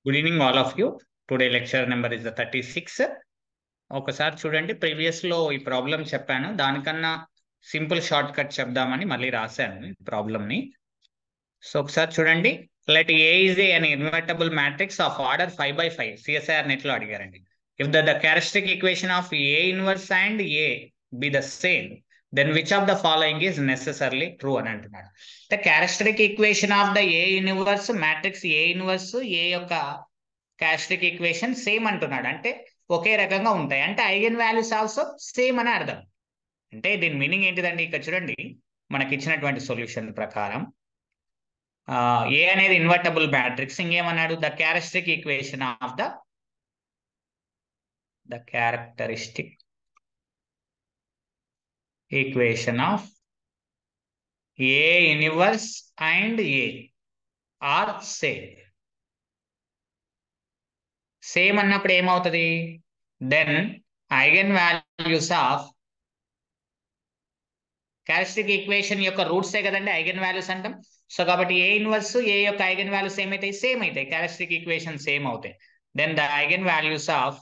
Good evening all of you. Today lecture number is the 36. ఒకసారి చూడండి, previous లో ఈ ప్రాబ్లం చెప్పాను, దానికన్నా సింపుల్ షార్ట్ కట్ చెప్దామని మళ్ళీ రాశాను ఈ ప్రాబ్లం ని. సో ఒకసారి చూడండి, let a is an invertible matrix of order 5/5. CSIR NET లో అడిగారండి. If the characteristic equation of a inverse and a be the same, then which of the following is necessarily true అని అంటున్నాడు. The characteristic equation of the a inverse matrix a inverse a యొక్క characteristic equation same అంటున్నాడు. అంటే ఒకే రకంగా ఉంటాయి, అంటే eigen values also same అని అర్థం. అంటే దీని మీనింగ్ ఏంటిదండి? ఇక్కడ చూడండి, మనకి ఇచ్చినటువంటి సొల్యూషన్ ప్రకారం ఏ అనేది ఇన్వర్టబుల్ మ్యాట్రిక్స్. ఇంకేమన్నాడు? The characteristic equation of the characteristic equation of a inverse and a are same. Same అన్నప్పుడు ఏమవుతుంది? Then eigen values of characteristic equation యొక్క రూట్సే కదండి ఐగెన్ వాల్యూస్ అంటాం. సో కాబట్టి ఏ ఇన్వర్స్ ఏ యొక్క ఐగెన్ వాల్యూస్ ఏమైతాయి? సేమ్ అవుతాయి. క్యారెక్టరిస్టిక్ ఈక్వేషన్ సేమ్ అవుతాయి. Then the eigen values of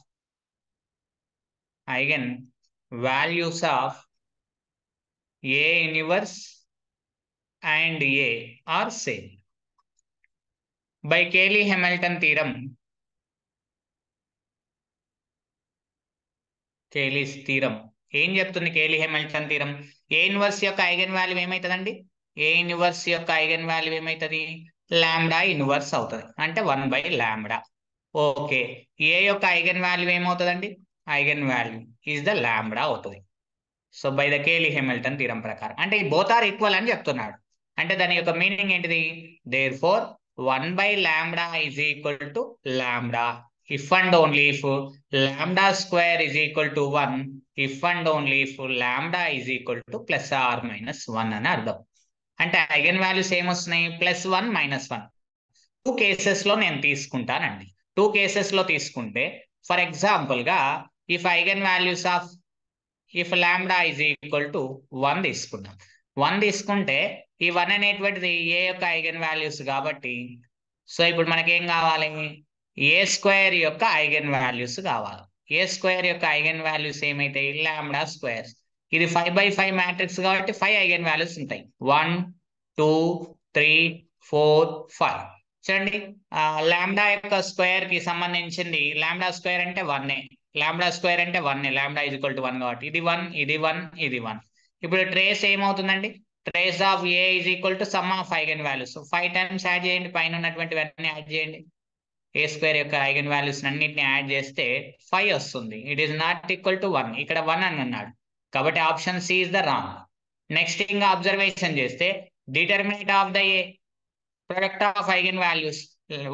a inverse and a are same. By Cayley Hamilton theorem, Cayley's theorem ఏం చెప్తుంది? కేలీ-హామిల్టన్ థీరం ఏ ఇన్వర్స్ యొక్క eigenvalue ఏమైతుందండి? A inverse యొక్క eigenvalue ఏమైతుంది? Lambda inverse అవుతుంది, అంటే 1/λ. Okay, a యొక్క ఐగెన్ వాల్యూ ఏమవుతుందండి? Eigenvalue is the lambda అవుతుంది. So by the Cayley Hamilton theorem ప్రకారం, అంటే ఈ బోత్ ఆర్ ఈక్వల్ అని చెప్తున్నాడు. అంటే దాని యొక్క మీనింగ్ ఏంటిది? Therefore 1/λ is equal to lambda if and only if lambda square is equal to 1, if and only if lambda is equal to plus or minus 1 అని అర్థం. అంటే ఐగెన్ వాల్యూస్ ఏమొస్తున్నాయి? +1 -1. 2 కేసెస్ లో నేను తీసుకుంటానండి. 2 కేసెస్ లో తీసుకుంటే, for example గా if eigen values of if lambda is equal to 1 తీసుకుందాం. 1 తీసుకుంటే ఈ 1 అనేటువంటిది ఏ యొక్క ఐగెన్ వాల్యూస్ కాబట్టి, సో ఇప్పుడు మనకేం కావాలి? ఏ స్క్వేర్ యొక్క ఐగెన్ వాల్యూస్ కావాలి. ఏ స్క్వేర్ యొక్క ఐగెన్ వాల్యూస్ ఏమైతాయి? Lambda square. ఇది 5/5 మ్యాట్రిక్స్ కాబట్టి 5 ఐగెన్ వాల్యూస్ ఉంటాయి. 1 2 3 4 5. చూడండి, లాంబ్డా యొక్క స్క్వేర్ కి సంబంధించింది లాంబ్డా స్క్వేర్ అంటే 1. లాంబ్డా స్క్వేర్ అంటే 1. లాంబ్డా ఈజ్ ఈక్వల్ టు 1 కాబట్టి ఇది 1 ఇది 1 ఇది 1. ఇప్పుడు ట్రేస్ ఏమవుతుందండి? Trace of A is equal to sum of eigen values. 5 times add చేయండి, పైన ఉన్నటువంటివన్నీ యాడ్ చేయండి. ఏ స్క్వేర్ యొక్క ఐగెన్ వాల్యూస్ అన్నింటిని యాడ్ చేస్తే 5 వస్తుంది. It is not equal to 1. ఇక్కడ 1 అని అన్నాడు కాబట్టి option C is the wrong. Next ఇంకా అబ్జర్వేషన్ చేస్తే, determinant of the A product of eigen values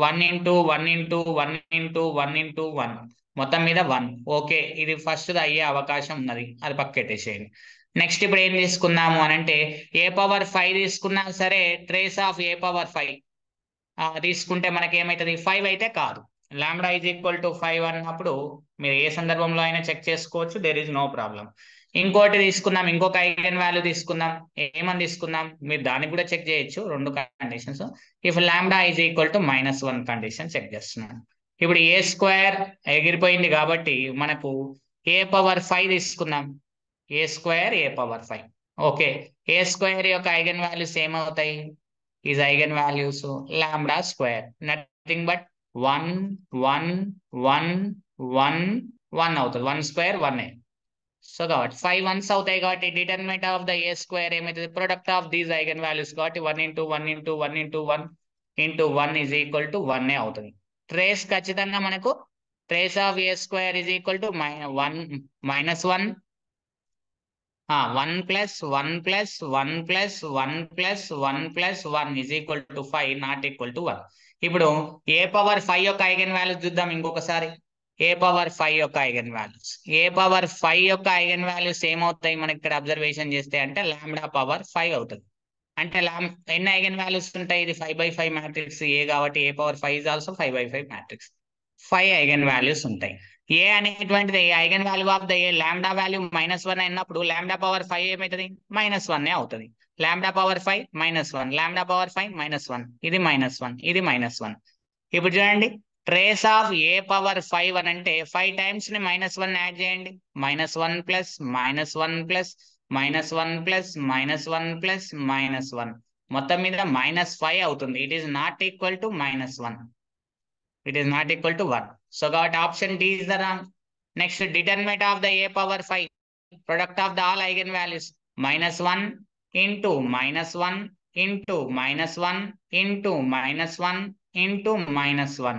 1 into 1 into 1 into 1 into 1 మొత్తం మీద 1. ఓకే, ఇది ఫస్ట్ అయ్యే అవకాశం ఉన్నది, అది పక్కెట్టేసేయండి. నెక్స్ట్ ఇప్పుడు ఏం తీసుకుందాము అని అంటే, a⁵ తీసుకున్నా సరే ట్రేస్ ఆఫ్ a⁵ తీసుకుంటే మనకి ఏమైతుంది? 5 అయితే కాదు. లాంబ్డా ఈజ్ ఈక్వల్ టు 5 అన్నప్పుడు మీరు ఏ సందర్భంలో అయినా చెక్ చేసుకోవచ్చు, దేర్ ఈజ్ నో ప్రాబ్లం. ఇంకోటి తీసుకుందాం, ఇంకొక ఐగెన్ వాల్యూ తీసుకుందాం. ఏమని తీసుకుందాం? మీరు దానికి కూడా చెక్ చేయొచ్చు, 2 conditions. If lambda is equal to -1 condition check చేస్తున్నాను. ఇప్పుడు ఏ స్క్వేర్ ఎగిరిపోయింది కాబట్టి మనకు a⁵ తీసుకుందాం. A square a⁵. Okay, A square యొక్క ఐగెన్ వాల్యూస్ ఏమవుతాయి? Is eigen values lambda square, nothing but 1 1 1 1 1 అవుతుంది. 1 స్క్వేర్ 1. సో కాబట్టి 5 1s అవుతాయి కాబట్టి determinant of the A square ఏమైతుంది? Product of these eigenvalues కాబట్టి 1 into 1 into 1 into 1 into 1 is equal to 1 అవుతుంది. Trace ఖచ్చితంగా మనకు trace of A square is equal to 1 -1 1 plus 1 plus 1 plus 1 plus 1 plus 1 is equal to 5, not equal to 1. ఇప్పుడు a⁵ యొక్క eigen values చూద్దాం ఇంకొకసారి. a⁵ యొక్క eigen values యొక్క eigen values ఏమవుతాయి మనకి ఇక్కడ అబ్జర్వేషన్ చేస్తే? అంటే λ⁵ అవుతుంది. అంటే ఎన్ని ఐగెన్ వాల్యూస్ ఉంటాయి? ఇది 5/5 మ్యాట్రిక్స్ ఏ కాబట్టి a⁵ is also 5/5 matrix. 5 eigen values ఉంటాయి. ఏ అనేటువంటిది eigen value of the A lambda value -1 అయినప్పుడు λ⁵ ఏమవుతుంది? -1 అవుతుంది. λ⁵ -1 λ⁵ -1 ఇది -1 ఇది -1. ఇప్పుడు చూడండి, ట్రేస్ ఆఫ్ ఏ పవర్ 5 అని అంటే 5 టైమ్స్ ని -1 యాడ్ చేయండి. -1 ప్లస్ -1 ప్లస్ -1 ప్లస్ -1 ప్లస్ -1 మొత్తం మీద -5 అవుతుంది. It is not equal to -1. It is not equal to 1. So got option D is the wrong. Next, determinant of the a power 5. Product of the all eigenvalues. -1 into -1 into -1 into -1 into -1.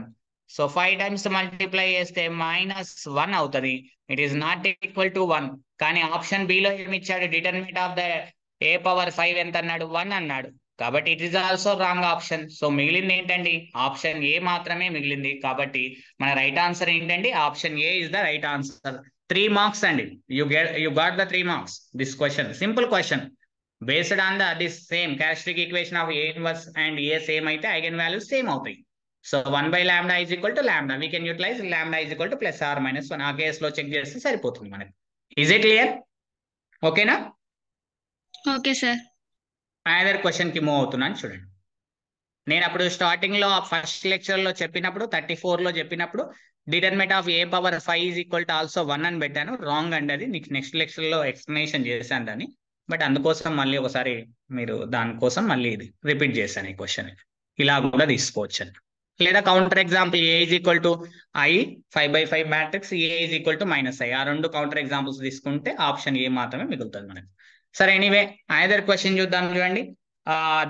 So 5 times multiply చేస్తే -1 అవుతుంది. It is not equal to 1. కానీ option B లో ఏమి ఇచ్చాడు? Determinant of the a power 5 ఎంత అన్నాడు? 1 అన్నాడు. కాబట్టి it is also wrong option. So మిగిలింది ఏంటండి? ఆప్షన్ ఏ మాత్రమే మిగిలింది. కాబట్టి మన రైట్ ఆన్సర్ ఏంటండి? Option A is the right answer. 3 marks అండి. You got the 3 marks this question. Simple question based on this same characteristic equation of a inverse and a same అయితే eigenvalues same అవుతాయి. So 1/λ is equal to λ. We can utilise λ is equal to +r-1. ఆ కేసులో check చేస్తే సరిపోతుంది మనకి. Is it clear? ఓకేనా? Okay sir. Another question కి move అవుతున్నాను చూడండి. నేను అప్పుడు స్టార్టింగ్ లో ఫస్ట్ లెక్చర్ లో చెప్పినప్పుడు 34 లో చెప్పినప్పుడు determinant of A power 5 is equal to also 1 అని పెట్టాను. రాంగ్ అండి అది. నీకు నెక్స్ట్ లెక్చర్ లో ఎక్స్ప్లెనేషన్ చేశాను దాన్ని. బట్ అందుకోసం మళ్ళీ ఒకసారి మీరు దానికోసం మళ్ళీ ఇది రిపీట్ చేశాను ఈ క్వశ్చన్. ఇలా కూడా తీసుకోవచ్చు అని. లేదా counter example A is equal to I 5/5 matrix A is equal to -I. ఆ రెండు కౌంటర్ ఎగ్జాంపుల్స్ తీసుకుంటే ఆప్షన్ ఏ మాత్రమే మిగులుతుంది మనకి. సరే, ఎనీవే అనదర్ క్వశ్చన్ చూద్దాం చూడండి.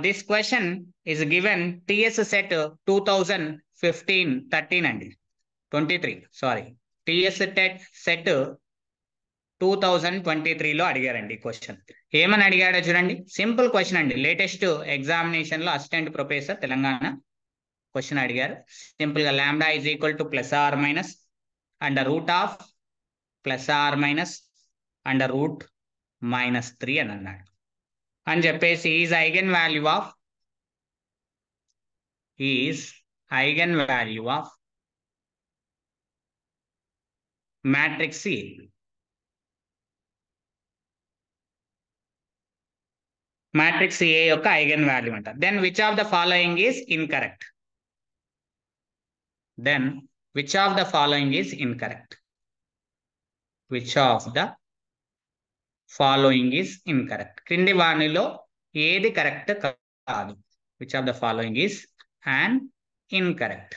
This question is given TS set 2015-13 అండి. 23 సారీ TS set 2023 లో అడిగారండి క్వశ్చన్. ఏమని అడిగాడో చూడండి. సింపుల్ క్వశ్చన్ అండి. లేటెస్ట్ ఎగ్జామినేషన్ లో అసిస్టెంట్ ప్రొఫెసర్ తెలంగాణ క్వశ్చన్ అడిగారు. సింపుల్ గా λ is equal to +r- under root of +r- under root -3 అని అన్నాడు. అని చెప్పేసి is eigen value of matrix a. Matrix a యొక్క ఐగన్ వాల్యూ అంట. Then which of the following is incorrect? Which of the following is incorrect? క్రింది వాణిలో ఏది correct కాదు? Which of the following is and incorrect.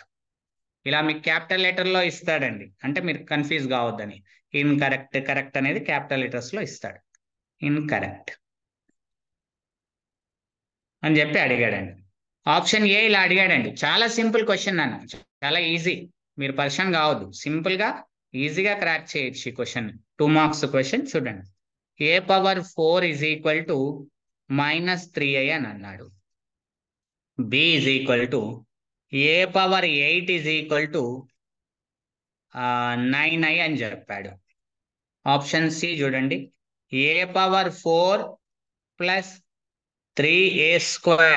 ఇలా మీకు capital letter లో ఇస్తాడండి, అంటే మీరు కన్ఫ్యూజ్ కావద్దని. ఇన్కరెక్ట్, కరెక్ట్ అనేది క్యాపిటల్ లెటర్స్ లో ఇస్తాడు. ఇన్కరెక్ట్ అని చెప్పి అడిగాడండి. ఆప్షన్ ఏ ఇలా అడిగాడండి. చాలా సింపుల్ క్వశ్చన్ అన్న, చాలా ఈజీ. మీరు పరిచయం కావద్దు, సింపుల్ గా ఈజీగా క్రాక్ చేయొచ్చు ఈ క్వశ్చన్. 2 మార్క్స్ క్వశ్చన్ చూడండి. ఏ power 4 is equal to -3i అని అన్నాడు. B is equal to a power 8 is equal to 9i అని చెప్పాడు. ఆప్షన్ సి చూడండి. ఏ power 4 plus 3a²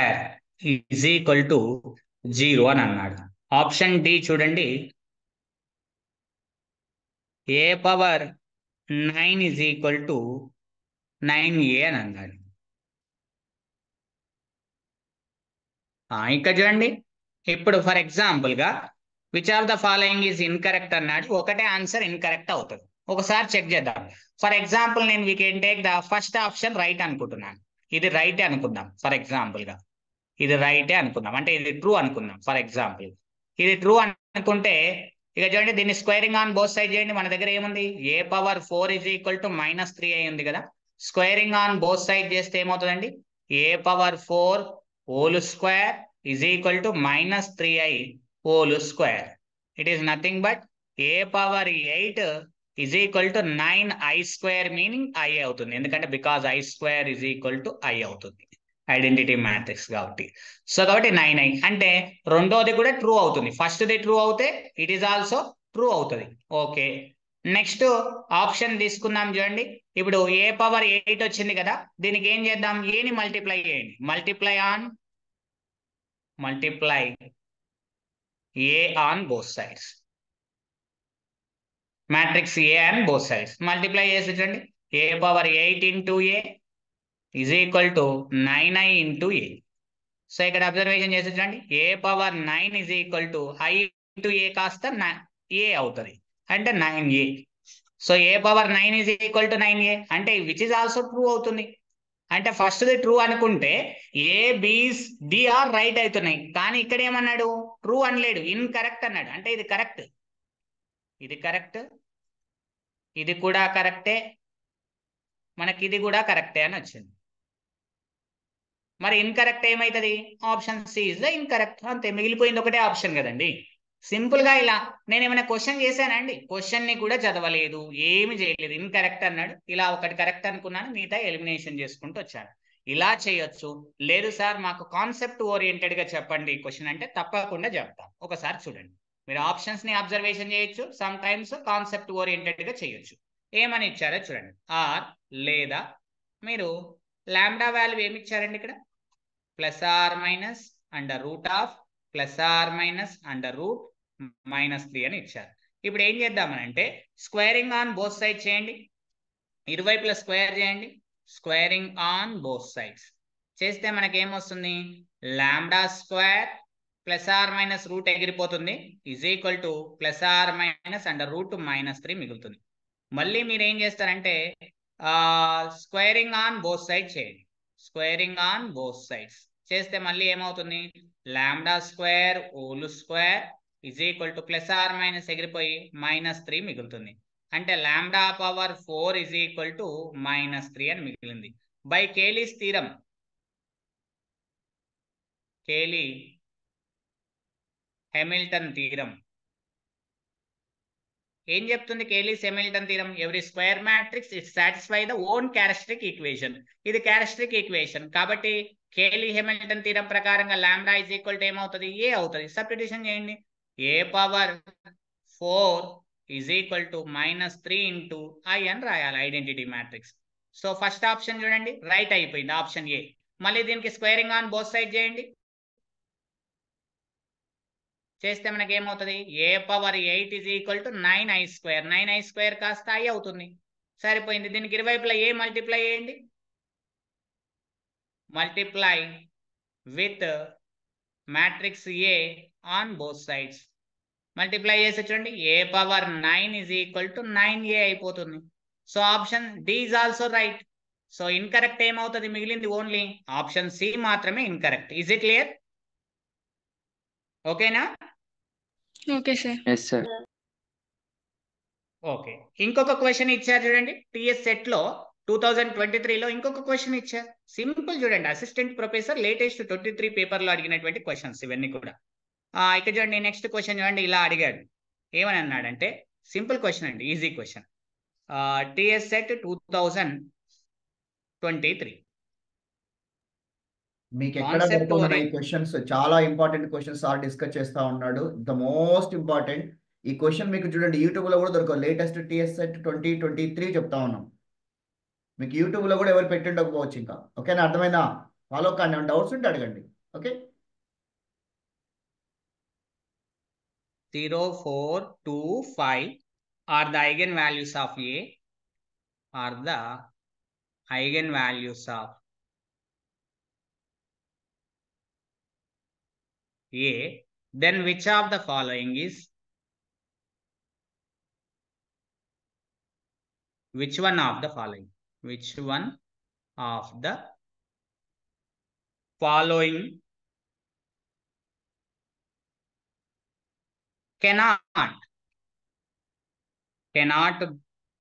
is equal to 0 అని అన్నాడు. ఆప్షన్ డి చూడండి. ఏ power 9 is equal to 9a అని అన్నాడు. ఇక్కడ చూడండి. ఇప్పుడు ఫర్ ఎగ్జాంపుల్ గా which of the following is incorrect అన్నాడు. ఒకటే ఆన్సర్ ఇన్కరెక్ట్ అవుతుంది. ఒకసారి చెక్ చేద్దాం. ఫర్ ఎగ్జాంపుల్ నేను we can take the first option right అనుకుంటున్నాను. ఇది రైటే అనుకుందాం. ఫర్ ఎగ్జాంపుల్ గా ఇది రైటే అనుకుందాం, అంటే ఇది ట్రూ అనుకుందాం. ఫర్ ఎగ్జాంపుల్ ఇది ట్రూ అనుకుంటే ఇక చూడండి, దీన్ని స్క్వేరింగ్ ఆన్ బోత్ సైడ్ చేయండి. మన దగ్గర ఏముంది? A power 4 is equal to -3i ఉంది కదా. స్క్వేరింగ్ ఆన్ బోత్ సైడ్ చేస్తే ఏమవుతుందండి? A power 4 whole square is equal to -3i whole square. It is nothing but a power 8 is equal to 9i² meaning i అవుతుంది. ఎందుకంటే because i² is equal to i అవుతుంది, identity matrix కాబట్టి. So కాబట్టి 9i అంటే రెండోది కూడా true అవుతుంది. First the true అవుతే ఇట్ ఈస్ ఆల్సో ట్రూ అవుతుంది. ఓకే, నెక్స్ట్ ఆప్షన్ తీసుకుందాం చూడండి. ఇప్పుడు ఏ పవర్ 8 వచ్చింది కదా, దీనికి ఏం చేద్దాం? ఏని మల్టిప్లై చేయండి. Multiply a on both sides. Matrix a and both sides multiply చేసి చూడండి. ఏ power 8 into a is equal to 9i into a. So ఇక్కడ అబ్జర్వేషన్ చేసి చూడండి. ఏ power 9 is equal to i into a కాస్త ఏ అవుతుంది, అంటే 9a. So a power 9 is equal to 9a, అంటే which is also true అవుతుంది. అంటే first the true అనుకుంటే ఏ డి ఆర్ రైట్ అవుతున్నాయి, కానీ ఇక్కడ ఏమన్నాడు, ట్రూ అనలేడు, ఇన్కరెక్ట్ అన్నాడు. అంటే ఇది కరెక్ట్, ఇది కరెక్ట్, ఇది కూడా కరెక్టే, మనకి ఇది కూడా కరెక్టే అని వచ్చింది. మరి ఇన్కరెక్ట్ ఏమవుతుంది, option C is the incorrect. అంతే, మిగిలిపోయింది ఒకటే ఆప్షన్ కదండి. సింపుల్ గా ఇలా నేను ఏమైనా క్వశ్చన్ చేశానండి, క్వశ్చన్ ని కూడా చదవలేదు, ఏమి చేయలేదు, ఇన్కరెక్ట్ అన్నాడు, ఇలా ఒకటి కరెక్ట్ అనుకున్నాను, మిగతా ఎలిమినేషన్ చేసుకుంటూ వచ్చాను. ఇలా చేయొచ్చు. లేదు సార్ మాకు కాన్సెప్ట్ ఓరియంటెడ్ గా చెప్పండి క్వశ్చన్ అంటే తప్పకుండా చెప్తాం. ఒకసారి చూడండి, మీరు ఆప్షన్స్ ని అబ్జర్వేషన్ చేయొచ్చు, సమ్ టైమ్స్ కాన్సెప్ట్ ఓరియంటెడ్ గా చేయొచ్చు. ఏమని ఇచ్చారో చూడండి, ఆర్ లేదా మీరు లాంబ్డా వాల్యూ ఏమి ఇచ్చారండి ఇక్కడ, plus are minus under root of plus are minus under root -3 అని ఇచ్చారు. ఇప్పుడు ఏం చేద్దామనంటే స్క్వేరింగ్ ఆన్ బోత్ సైడ్ చేయండి, ఇరువైపుల స్క్వేర్ చేయండి, స్క్వేరింగ్ ఆన్ బోత్ సైడ్స్ చేస్తే మనకి ఏమొస్తుంది, lambda square plus are minus root ఎగిరిపోతుంది is equal to plus are minus under root -3 మిగులుతుంది. మళ్ళీ మీరు ఏం చేస్తారంటే స్క్వేరింగ్ ఆన్ బోత్ సైడ్ చేయండి, స్క్వేరింగ్ ఆన్ బోత్ సైడ్స్ చేస్తే మళ్ళీ ఏమవుతుంది, lambda square whole square is equal to plus are minus ఎగిరిపోయి -3 మిగులుతుంది. అంటే lambda power 4 is equal to -3 అని మిగిలింది. By Cayley's theorem, Cayley Hamilton theorem ఏం చెప్తుంది, Cayley's Hamilton theorem, every square matrix it satisfy the own characteristic equation. ఇది characteristic equation కాబట్టి Cayley Hamilton theorem ప్రకారంగా లాంబ్డా ఈజ్ ఈక్వల్ టు ఏమవుతుంది, A అవుతుంది. Substitution చేయండి, A power 4 is equal to -3 into I అని రాయాలి identity matrix. So first option చూడండి right అయిపోయింది, ఆప్షన్ ఏ. మళ్ళీ దీనికి స్క్వేరింగ్ ఆన్ బోత్ సైడ్ చేయండి, చేస్తే మనకి ఏమవుతుంది, A power 8 is equal to 9i², 9i² కాస్త ఐ అవుతుంది, సరిపోయింది. దీనికి ఇరువైపులా ఏ మల్టిప్లై చేయండి, multiply with matrix A on both sides, multiply చేసి చూడండి ఏ power 9 is equal to 9a అయిపోతుంది. So option D is also right. So incorrect ఏమవుతుంది, మిగిలింది ఓన్లీ ఆప్షన్ సి మాత్రమే ఇన్కరెక్ట్. Is it clear? ఓకేనా? Okay sir. Yes sir. Okay, ఇంకొక question ఇచ్చారు చూడండి, టిఎస్ సెట్ లో 2023లో ఇంకొక క్వశ్చన్ ఇచ్చారు. సింపుల్ చూడండి, అసిస్టెంట్ ప్రొఫెసర్ లేటెస్ట్ 23 పేపర్లో అడిగినటువంటి క్వశ్చన్స్ ఇవన్నీ కూడా. ఇక్కడ చూడండి నెక్స్ట్ క్వశ్చన్ చూడండి, ఇలా అడిగాడు. ఏమని అన్నాడంటే సింపుల్ క్వశ్చన్ అండి, ఈజీ క్వశ్చన్. టిఎస్ సెట్ 2023 మీకు ఎక్కడ ఈ క్వశ్చన్స్ చాలా ఇంపార్టెంట్ క్వశ్చన్స్ సార్ డిస్కస్ చేస్తా ఉన్నాడు. ద మోస్ట్ ఇంపార్టెంట్ ఈ క్వశ్చన్ మీకు చూడండి యూట్యూబ్ లో కూడా దొరకదు. లేటెస్ట్ టిఎస్ సెట్ 2023 చెప్తా ఉన్నాం. మీకు యూట్యూబ్ లో కూడా ఎవరు పెట్టి ఉండకపోవచ్చు ఇంకా. ఓకేనా, అర్థమైందా? ఫాలో కానీ డౌట్స్ ఉంటే అడగండి. Okay, 0, 4, 2, 5 are the eigenvalues of A, are the eigenvalues of A, then which of the following is, which one of the following, which one of the following cannot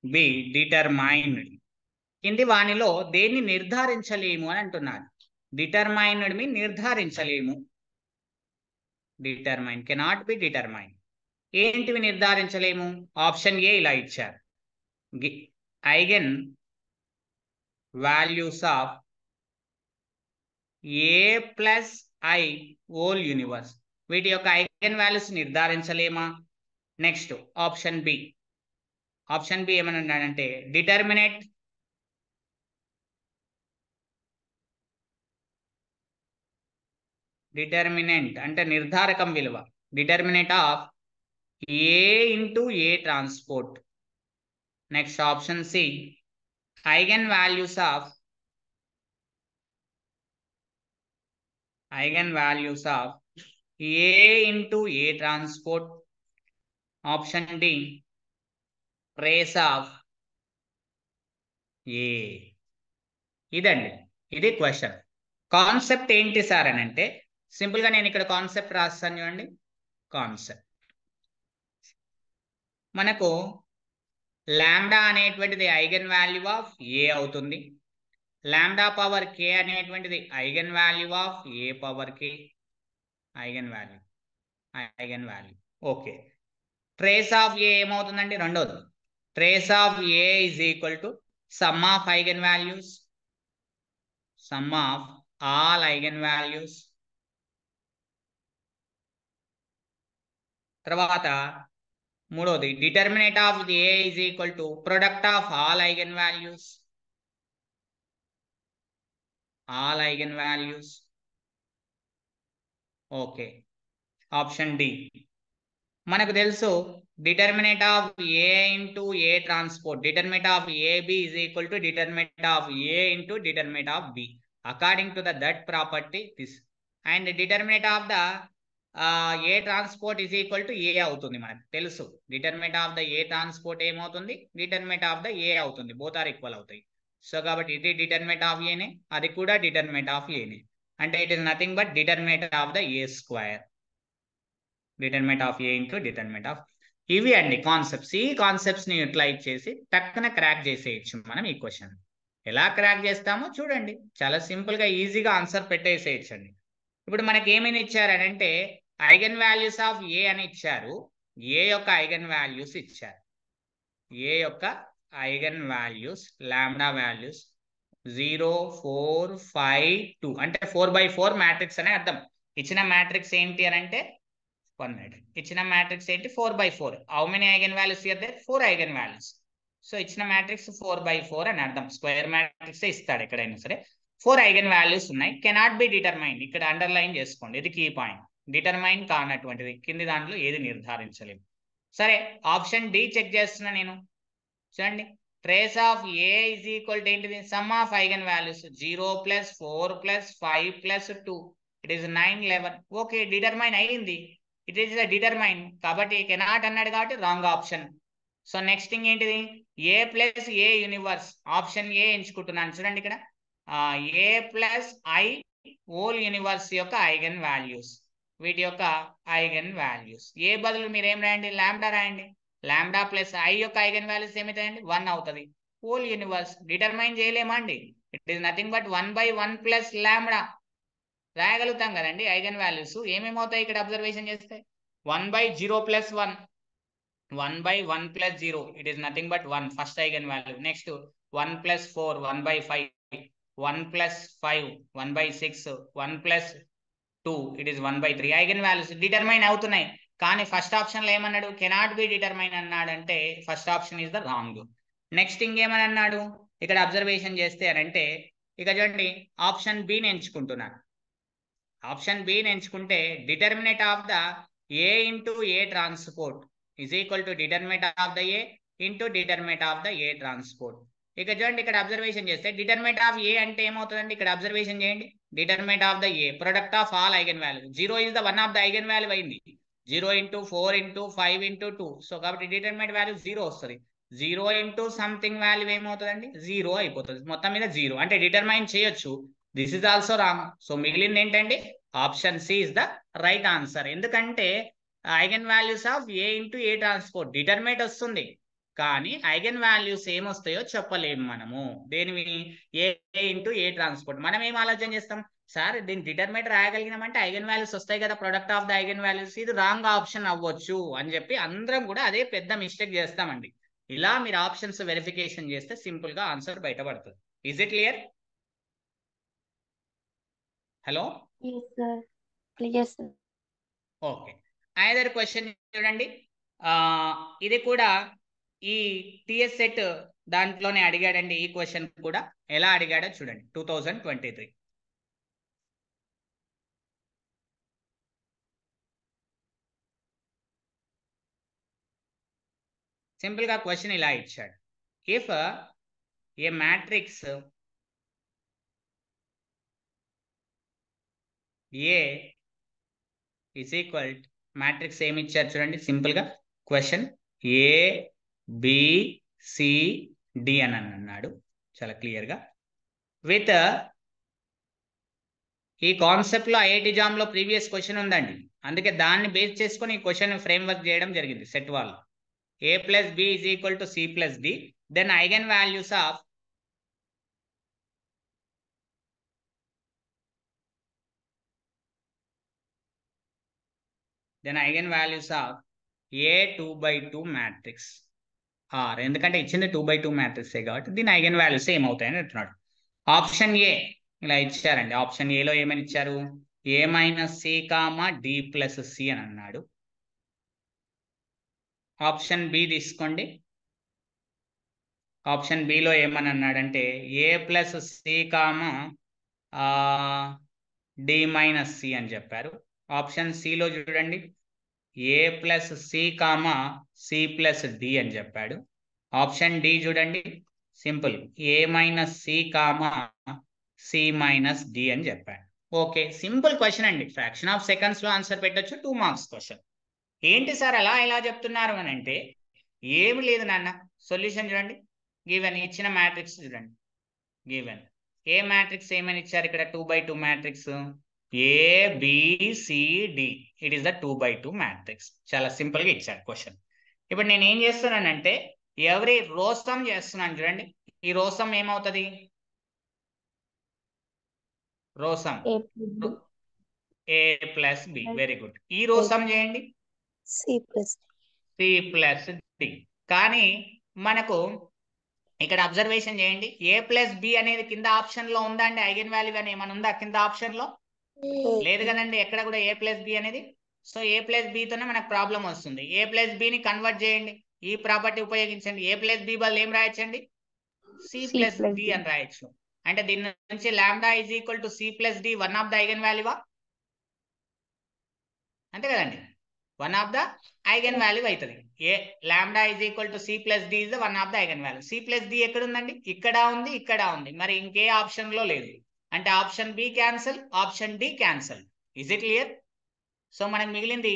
be determined. కింది వానిలో దేన్ని నిర్ధారించలేము అని అంటున్నారు. Determined మీ నిర్ధారించలేము, determine cannot be determine. ఏంటివి నిర్ధారించలేము? ఆప్షన్ ఏ ఇలా ఇచ్చారు, eigen values of A plus I whole inverse, వీటి యొక్క ఐగెన్ వాల్యూస్ నిర్ధారించలేమా? Next option B, option B ఏమని ఉన్నాడంటే డిటర్మినేట్ డిటర్మినెంట్ అంటే నిర్ధారకం విలువ, determinant of A into A transpose. Next option C, eigen values of A into A transpose option D trace of A. ఇదండి, ఇది క్వశ్చన్. కాన్సెప్ట్ ఏంటి sir అని అంటే సింపుల్గా నేను ఇక్కడ కాన్సెప్ట్ రాస్తాను చూడండి. కాన్సెప్ట్ మనకు లాంబ్డా అనేటువంటిది ఐగన్ వాల్యూ ఆఫ్ ఏ అవుతుంది. లాంబ్డా పవర్ కే అనేటువంటిది eigen value of A power K. Eigen value okay. Trace of A ఏమవుతుందండి? రెండోది trace of A is equal to sum of eigen values, sum of all eigen values. తర్వాత మూడోది determinant of A is equal to product of all eigen values, all eigen values. Okay. Option D మనకు తెలుసు determinant of A into A transpose, determinant of AB is equal to determinant of A into determinant of B according to the that property this. And determinant of the A transpose is equal to A అవుతుంది. మనకు తెలుసు determinant of the A transpose ఏమవుతుంది? Determinant of the A అవుతుంది. Both are equal అవుతాయి. So కాబట్టి ఇది determinate of ఏనే, అది కూడా డిటర్మినేట్ ఆఫ్ ఏనే. అంటే it is nothing but determinant of the A square, determinant of A into determinant of. ఇవి అండి కాన్సెప్ట్స్. ఈ కాన్సెప్ట్స్ ని యూటిలైజ్ చేసి టక్కున క్రాక్ చేసేయచ్చు మనం ఈ క్వశ్చన్. ఎలా క్రాక్ చేస్తామో చూడండి, చాలా సింపుల్ గా ఈజీగా ఆన్సర్ పెట్టేసేయచ్చు అండి. ఇప్పుడు మనకి ఏమని ఇచ్చారనంటే ఐగన్ వాల్యూస్ ఆఫ్ ఏ అని ఇచ్చారు. ఏ యొక్క ఐగన్ వాల్యూస్ ఇచ్చారు. ఏ యొక్క ఐగన్ వాల్యూస్ లాంబ్డా వాల్యూస్ 0, 4, 5, 2 అంటే 4/4 మ్యాట్రిక్స్ అనే అర్థం. ఇచ్చిన మ్యాట్రిక్స్ ఏంటి అని అంటే 1 minute. ఇచ్చిన మ్యాట్రిక్స్ ఏంటి? 4/4. How many eigen values here there? 4 eigen values. So ఇచ్చిన మ్యాట్రిక్స్ 4/4 అని అర్థం. స్క్వేర్ మ్యాట్రిక్స్ ఇస్తాడు ఎక్కడైనా సరే. 4 ఐగన్ వాల్యూస్ ఉన్నాయి. Cannot be determined. ఇక్కడ అండర్లైన్ చేసుకోండి, ఇది కీ పాయింట్. డిటర్మైన్ కానటువంటిది కింది దాంట్లో ఏది నిర్ధారించలేదు. సరే, ఆప్షన్ డి చెక్ చేస్తున్నా నేను. చూడండి, trace of A is equal to ఏంటిది? Sum of eigen values 0 + 4 + 5 + 2 it is 9, 11. Okay, determine అయ్యింది. ఇట్ ఈస్ డిటర్మైన్ కాబట్టి కెనాట్ అన్నాడు కాబట్టి wrong option. So next thing ఏంటిది? A plus A inverse. Option A ఎంచుకుంటున్నాను. చూడండి ఇక్కడ A plus I whole inverse యొక్క ఐగన్ వాల్యూస్, వీటి యొక్క ఐగన్ వాల్యూస్. ఏ బదులు మీరు ఏం రాయండి? లాంబ్డా రాయండి. లాంబ్డా ప్లస్ ఐ యొక్క ఐగన్ వాల్యూస్ ఏమవుతాయండి? 1 అవుతుంది. హోల్ యూనివర్స్ డిటర్మైన్ చేయలేమా అండి? It is nothing but 1/1 plus lambda రాయగలుగుతాం కదండి. ఐగన్ వాల్యూస్ ఏమేమవుతాయి ఇక్కడ అబ్జర్వేషన్ చేస్తే? 1/0 + 1, 1/1 + 0 it is nothing but 1 first eigen value. Next 1 + 4 1/5, 1 + 5 1/6, 1 + 2 it is 1/3. Eigen values determine అవుతున్నాయి. కానీ ఫస్ట్ ఆప్షన్ లో ఏమన్నాడు? కెనాట్ బి డిటర్మైన్ అన్నాడు. అంటే first option is the wrong. Next ఇంకేమని అన్నాడు ఇక్కడ అబ్జర్వేషన్ చేస్తే అని అంటే, ఇక చూడండి ఆప్షన్ బిని ఎంచుకుంటున్నాను. ఆప్షన్ బిని ఎంచుకుంటే determinate of the A into A transpose is equal to determinant of the A into determinant of the A transport. ఇక చూడండి ఇక్కడ అబ్జర్వేషన్ చేస్తే డిటర్మినేట్ ఆఫ్ ఏ అంటే ఏమవుతుందండి? ఇక్కడ అబ్జర్వేషన్ చేయండి. Determinate of the A product of all eigen value. 0 is the one of the eigen value అయింది. 0 × 4 × 5 × 2. So కాబట్టి డిటర్మినేట్ వాల్యూ 0 వస్తుంది. 0 ఇంటూ సంథింగ్ వాల్యూ ఏమవుతుందండి? 0 అయిపోతుంది. మొత్తం మీద 0 అంటే డిటర్మైన్ చేయొచ్చు. This is also wrong. So మిగిలింది ఏంటండి? Option C is the right answer. ఎందుకంటే eigen values of A into A transpose determinant వస్తుంది, కానీ ఐగన్ వాల్యూస్ ఏమొస్తాయో చెప్పలేము మనము. దేనివి? A into A transpose. మనం ఏం ఆలోచన చేస్తాం? సార్ దీన్ని డిటర్మినేట్ రాయగలిగినామంటే ఐగన్ వాల్యూస్ వస్తాయి కదా, product of the eigen values. ఇది రాంగ్ ఆప్షన్ అవ్వచ్చు అని చెప్పి అందరం కూడా అదే పెద్ద మిస్టేక్ చేస్తామండి. ఇలా మీరు ఆప్షన్స్ వెరిఫికేషన్ చేస్తే సింపుల్ గా ఆన్సర్ బయటపడుతుంది. Is it clear? Hello, clear sir. Okay. Either question చూడండి. ఇది కూడా ఈ టిఎస్ సెట్ దాంట్లోనే అడిగాడండి. ఈ క్వశ్చన్ కూడా ఎలా అడిగాడో చూడండి. 2023 సింపుల్ గా క్వశ్చన్ ఇలా ఇచ్చాడు. If A matrix A is equal matrix ఏమి ఇచ్చారు చూడండి సింపుల్ గా question A B C D అని అన్నాడు చాలా క్లియర్గా. విత్ ఈ కాన్సెప్ట్ లో ఐఐటి జామ్ లో ప్రీవియస్ క్వశ్చన్ ఉందండి, అందుకే దాన్ని బేస్ చేసుకొని ఈ క్వశ్చన్ ఫ్రేమ్ వర్క్ చేయడం జరిగింది సెట్ వాళ్ళు. a plus b is equal to c plus d, then eigenvalues of a 2/2 matrix are, ఎందుకంటే ఇచ్చింది 2/2 మ్యాట్రిక్సే కాబట్టి దీని ఐగన్ వాల్యూస్ ఏమవుతాయని అంటున్నాడు. ఆప్షన్ ఏ ఇలా ఇచ్చారండి. ఆప్షన్ ఏలో ఏమని ఇచ్చారు, a minus C comma D plus C అని అన్నాడు. ఆప్షన్ బి తీసుకోండి. ఆప్షన్ బిలో ఏమని అన్నాడంటే A plus C comma D minus C అని చెప్పారు. ఆప్షన్ సిలో చూడండి A plus C comma C plus D అని చెప్పాడు. ఆప్షన్ డి చూడండి simple A minus C comma C minus D అని చెప్పాడు. ఓకే, సింపుల్ క్వశ్చన్ అండి, ఫ్రాక్షన్ ఆఫ్ సెకండ్స్ లో ఆన్సర్ పెట్టొచ్చు, 2 మార్క్స్ క్వశ్చన్. ఏంటి సార్ అలా ఎలా చెప్తున్నారు అని అంటే ఏమి లేదు నాన్న, సొల్యూషన్ చూడండి. గివెన్ ఇచ్చిన మ్యాట్రిక్స్ చూడండి, గివెన్ ఏ మ్యాట్రిక్స్ ఏమని ఇచ్చారు ఇక్కడ 2/2 matrix ABCD, it is the 2/2 matrix. చాలా సింపుల్ గా ఇచ్చారు క్వశ్చన్. ఇప్పుడు నేను ఏం చేస్తున్నానంటే ఎవరి రోసం చేస్తున్నాను చూడండి. ఈ రోసం ఏమవుతుంది, రోసం ఏ ప్లస్ బి, వెరీ గుడ్. ఈ రోసం చేయండి సి ప్లస్ డి. కానీ మనకు ఇక్కడ అబ్జర్వేషన్ చేయండి, ఏ ప్లస్ బి అనేది కింద ఆప్షన్ లో ఉందా అండి, ఐగన్ వాల్యూ అని ఏమైనా ఉందా కింద ఆప్షన్ లో? లేదు కదండి, ఎక్కడ కూడా ఏ ప్లస్ బి అనేది. సో ఏ ప్లస్ బితోనే మనకు ప్రాబ్లం వస్తుంది. ఏ ప్లస్ బిని కన్వర్ట్ చేయండి, ఈ ప్రాపర్టీ ఉపయోగించండి. ఏ ప్లస్ బి బదులు ఏం రాయొచ్చండి, సి ప్లస్ డి అని రాయొచ్చు. అంటే దీని నుంచి lambda is equal to C plus D one of the eigen వాల్యూవా, అంతే కదండి, one of the eigen value అవుతుంది. A lambda is equal to C plus D is the one of the eigen value. C plus D ఎక్కడ ఉందండి, ఇక్కడ ఉంది, ఇక్కడ ఉంది, మరి ఇంకే ఆప్షన్ లో లేదు. అంటే option B cancel, option D cancel. Is it clear? So మనకు మిగిలింది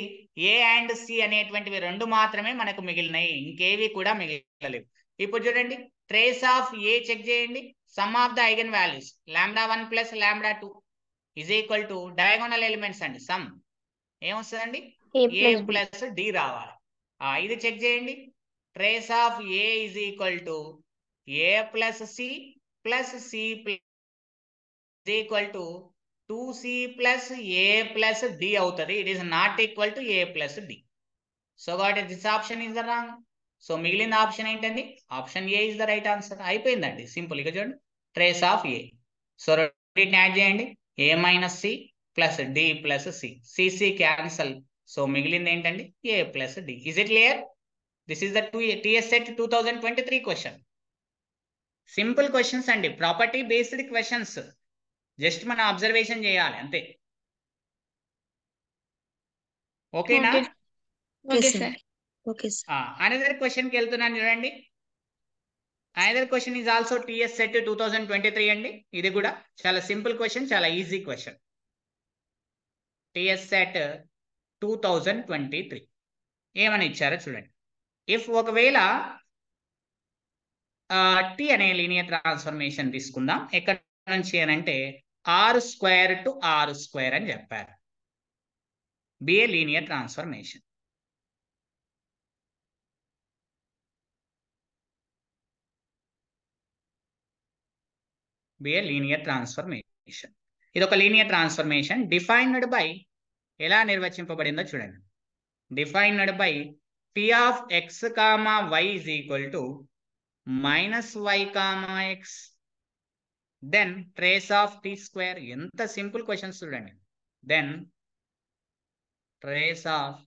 ఏ అండ్ సి అనేటువంటివి రెండు మాత్రమే మనకు మిగిలినాయి, ఇంకేవి కూడా మిగిలలేవు. ఇప్పుడు చూడండి ట్రేస్ ఆఫ్ ఏ చెక్ చేయండి, sum of the eigen values lambda 1 plus lambda 2 is equal to diagonal elements అండి, సమ్ ఏమొస్తుందండి ఏ ప్లస్ డి రావాలి. ఇది చెక్ చేయండి, trace of A is equal to A plus C plus C plus equal to 2c plus A plus D అవుతుంది. It is not equal to A plus D. So కాబట్టి this option is the wrong. So మిగిలిన option ఏంటండి, option A is the right answer. అయిపోయిందండి simple. ఇక చూడండి trace of A, so రెండింటిని add చేయండి, A minus C plus D plus C, CC cancel. So మిగిలింది ఏంటండి A plus D. Is it clear? This is the TS set 2023 question. Simple questions అండి, property based questions, just మనం observation చేయాలి అంతే. ఓకేనా? Okay sir. Another క్వశ్చన్కి వెళ్తున్నాను చూడండి. Another question is also TS set 2023 అండి. ఇది కూడా చాలా సింపుల్ క్వశ్చన్, చాలా ఈజీ క్వశ్చన్. టిఎస్ సెట్ 2023 ఏమని ఇచ్చారో చూడండి. ఇఫ్ ఒకవేళ టీ అనే లీనియర్ ట్రాన్స్ఫర్మేషన్ తీసుకుందాం, ఎక్కడ నుంచి అని అంటే r² to r² అని చెప్పారు. Be a linear transformation. Be a linear transformation. ఇది ఒక లీనియర్ ట్రాన్స్ఫర్మేషన్ డిఫైన్డ్ బై, ఎలా నిర్వచింపబడిందో చూడండి, defined by T of X comma Y is equal to minus Y comma X, then trace of T square. ఎంత simple questions చూడండి. Then trace of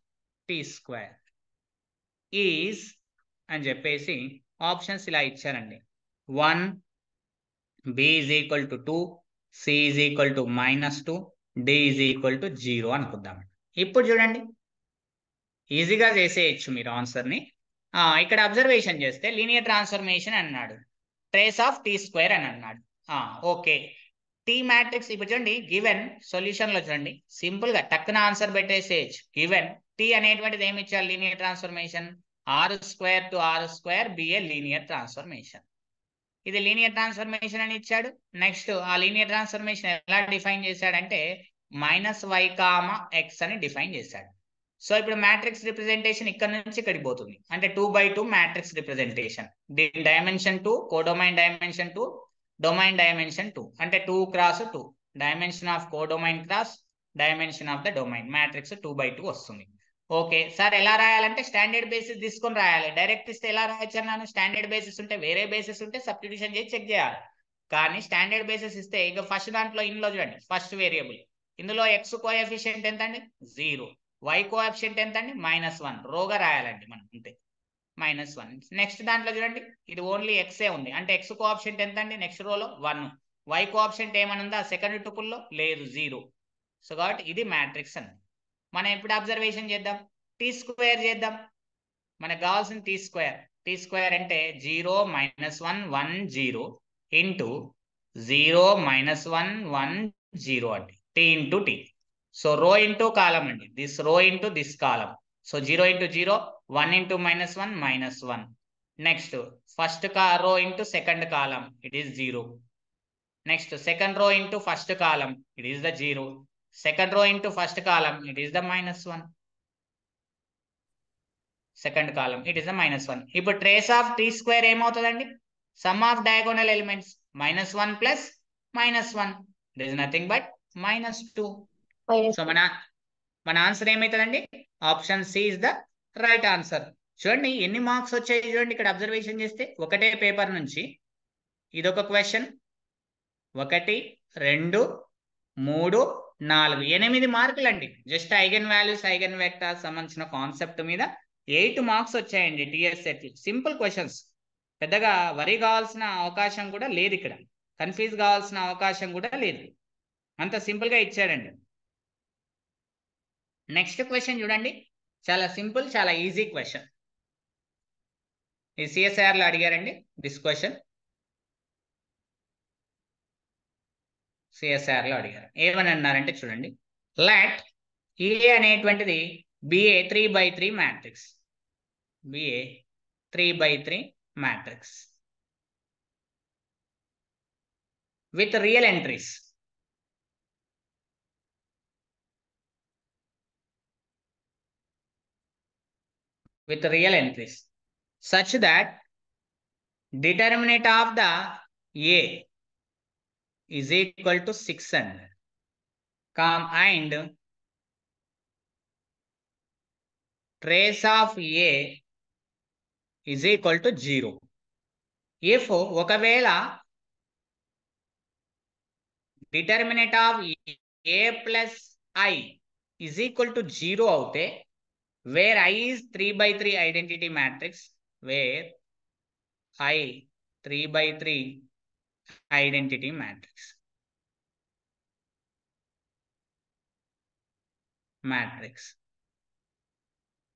T square is అని చెప్పేసి options ఇలా ఇచ్చారండి. 1, b is equal to 2, c is equal to -2, d is equal to 0 అనుకుందాం. ఇప్పుడు చూడండి ఈజీగా చేసేయచ్చు మీరు ఆన్సర్ని. ఇక్కడ అబ్జర్వేషన్ చేస్తే లీనియర్ ట్రాన్స్ఫర్మేషన్ అన్నాడు, ట్రేస్ ఆఫ్ టీ స్క్వేర్ అని అన్నాడు. ఓకే, టీ మ్యాట్రిక్స్ ఇప్పుడు చూడండి, గివెన్ సొల్యూషన్ లో చూడండి సింపుల్ గా టక్కున ఆన్సర్ పెట్టేసేయచ్చు. గివెన్ టీ అనేటువంటిది ఏమి ఇచ్చారు, linear transformation r² to r² be a linear transformation. ఇది లీనియర్ ట్రాన్స్ఫర్మేషన్ అని ఇచ్చాడు. నెక్స్ట్ ఆ లీనియర్ ట్రాన్స్ఫర్మేషన్ ఎలా డిఫైన్ చేశాడంటే -y, x అని డిఫైన్ చేశాడు. సో ఇప్పుడు మ్యాట్రిక్స్ రిప్రజెంటేషన్ ఇక్కడ నుంచి ఇక్కడికి పోతుంది, అంటే 2x2 మ్యాట్రిక్స్ రిప్రజెంటేషన్. దీని dimension 2, codomain dimension 2, domain dimension 2, అంటే 2 x 2, dimension of codomain cross dimension of the domain, matrix 2x2 వస్తుంది. ఓకే సార్, ఎలా రాయాలంటే స్టాండర్డ్ బేసిస్ తీసుకొని రాయాలి. డైరెక్ట్ ఇస్తే ఎలా రాయొచ్చు అన్నాను, స్టాండర్డ్ బేసిస్ ఉంటే వేరే బేసిస్ ఉంటే సబ్స్టిట్యూషన్ చేసి చెక్ చేయాలి. కానీ స్టాండర్డ్ బేసిస్ ఇస్తే ఇక ఫస్ట్ దాంట్లో ఇందులో చూడండి, ఫస్ట్ వేరియబుల్ ఇందులో x కోఎఫిషియంట్ ఎంత అండి 0, y కోఎఫిషియంట్ ఎంత అండి -1, రోగా రాయాలండి మనం అంతే -1. నెక్స్ట్ దాంట్లో చూడండి ఇది ఓన్లీ ఎక్సే ఉంది, అంటే x కోఎఫిషియంట్ ఎంత అండి నెక్స్ట్ రోలో 1, y కోఎఫిషియంట్ ఏమైనా ఉందా సెకండ్ టుపుల్లో లేదు 0. సో కాబట్టి ఇది మ్యాట్రిక్స్ అండి. మనం ఇప్పుడు అబ్జర్వేషన్ చేద్దాం, t² చేద్దాం. మనకు కావాల్సిన t² అంటే 0 -1 1 0 ఇంటూ 0 -1 1 0 అండి, t into t. So rho into కాలం అండి, this rho into this column. So 0 into 0, 1 into -1 -1. Next first rho into second column, it is 0. Next second rho into first column, it is the 0. Second rho into first column, it is the -1. Second column it is the -1. ఇప్పుడు trace of t² ఏమవుతుందండి, some of diagonal elements -1 plus -1, it is nothing but -2. So మన answer ఏమవుతుందండి, option C is the right answer. చూడండి ఎన్ని marks వచ్చాయి చూడండి ఇక్కడ observation చేస్తే, ఒకటే పేపర్ నుంచి ఇదొక క్వశ్చన్, 1 2 3 4 8 మార్కులు అండి. Just eigen values eigen vectors సంబంధించిన కాన్సెప్ట్ మీద 8 మార్క్స్ వచ్చాయండి టిఎస్ సెట్. సింపుల్ క్వశ్చన్స్, పెద్దగా వరి కావాల్సిన అవకాశం కూడా లేదు, ఇక్కడ కన్ఫ్యూజ్ కావాల్సిన అవకాశం కూడా లేదు, అంత సింపుల్ గా ఇచ్చాడండి. నెక్స్ట్ క్వశ్చన్ చూడండి, చాలా సింపుల్ చాలా ఈజీ క్వశ్చన్. ఈ సిఎస్ఆర్ లో అడిగారండి దిస్ క్వశ్చన్, సిఎస్ఆర్ లో అడిగారు. ఏమని అన్నారంటే చూడండి, లెట్ ఏ అనేటువంటిది be a 3x3 matrix, be a 3x3 matrix with real entries. with real entries such that determinant of the A is equal to 600, and trace of A is equal to 0. If ఒకవేళ determinant of A plus I is equal to 0 అవుతే, where I is 3x3 identity matrix, where I 3x3 identity matrix,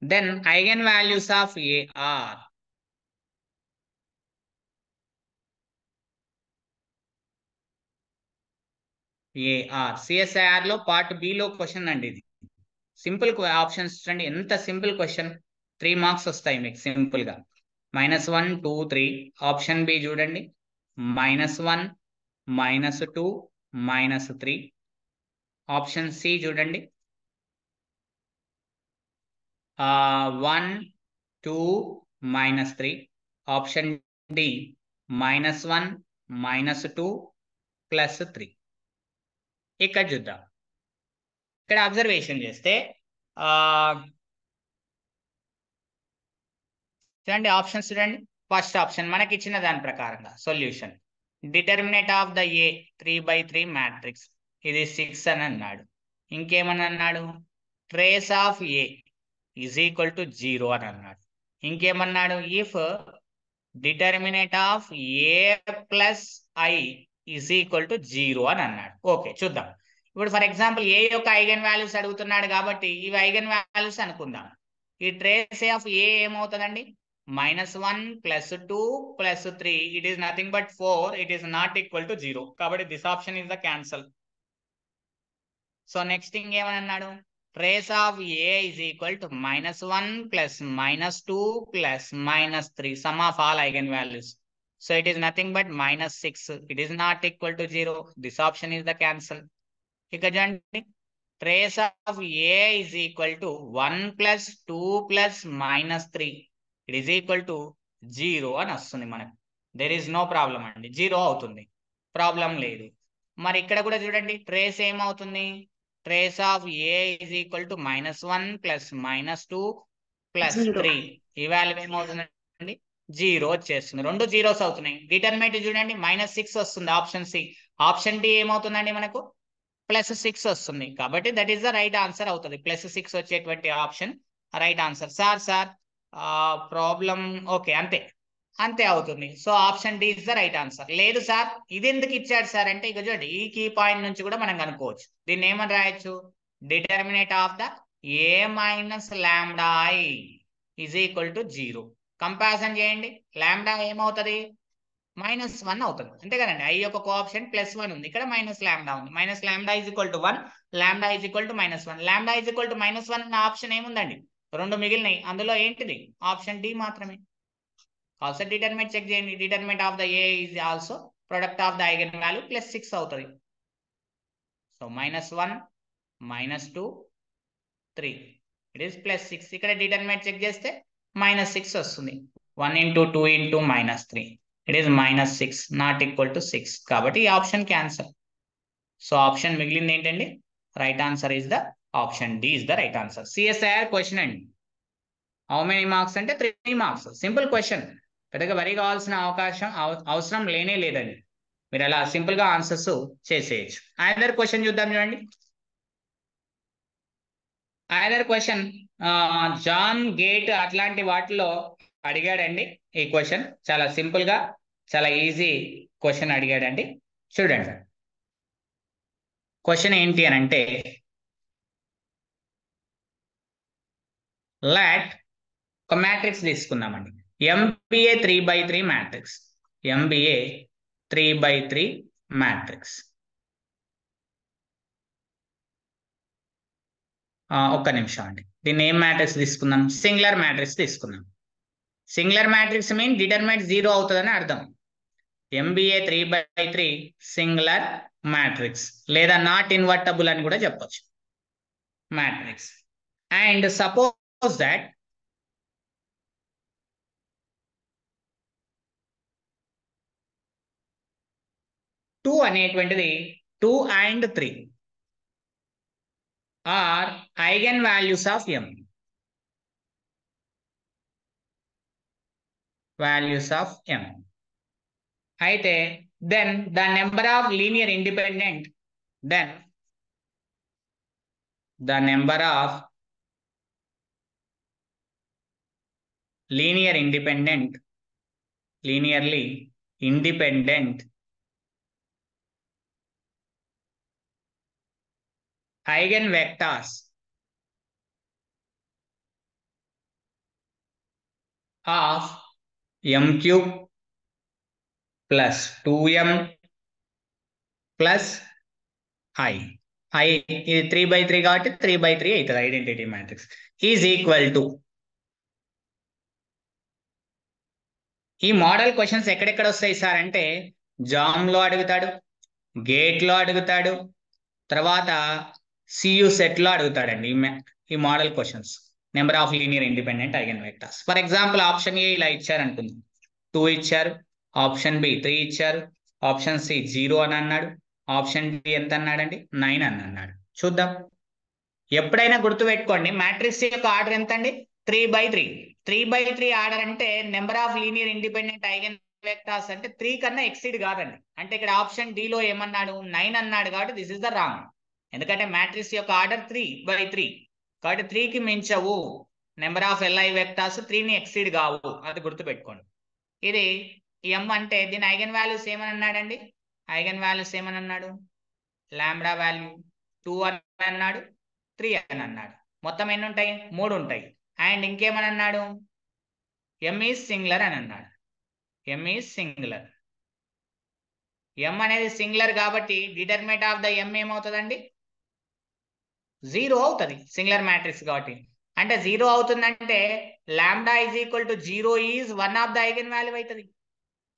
then eigenvalues of A are CSIR లో part B లో question అండి ఇది. Simple options చూడండి, ఎంత simple question, 3 marks వస్తాయి మీకు simple గా. -1 2 3. ఆప్షన్ బి చూడండి, -1 -2 -3. ఆప్షన్ సి చూడండి, 1 2 -3. Option D -1 -2 +3. ఇక్కడ చూద్దాం, ఇక్కడ అబ్జర్వేషన్ చేస్తే చూడండి ఆప్షన్స్ చూడండి. ఫస్ట్ ఆప్షన్ మనకి ఇచ్చిన దాని ప్రకారంగా solution, determinant of the A 3x3 matrix, ఇది 6 అని అన్నాడు. ఇంకేమని అన్నాడు, trace of A is equal to 0 అని అన్నాడు. ఇంకేమన్నాడు, if determinant of A plus I is equal to 0 అని అన్నాడు. ఓకే చూద్దాం. ఇప్పుడు ఫర్ ఎగ్జాంపుల్ ఏ యొక్క ఐగన్ వాల్యూస్ అడుగుతున్నాడు కాబట్టి ఇవి ఐగన్ వాల్యూస్ అనుకుందాం. ఈ ట్రేస్ ఆఫ్ ఏ ఏమవుతుందండి -1 + 2 + 3, it is nothing but 4, it is not equal to 0. కాబట్టి this option is the cancel. So next thing ఏమని అన్నాడు, trace of A is equal to -1 + -2 + -3, sum of all eigenvalues. So it is nothing but -6, it is not equal to 0. This option is the cancel. ఇక చూడండి, trace of A is equal to 1 + 2 + -3, it is equal to 0 అని వస్తుంది మనకు. There is no problem అండి, 0 అవుతుంది, problem లేదు. మరి ఇక్కడ కూడా చూడండి, ట్రేస్ ఏమవుతుంది, trace of A is equal to -1 + -2 + 3, ఈ వాల్యూ ఏమవుతుందండి, 0 వచ్చేస్తుంది. రెండు జీరోస్ అవుతున్నాయి. డిటర్మినెంట్ చూడండి, -6 వస్తుంది, ఆప్షన్ సి. ఆప్షన్ డి ఏమవుతుందండి మనకు, +6 వస్తుంది. కాబట్టి that is the right answer అవుతుంది. +6 వచ్చేటువంటి option right answer. Sir problem okay, అంతే అవుతుంది. So option D is the right answer. లేదు సార్ ఇది ఎందుకు ఇచ్చాడు సార్ అంటే, ఇక చూడండి ఈ కీ పాయింట్ నుంచి కూడా మనం కనుక్కోవచ్చు. దీన్ని ఏమని రాయొచ్చు, determinate of the A minus lambda I is equal to 0. Comparison చేయండి, లాంబ్డా ఏమవుతుంది, -1 అవుతుంది, అంతే కదండి. ఐ యొక్క కోఆప్షన్ +1 ఉంది, ఇక్కడ మైనస్ లాంబ్డా ఉంది. Minus lambda is equal to 1, lambda is equal to -1. Lambda is equal to -1 అన్న ఆప్షన్ ఏముందండి, రెండు మిగిలినాయి, అందులో ఏంటిది, ఆప్షన్ డి మాత్రమే. ఆల్సో డిటర్మినెంట్ చెక్ చేయండి, determinant of the A is also product of the eigen value +6 అవుతుంది. So -1 -2 3, it is +6. ఇక్కడ determinant check చేస్తే -6 వస్తుంది. 1 × 2 × -3, it is -6, not equal to 6. కాబట్టి ఈ ఆప్షన్ క్యాన్సల్. సో ఆప్షన్ మిగిలింది ఏంటండి, right answer is the option D is the right answer. CSIR question అండి. How many marks అంటే 3 మార్క్స్. సింపుల్ క్వశ్చన్, పెద్దగా వరి కావాల్సిన అవసరం లేనే లేదండి. మీరు అలా సింపుల్ గా ఆన్సర్స్ చేసేయచ్చు. అదర్ క్వశ్చన్ చూద్దాం చూడండి. అదర్ క్వశ్చన్ జాన్ గేట్ అట్లాంటి వాటిలో అడిగాడండి. ఈ క్వశ్చన్ చాలా సింపుల్ గా, చాలా ఈజీ క్వశ్చన్ అడిగాడండి. చూడండి క్వశ్చన్ ఏంటి అని అంటే, లాట్ ఒక మ్యాట్రిక్స్ తీసుకుందామండి, MBA 3/3 మ్యాట్రిక్స్, MBA 3/3 మ్యాట్రిక్స్. ఒక్క నిమిషం అండి, దీన్ని ఏం మ్యాట్రిక్స్ తీసుకుందాం, సింగులర్ మ్యాట్రిక్స్ తీసుకుందాం. సింగులర్ మ్యాట్రిక్స్ మీన్ డిటర్మినెంట్ 0 అవుతుందని అర్థం. MBA 3/3 సింగులర్ మ్యాట్రిక్స్, లేదా నాట్ ఇన్వర్టబుల్ అని కూడా చెప్పొచ్చు matrix. And suppose that two అనేటువంటిది 2 and 3 are eigen values of M, values of M. అయితే then the number of linear independent, then the number of linearly independent eigen vectors of M³ + 2M + I ఇది 3/3 కాబట్టి 3/3 అవుతుంది identity matrix, is equal to. ఈ model questions ఎక్కడెక్కడ వస్తాయి sir అంటే, jam లో అడుగుతాడు, గేట్ లో అడుగుతాడు, తర్వాత CU సెట్ లో అడుగుతాడండి. ఈ model questions number of linear independent eigen vectors. For example option A ఇలా ఇచ్చారు అనుకుంది, 2 ఇచ్చారు, ఆప్షన్ బి 3 ఇచ్చారు, ఆప్షన్ సి 0 అని అన్నాడు, ఆప్షన్ డి ఎంత అన్నాడండి, 9 అని అన్నాడు. చూద్దాం. ఎప్పుడైనా గుర్తుపెట్టుకోండి, మ్యాట్రిక్స్ యొక్క ఆర్డర్ ఎంత అండి, 3/3. 3/3 ఆర్డర్ అంటే number of linear independent eigen vectors అంటే 3 కన్నా ఎక్సీడ్ కాదండి. అంటే ఇక్కడ ఆప్షన్ డి లో ఏమన్నాడు, 9 అన్నాడు, కాబట్టి దిస్ ఇస్ ద రాంగ్. ఎందుకంటే మ్యాట్రిక్స్ యొక్క ఆర్డర్ 3/3, కాబట్టి 3కి మించవు. నెంబర్ ఆఫ్ LI వెక్టర్స్ 3ని ఎక్సీడ్ కావు, అది గుర్తుపెట్టుకోండి. ఇది M అంటే దీని ఐగన్ వాల్యూస్ ఏమని అన్నాడండి, ఐగన్ వాల్యూస్ ఏమని అన్నాడు, లాంబ్డా వాల్యూ 2 అని అన్నాడు, 3 అని అన్నాడు. మొత్తం ఎన్ని ఉంటాయి, 3 ఉంటాయి. అండ్ ఇంకేమని అన్నాడు, ఎం ఈజ్ సింగులర్ అని అన్నాడు. ఎం ఈజ్ సింగులర్. ఎం అనేది సింగులర్ కాబట్టి డిటర్మినెంట్ ఆఫ్ ద ఎం ఏమవుతుందండి? 0 అవుతుంది, సింగులర్ మ్యాట్రిక్స్ కాబట్టి. అంటే 0 అవుతుందంటే lambda is equal to 0 is one of the eigen value అవుతుంది.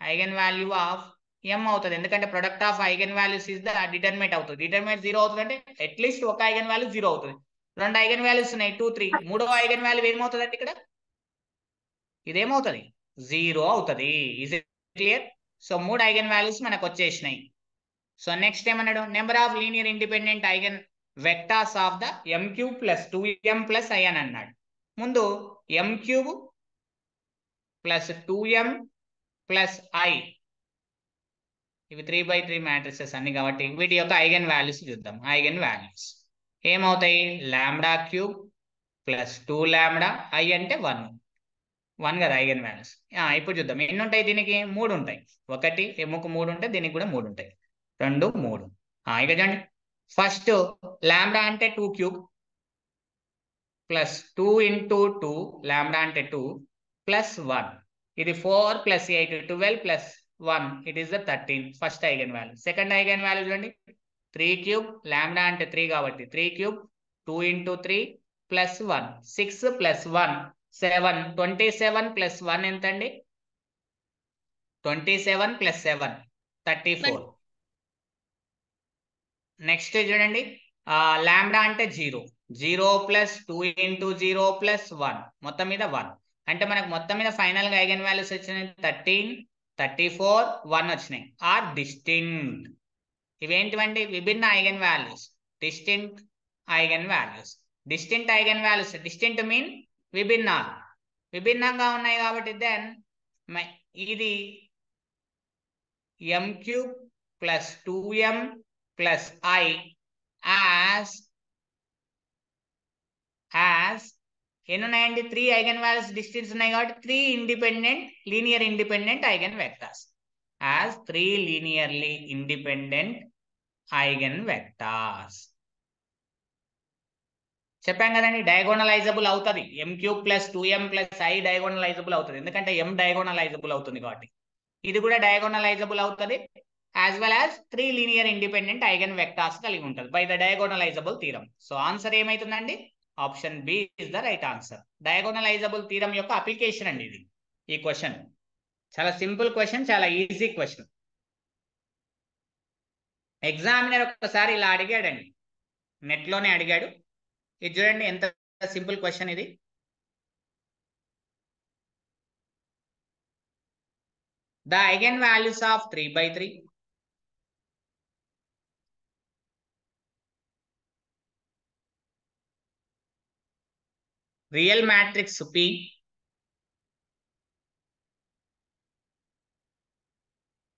ఐగన్ వాల్యూ ఆఫ్ ఎం అవుతుంది, ఎందుకంటే product of eigen values is the determinant అవుతుంది. డిటర్మినెంట్ 0 అవుతుంది అంటే అట్లీస్ట్ ఒక ఐగన్ వాల్యూ 0 అవుతుంది. 2 ఐగన్ వాల్యూస్ ఉన్నాయి 2, 3. మూడవ ఐగన్ వాల్యూ ఏమవుతుందండి ఇక్కడ? ఇదేమవుతుంది? 0 అవుతుంది. Is it clear? So 3 eigen values మనకు వచ్చేసినాయి. సో నెక్స్ట్ ఏమన్నాడు? Number of linear independent eigen vectors of the m³ plus 2m plus i అని అన్నాడు. ముందు m³ plus 2m plus i, ఇవి 3x3 మ్యాట్రిసెస్ అన్ని కాబట్టి వీటి యొక్క ఐగన్ వాల్యూస్ చూద్దాం. ఐగన్ వాల్యూస్ ఏమవుతాయి? Lambda cube plus 2 lambda, i అంటే 1 కదా ఐగన్ వాల్యూస్. ఇప్పుడు చూద్దాం ఎన్ని ఉంటాయి దీనికి? 3 ఉంటాయి. ఒకటి ఎముకు 3 ఉంటాయి, దీనికి కూడా 3 ఉంటాయి. 2, 3. ఇక చూడండి, ఫస్ట్ లాంబ్డా అంటే 2 క్యూబ్ ప్లస్ 2 ఇంటూ 2, లాంబ్డా అంటే 2 ప్లస్ 1, ఇది 4 plus 8, 12 plus 1, it is the 13. First eigen value. Second eigen value చూడండి, 3 క్యూబ్, లాంబ్డా అంటే 3 కాబట్టి 3 cube, 2 into 3 plus 1, 6 plus 1, 7, 27 plus 1 ఎంత అండి? 27 ప్లస్ 7, 34. నెక్స్ట్ చూడండి, లాంబ్డా అంటే 0, 0 ప్లస్ 2 ఇంటూ 0 ప్లస్ 1, మొత్తం మీద 1. అంటే మనకు మొత్తం మీద ఫైనల్ గా ఐగన్ వాల్యూస్ వచ్చినాయి 13, 34, 1 వచ్చినాయి. Are distinct. ఇవేంటివండి? విభిన్న eigen values. Distinct eigen values. Distinct eigen values, distinct mean విభిన్నాలు, విభిన్నంగా ఉన్నాయి కాబట్టి దెన్ ఇది m³ plus 2m plus i as ఎన్ని ఉన్నాయండి? 3 ఐగన్ వాల్యూస్ డిస్టెన్స్ ఉన్నాయి కాబట్టి 3 independent linear independent eigen vectors. as 3 linearly independent eigen vectors. చెప్పాం కదండి, డయాగోనలైజబుల్ అవుతుంది. m³ plus 2m plus i డయాగోనలైజబుల్ అవుతుంది, ఎందుకంటే m డయాగోనలైజబుల్ అవుతుంది కాబట్టి. ఇది కూడా డయాగోనలైజబుల్ అవుతుంది, as well as 3 linear independent eigen vectors కలిగి ఉంటుంది by the diagonalizable theorem. So answer ఏమైతుందండి? Option B is the right answer. Diagonalizable theorem యొక్క అప్లికేషన్ అండి ఇది. ఈ క్వశ్చన్ చాలా సింపుల్ క్వశ్చన్, చాలా ఈజీ క్వశ్చన్. ఎగ్జామినర్ ఒక్కసారి ఇలా అడిగాడండి, నెట్లోనే అడిగాడు. ఇది చూడండి ఎంత సింపుల్ క్వశ్చన్ ఇది. The eigenvalues of 3/3 real matrix P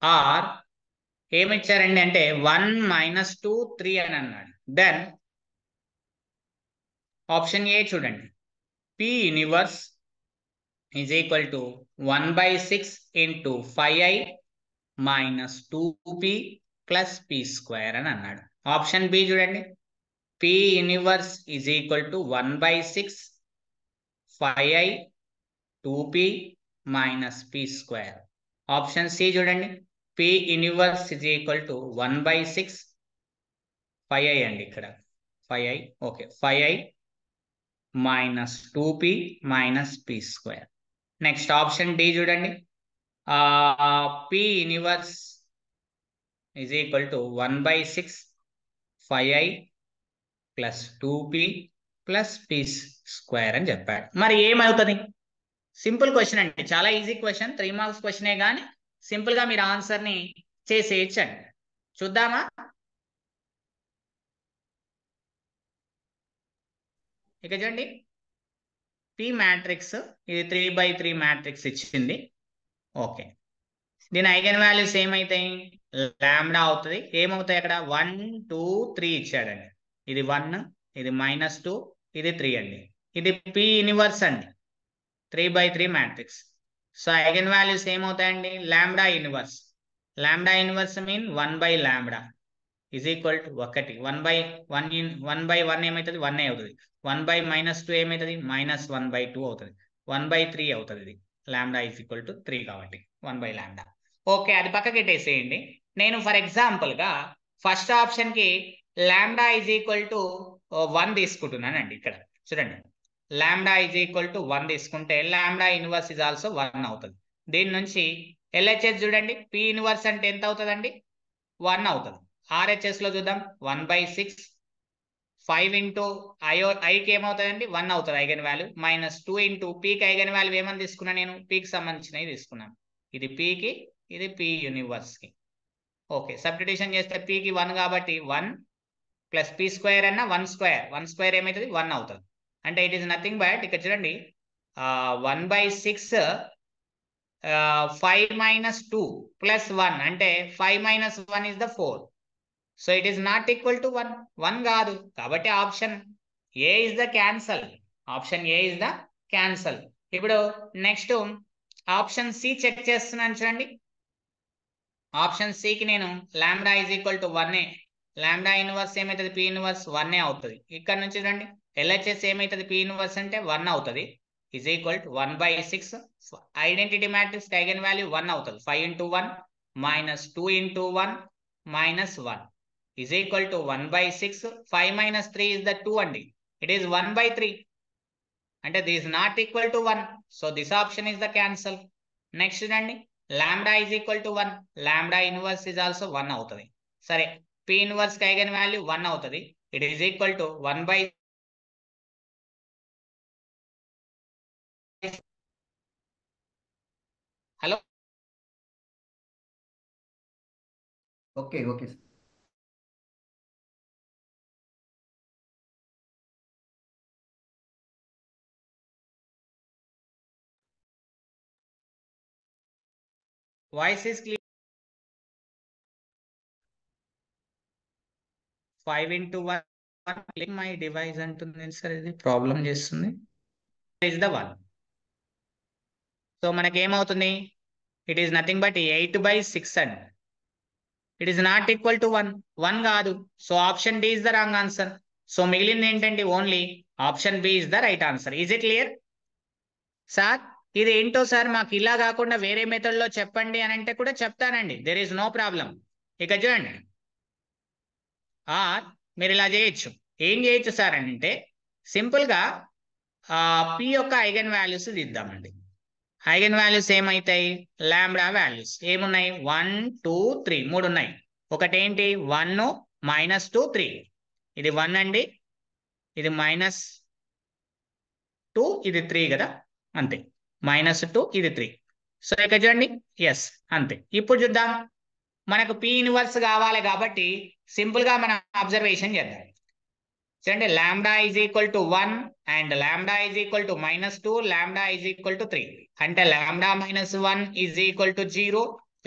are ఏమిచ్చారండి అంటే 1, -2, 3 అని అన్నాడు. దెన్ ఆప్షన్ ఏ చూడండి, P inverse is equal to 1/6 into 5i minus 2p plus p² అని అన్నాడు. ఆప్షన్ బి చూడండి, P inverse is equal to 1/6 5i 2p minus p². Option C చూడండి, P inverse is equal to 1/6 5i అండి, ఇక్కడ 5i, okay, 5i minus 2p minus p². Next option D చూడండి, P inverse is equal to 1/6 5i plus 2p plus p² అని చెప్పాడు. మరి ఏమవుతుంది? Simple question అండి, చాలా ఈజీ క్వశ్చన్, 3 మార్క్స్ క్వశ్చనే కానీ సింపుల్ గా మీరు ఆన్సర్ ని చేసేయచ్చండి. చూద్దామా? ఇక చూడండి, P మ్యాట్రిక్స్ ఇది 3/3 మ్యాట్రిక్స్ ఇచ్చింది. ఓకే, దీని ఐగన్ వాల్యూస్ ఏమైతాయి? లాంబ్డా అవుతుంది. ఏమవుతాయి అక్కడ? 1, 2, 3 ఇచ్చాడండి. ఇది 1, ఇది -2, ఇది 3 అండి. ఇది P ఇన్వర్స్ అండి, 3/3 మ్యాట్రిక్స్. సో ఐగన్ వాల్యూస్ ఏమవుతాయండి? Lambda inverse. Lambda inverse mean 1/λ is equal to 1. 1/1 ఏమవుతుంది? 1 అవుతుంది. 1/-2 ఏమవుతుంది? -1/2 అవుతుంది. 1/3 అవుతుంది ఇది. లాంబ్డా ఈజ్ ఈక్వల్ టు 3 కాబట్టి 1 లాంబ్డా. ఓకే, అది పక్కకి పెట్టేసేయండి. నేను ఫర్ ఎగ్జాంపుల్ గా ఫస్ట్ ఆప్షన్ కి లాంబ్డా ఈజ్ ఈక్వల్ టు 1 తీసుకుంటున్నానండి. ఇక్కడ చూడండి, లాంబ్డా ఈజ్ ఈక్వల్ టు 1 తీసుకుంటే లాంబ్డా ఇన్వర్స్ ఇస్ ఆల్సో 1 అవుతుంది. దీని నుంచి ఎల్హెచ్ఎస్ చూడండి, పి ఇన్వర్స్ అంటే ఎంత అవుతుందండి? 1 అవుతుంది. ఆర్హెచ్ఎస్ లో చూద్దాం, 1/6 5 ఇంటూ ఐకి ఏమవుతుందండి? 1 అవుతుంది ఐగన్ వాల్యూ. -2 ఇంటూ పీకి ఐగన్ వాల్యూ ఏమని తీసుకున్నాను నేను? పీకి సంబంధించినవి తీసుకున్నాను. ఇది పీకి, ఇది పి యూనివర్స్ కి. ఓకే, సబ్స్టిట్యూషన్ చేస్తే పీకి 1 కాబట్టి 1 ప్లస్ పీ స్క్వేర్ అన్న 1 స్క్వేర్ ఏమవుతుంది? 1 అవుతుంది. అంటే ఇట్ ఈస్ నథింగ్ బట్ ఇక్కడ చూడండి 1/6 5 - 2 + 1 అంటే 5 - 1 is the 4. So it is not equal to 1 కాదు. కాబట్టి option A is the cancel. Option A is the cancel. ఇప్పుడు నెక్స్ట్ ఆప్షన్ సి చెక్ చేస్తున్నాను చూడండి. ఆప్షన్ సికి నేను lambda is equal to 1 lambda inverse ఏమవుతుంది? పి ఇన్వర్స్ 1 అవుతుంది. ఇక్కడ నుంచి చూడండి ఎల్హెచ్ఎస్ ఏమవుతుంది? పి ఇన్వర్స్ అంటే 1 అవుతుంది. Is equal to 1/6 identity matrix eigen value 1 అవుతుంది. 5 into 1 -2 into 1 -1 is equal to 1/6. 5 - 3 is the 2 అండి. It is 1/3 అంటే this is not equal to 1. So this option is the cancel. Next చూడండి, lambda is equal to 1. Lambda inverse is also 1 అవుతుంది. సరే, p inverse కి eigen value 1 అవుతుంది. It is equal to 1/. Hello, okay okay voice is clear. 5 into 1 my device అంటుంది sir, ఇది problem చేస్తుంది. Is the 1. So మనకేమవుతుంది? It is nothing but 8/6 అండి. It is not equal to 1 కాదు. So option D is the wrong answer. So మిగిలింది ఏంటంటే only option B is the right answer. Is it clear? Sir ఇది ఏంటో sir మాకు ఇలా కాకుండా వేరే మెథడ్ లో చెప్పండి అని అంటే కూడా చెప్తానండి. There is no problem. ఇక చూడండి, మీరు ఇలా చేయొచ్చు. ఏం చేయొచ్చు సార్ అని అంటే సింపుల్ గా పి యొక్క ఐగన్ వాల్యూస్ దిద్దామండి. ఐగన్ వాల్యూస్ ఏమైతాయి? లాంబ్డా వాల్యూస్ ఏమున్నాయి? 1 2 3 3 ఉన్నాయి. ఒకటి ఏంటి? 1 -2 3. ఇది 1 అండి, ఇది -2, ఇది 3 కదా, అంతే. -2 ఇది 3. సో ఇక్కడ చూడండి, ఎస్ అంతే. ఇప్పుడు చూద్దాం, మనకు పి ఇన్వర్స్ కావాలి కాబట్టి సింపుల్ గా మనం అబ్జర్వేషన్ చేద్దాం. చూడండి, lambda is equal to 1 and lambda is equal to -2, lambda is equal to 3. అంటే lambda -1 is equal to 0,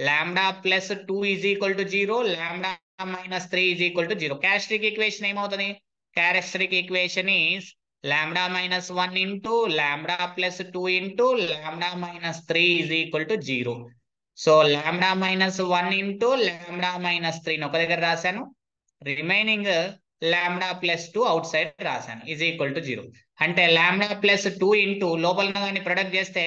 lambda +2 is equal to 0, lambda -3 is equal to 0. Characteristic equation ఏమవుతుంది? Characteristic equation is lambda -1 into lambda +2 into lambda -3 is equal to 0. So lambda -1 into lambda -3 ఒక దగ్గర రాశాను, remaining lambda +2 out side రాశాను, is equal to 0. అంటే lambda +2 into లోపల దాన్ని product చేస్తే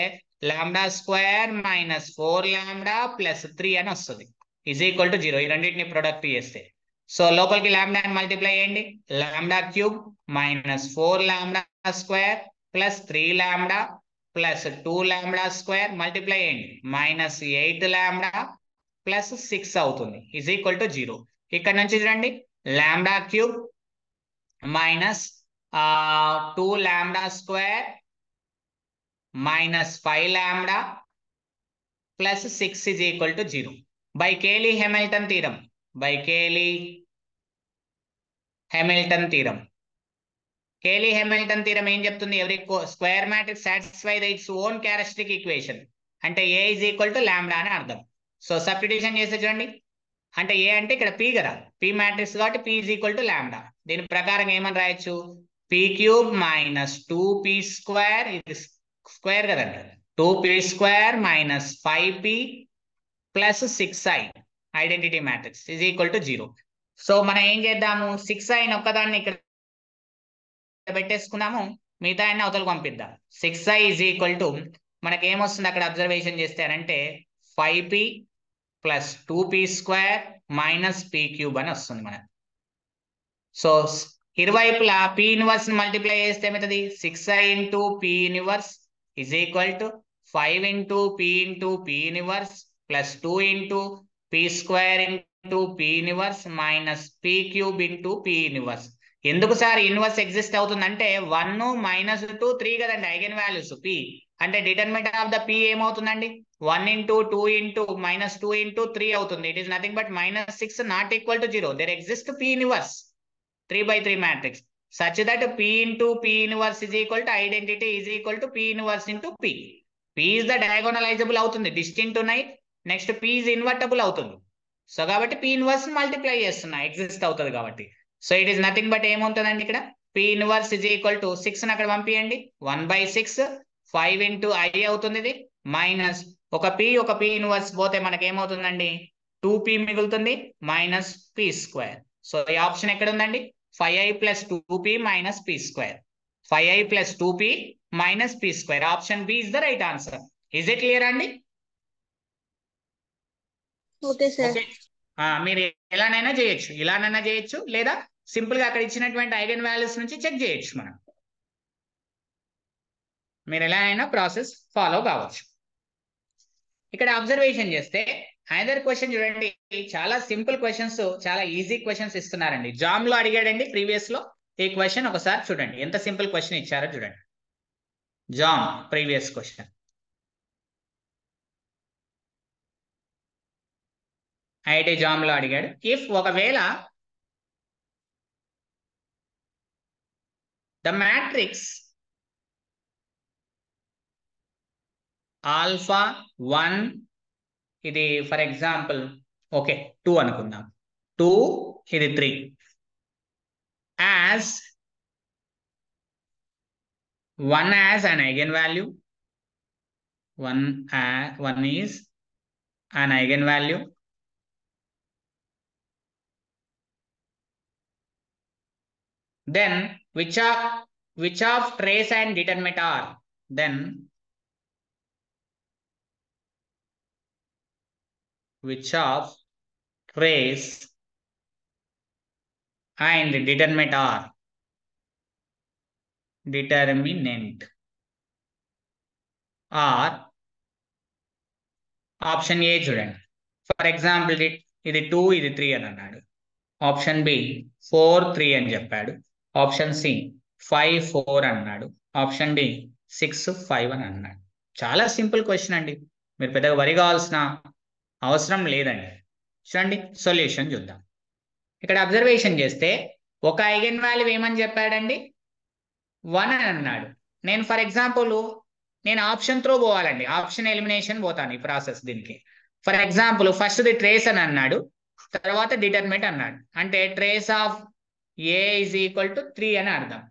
lambda square -4 lambda +3 అని వస్తుంది, ఈజ్ ఈక్వల్ టు 0. ఈ రెండింటిని ప్రొడక్ట్ చేస్తే సో లోపలికి లాంబ్డా మల్టిప్లై చేయండి. Lambda cube -4 lambda square +3 lambda +2 lambda square multiply చేయండి, -8 లాంబ్డా +6 అవుతుంది, ఈజ్ ఈక్వల్ టు 0. ఇక్కడ నుంచి చూడండి, lambda cube -2 lambda square -5 lambda +6 is equal to 0. By Cayley Hamilton theorem, by Cayley Hamilton theorem. Cayley Hamilton theorem ఏం చెప్తుంది? Every square matrix satisfy its own characteristic equation. అంటే ఏ is equal to lambda అని అర్థం. So substitution చేస్తే చూడండి, అంటే ఏ అంటే ఇక్కడ పి కదా, పి మ్యాట్రిక్స్ కాబట్టి P is equal to lambda. దీని ప్రకారం ఏమని రాయొచ్చు? పి క్యూబ్ -2p స్క్వేర్, ఇది స్క్వేర్ కదండి, 2p square -5p +6i identity matrix is equal to 0. So మనం ఏం చేద్దాము? 6i ఒక్కదాన్ని ఇక్కడ పెట్టేసుకున్నాము, మిగతా అవతలకు పంపిద్దాం. 6i ఈజ్ ఈక్వల్ టు మనకి ఏమొస్తుంది అక్కడ అబ్జర్వేషన్ చేస్తే అంటే 5p plus 2p² minus p³ అని వస్తుంది మనకి. సో ఇరువైపులా p ఇన్వర్స్ మల్టిప్లై చేస్తే ఏమవుతుంది 6i into p inverse is equal to 5 into p into p inverse plus 2 into p² into p inverse minus p³ into p inverse. ఎందుకు sir inverse exist అవుతుందంటే 1 minus 2 3 కదండి eigen values p అంటే determinant of the p ఏమవుతుందండి 1 into 2 into minus 2 into 3 అవుతుంది. It is nothing but -6 not equal to 0. There exist p inverse 3/3 matrix such that p into p inverse is equal to identity is equal to p inverse into p. p is the diagonalizable అవుతుంది, distinct ఉన్నాయి, next p is invertible అవుతుంది. So కాబట్టి p inverse multiply చేస్తున్నా exist అవుతుంది కాబట్టి. So it is nothing but ఏముంటుందండి ఇక్కడ p inverse is equal to 6 అక్కడ పంపియండి 1/6 5 into i అవుతుంది, ఇది మైనస్ ఒక p ఇన్వర్స్ పోతే మనకి ఏమవుతుందండి 2p మిగులుతుంది మైనస్ p². సో ఈ ఆప్షన్ ఎక్కడ ఉందండి 5i plus 2p minus p². 5i plus 2p minus p². Option B is the right answer. Is it clear అండి? Okay sir. ఓకే, మీరు ఎలానైనా చేయొచ్చు, ఇలానైనా చేయొచ్చు, లేదా సింపుల్ గా అక్కడ ఇచ్చినటువంటి ఐగన్ వాల్యూస్ నుంచి చెక్ చేయొచ్చు. మనం మీరు ఎలా అయినా ప్రాసెస్ ఫాలో కావచ్చు. ఇక్కడ అబ్జర్వేషన్ చేస్తే ఐదర్ క్వశ్చన్ చూడండి, చాలా సింపుల్ క్వశ్చన్స్, చాలా ఈజీ క్వశ్చన్స్ ఇస్తున్నారండి. జామ్ లో అడిగాడండి ప్రీవియస్ లో. ఈ క్వశ్చన్ ఒకసారి చూడండి, ఎంత సింపుల్ క్వశ్చన్ ఇచ్చారో చూడండి. Jam previous question IIT JAM లో అడిగాడు. ఇఫ్ ఒకవేళ ద మ్యాట్రిక్స్ ఆల్ఫా 1 ఇది ఫర్ ఎగ్జాంపుల్ ఓకే 2 అనుకుందాం, 2 ఇది 3 as 1 as an eigenvalue, 1 is an eigenvalue, then which of trace and determinant are, then which of trace and determinant are determinant are option A చూడండి. For example ఇది 2 ఇది 3 అని అన్నాడు. Option B 4 3 అని చెప్పాడు. Option C 5 4 అన్నాడు. Option D 6 5 అని అన్నాడు. చాలా సింపుల్ క్వశ్చన్ అండి, మీరు పెద్దగా వరి కావాల్సిన అవసరం లేదండి. చూడండి సొల్యూషన్ చూద్దాం. ఇక్కడ అబ్జర్వేషన్ చేస్తే ఒక ఐగన్ వాల్యూ ఏమని చెప్పాడండి 1 అని అన్నాడు. నేను ఫర్ ఎగ్జాంపుల్ నేను ఆప్షన్ త్రూ పోవాలండి, ఆప్షన్ ఎలిమినేషన్ పోతాను ఈ ప్రాసెస్ దీనికి. For example first the trace అని అన్నాడు, తర్వాత డిటర్మినెంట్ అన్నాడు. అంటే trace of A is equal to 3 అని అర్థం.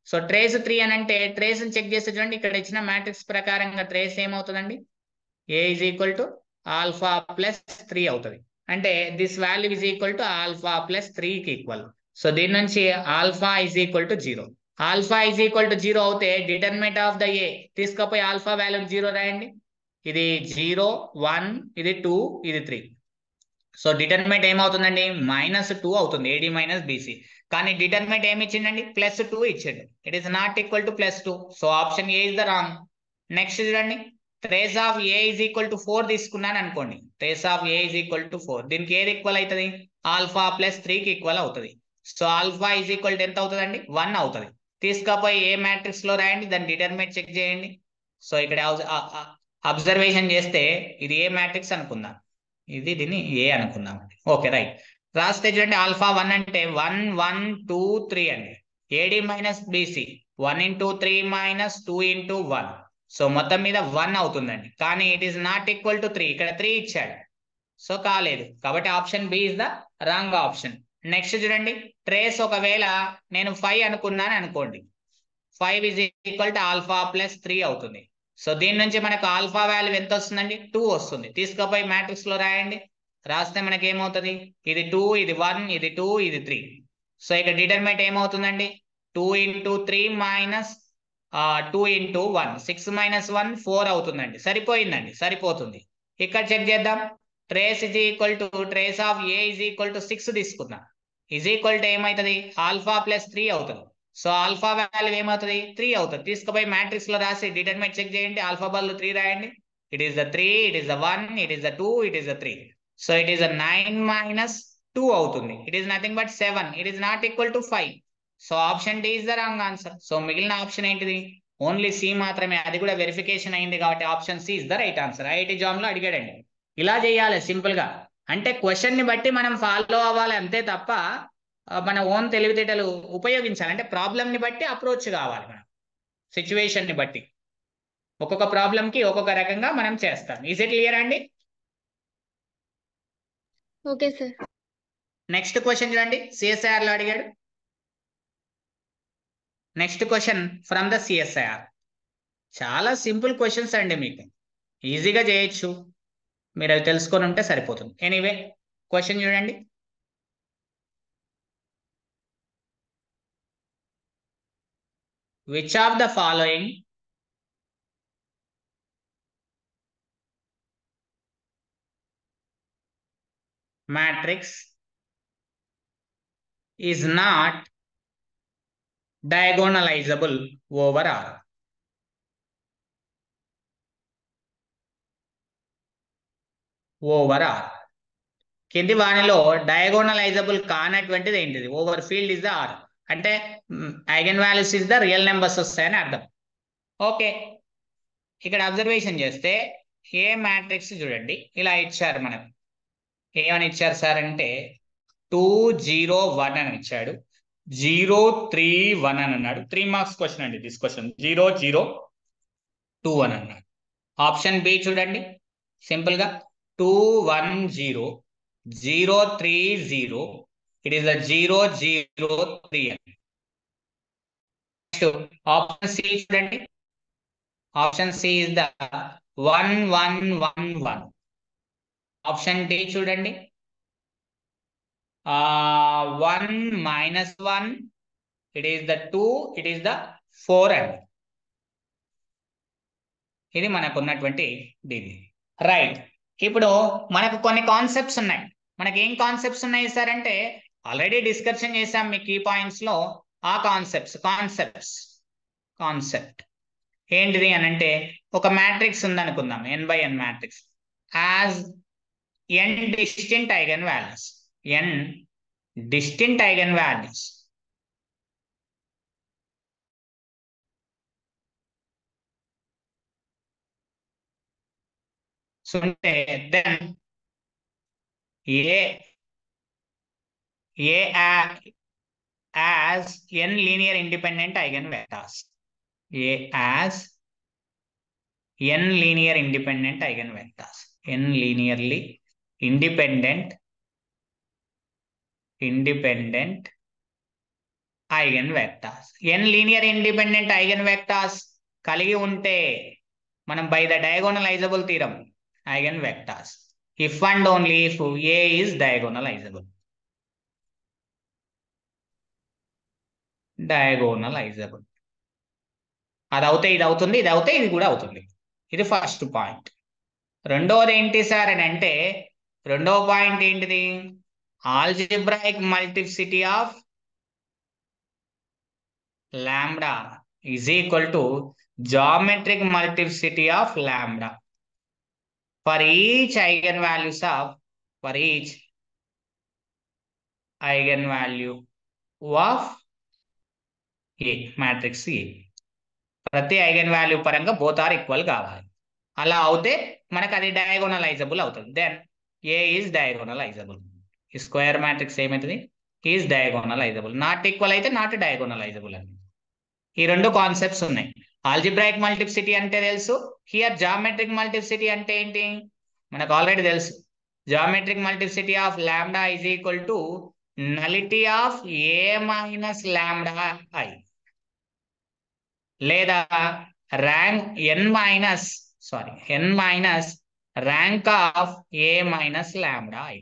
సో ట్రేస్ 3 అని అంటే ట్రేస్ చెక్ చేస్తే చూడండి, ఇక్కడ ఇచ్చిన మ్యాట్రిక్స్ ప్రకారంగా ట్రేస్ ఏమవుతుందండి A is equal to alpha plus 3 అవుతుంది. అంటే this value is equal to alpha plus 3కి ఈక్వల్. సో దీని నుంచి alpha is equal to 0. Alpha is equal to 0 అవుతే డిటర్మినెంట్ ఆఫ్ ద ఏ తీసుకపోయి ఆల్ఫా వాల్యూ 0 రాయండి. ఇది 0 1 ఇది 2 ఇది 3. సో డిటర్మినెంట్ ఏమవుతుందండి -2 అవుతుంది, ఏడి మైనస్ బీసీ. కానీ డిటర్మినెంట్ ఏమి ఇచ్చిందండి +2 ఇచ్చిండు. It is not equal to +2. So option A is the wrong. Next చూడండి, trace of A is equal to 4 తీసుకున్నాను అనుకోండి. Trace of A is equal to 4, దీనికి ఏది ఈక్వల్ అవుతుంది ఆల్ఫా ప్లస్ 3కి ఈక్వల్ అవుతుంది. So alpha is equal to ఎంత అవుతుందండి 1 అవుతుంది. తీసుకపోయి ఏ మ్యాట్రిక్స్ లో రాయండి, దాని డిటర్మినెంట్ చెక్ చేయండి. సో ఇక్కడ అబ్జర్వేషన్ చేస్తే ఇది ఏ మ్యాట్రిక్స్ అనుకుందాం, ఇది దీన్ని ఏ అనుకుందాం. ఓకే రైట్, రాస్తే చూడండి ఆల్ఫా 1 అంటే 1 1 2 3 అండి. AD minus BC 1 into 3 minus 2 into 1. So మొత్తం మీద 1 అవుతుందండి. కానీ it is not equal to 3, ఇక్కడ 3 ఇచ్చాడు, సో కాలేదు. కాబట్టి option B is the wrong option. Next చూడండి, ట్రేస్ ఒకవేళ నేను 5 అనుకున్నాను అనుకోండి, 5 is equal to alpha plus 3 అవుతుంది. సో దీని నుంచి మనకు ఆల్ఫా వాల్యూ ఎంత వస్తుందండి 2 వస్తుంది. తీసుకుపోయి మ్యాట్రిక్స్ లో రాయండి, రాస్తే మనకి ఏమవుతుంది ఇది 2 ఇది 1 ఇది 2 ఇది 3. సో ఇక్కడ డిటర్మినెంట్ ఏమవుతుందండి 2 into 3 minus 2 into 1 6 minus 1 4 అవుతుందండి. సరిపోయిందండి, సరిపోతుంది. ఇక్కడ చెక్ చేద్దాం. Trace is equal to trace of A is equal to 6 తీసుకుందాం. ఇజ్ ఈక్వల్ టు ఏమవుతుంది, ఆల్ఫా ప్లస్ 3 అవుతుంది. సో ఆల్ఫా వాల్యూ ఏమవుతుంది, 3 అవుతుంది. తీసుకుపోయి మ్యాట్రిక్స్ లో రాసి డిటర్మినెంట్ చెక్ చేయండి. ఆల్ఫా బదులు 3 రాయండి. It is the 3, it is the 1, it is the 2, it is the 3. So it is the 9 minus 2 అవుతుంది. It is nothing but 7. It is not equal to 5. So option D is the wrong answer. So మిగిలిన option ఏంటిది, only C మాత్రమే. అది కూడా verification అయింది కాబట్టి option C is the right answer. IIT JAM లో అడిగాడండి. ఇలా చేయాలి సింపుల్ గా. అంటే క్వశ్చన్ ని బట్టి మనం ఫాలో అవ్వాలి అంతే తప్ప మన ఓన్ తెలివితేటలు ఉపయోగించాలి. అంటే ప్రాబ్లం ని బట్టి అప్రోచ్ కావాలి, మనం సిచ్యువేషన్ ని బట్టి ఒక్కొక్క ప్రాబ్లం కి ఒక్కొక్క రకంగా మనం చేస్తాం. ఈజ్ ఇట్ క్లియర్ అండి? Okay sir. నెక్స్ట్ క్వశ్చన్ చూడండి, సిఎస్ఐఆర్ లో అడిగాడు. Next question from the CSIR. చాలా సింపుల్ క్వశ్చన్స్ అండి, మీకు ఈజీగా చేయొచ్చు. మీరు అవి తెలుసుకొని ఉంటే సరిపోతుంది. ఎనీవే క్వశ్చన్ చూడండి. Which of the following matrix is not diagonalizable over R? Over R. కింది వానిలో డయాగోనలైజబుల్ కానటువంటిది ఏంటిది? Over field is the R. అంటే eigen values is the real numbers వస్తాయని అర్థం. ఓకే, ఇక్కడ అబ్జర్వేషన్ చేస్తే ఏ మ్యాట్రిక్స్ చూడండి ఇలా ఇచ్చారు. మనకు ఏమని ఇచ్చారు సార్ అంటే 2 0 1 అని ఇచ్చాడు. 0 3 1 అని అన్నాడు. 3 మార్క్స్ క్వశ్చన్ అండి దిస్ క్వశ్చన్. 0 0 2 అని అన్నాడు. ఆప్షన్ బి చూడండి సింపుల్ గా 2 1 0 0 3 0. ఇట్ ఈస్ ద 0 0 3 అని. నెక్స్ట్ ఆప్షన్ సి చూడండి. Option C is the 1 1 1 1. Option D చూడండి 1 minus 1. It is the 2, it is the 4 అండి. ఇది మనకు ఉన్నటువంటి డిగ్రీ. రైట్, ఇప్పుడు మనకు కొన్ని కాన్సెప్ట్స్ ఉన్నాయి. మనకి ఏం కాన్సెప్ట్స్ ఉన్నాయి సార్ అంటే ఆల్రెడీ డిస్కషన్ చేసాం మీ కీ పాయింట్స్ లో. ఆ కాన్సెప్ట్ ఏంటిది అని అంటే, ఒక మ్యాట్రిక్స్ ఉందనుకుందాం, n/n matrix as n distinct eigenvalues. n distinct eigenvalues. So then A as n linear independent eigenvectors. A as n linear independent eigenvectors. n linearly independent eigenvectors. n linear independent eigenvectors కలిగి ఉంటే మనం by the diagonalizable theorem eigenvectors if and only if A is diagonalizable. అది అవుతే ఇది అవుతుంది, ఇది అవుతే ఇది కూడా అవుతుంది. ఇది ఫస్ట్ పాయింట్. రెండోది ఏంటి సార్ అని అంటే, రెండో పాయింట్ ఏంటిది, algebraic multiplicity of lambda is equal to geometric multiplicity of lambda for each eigenvalue of A, matrix A. ప్రతి ఐగన్ వాల్యూ పరంగా బోత్ ఆర్ ఈక్వల్ కావాలి. అలా అవుతే మనకు అది డయాగోనలైజబుల్ అవుతుంది. Then A is diagonalizable. ఈ స్క్వేర్ మ్యాట్రిక్స్ ఏమవుతుంది, ఈజ్ డయాగోనలైజబుల్. నాట్ ఈక్వల్ అయితే నాట్ డయాగోనలైజబుల్ అని. ఈ రెండు కాన్సెప్ట్స్ ఉన్నాయి. ఆల్జిబ్రాయిక్ మల్టిప్లిసిటీ అంటే తెలుసు. హియర్ జామెట్రిక్ మల్టిప్లిసిటీ అంటే ఏంటి మనకు ఆల్రెడీ తెలుసు. Geometric multiplicity of lambda is equal to nullity of A minus lambda I, లేదా rank n minus rank of A minus lambda I.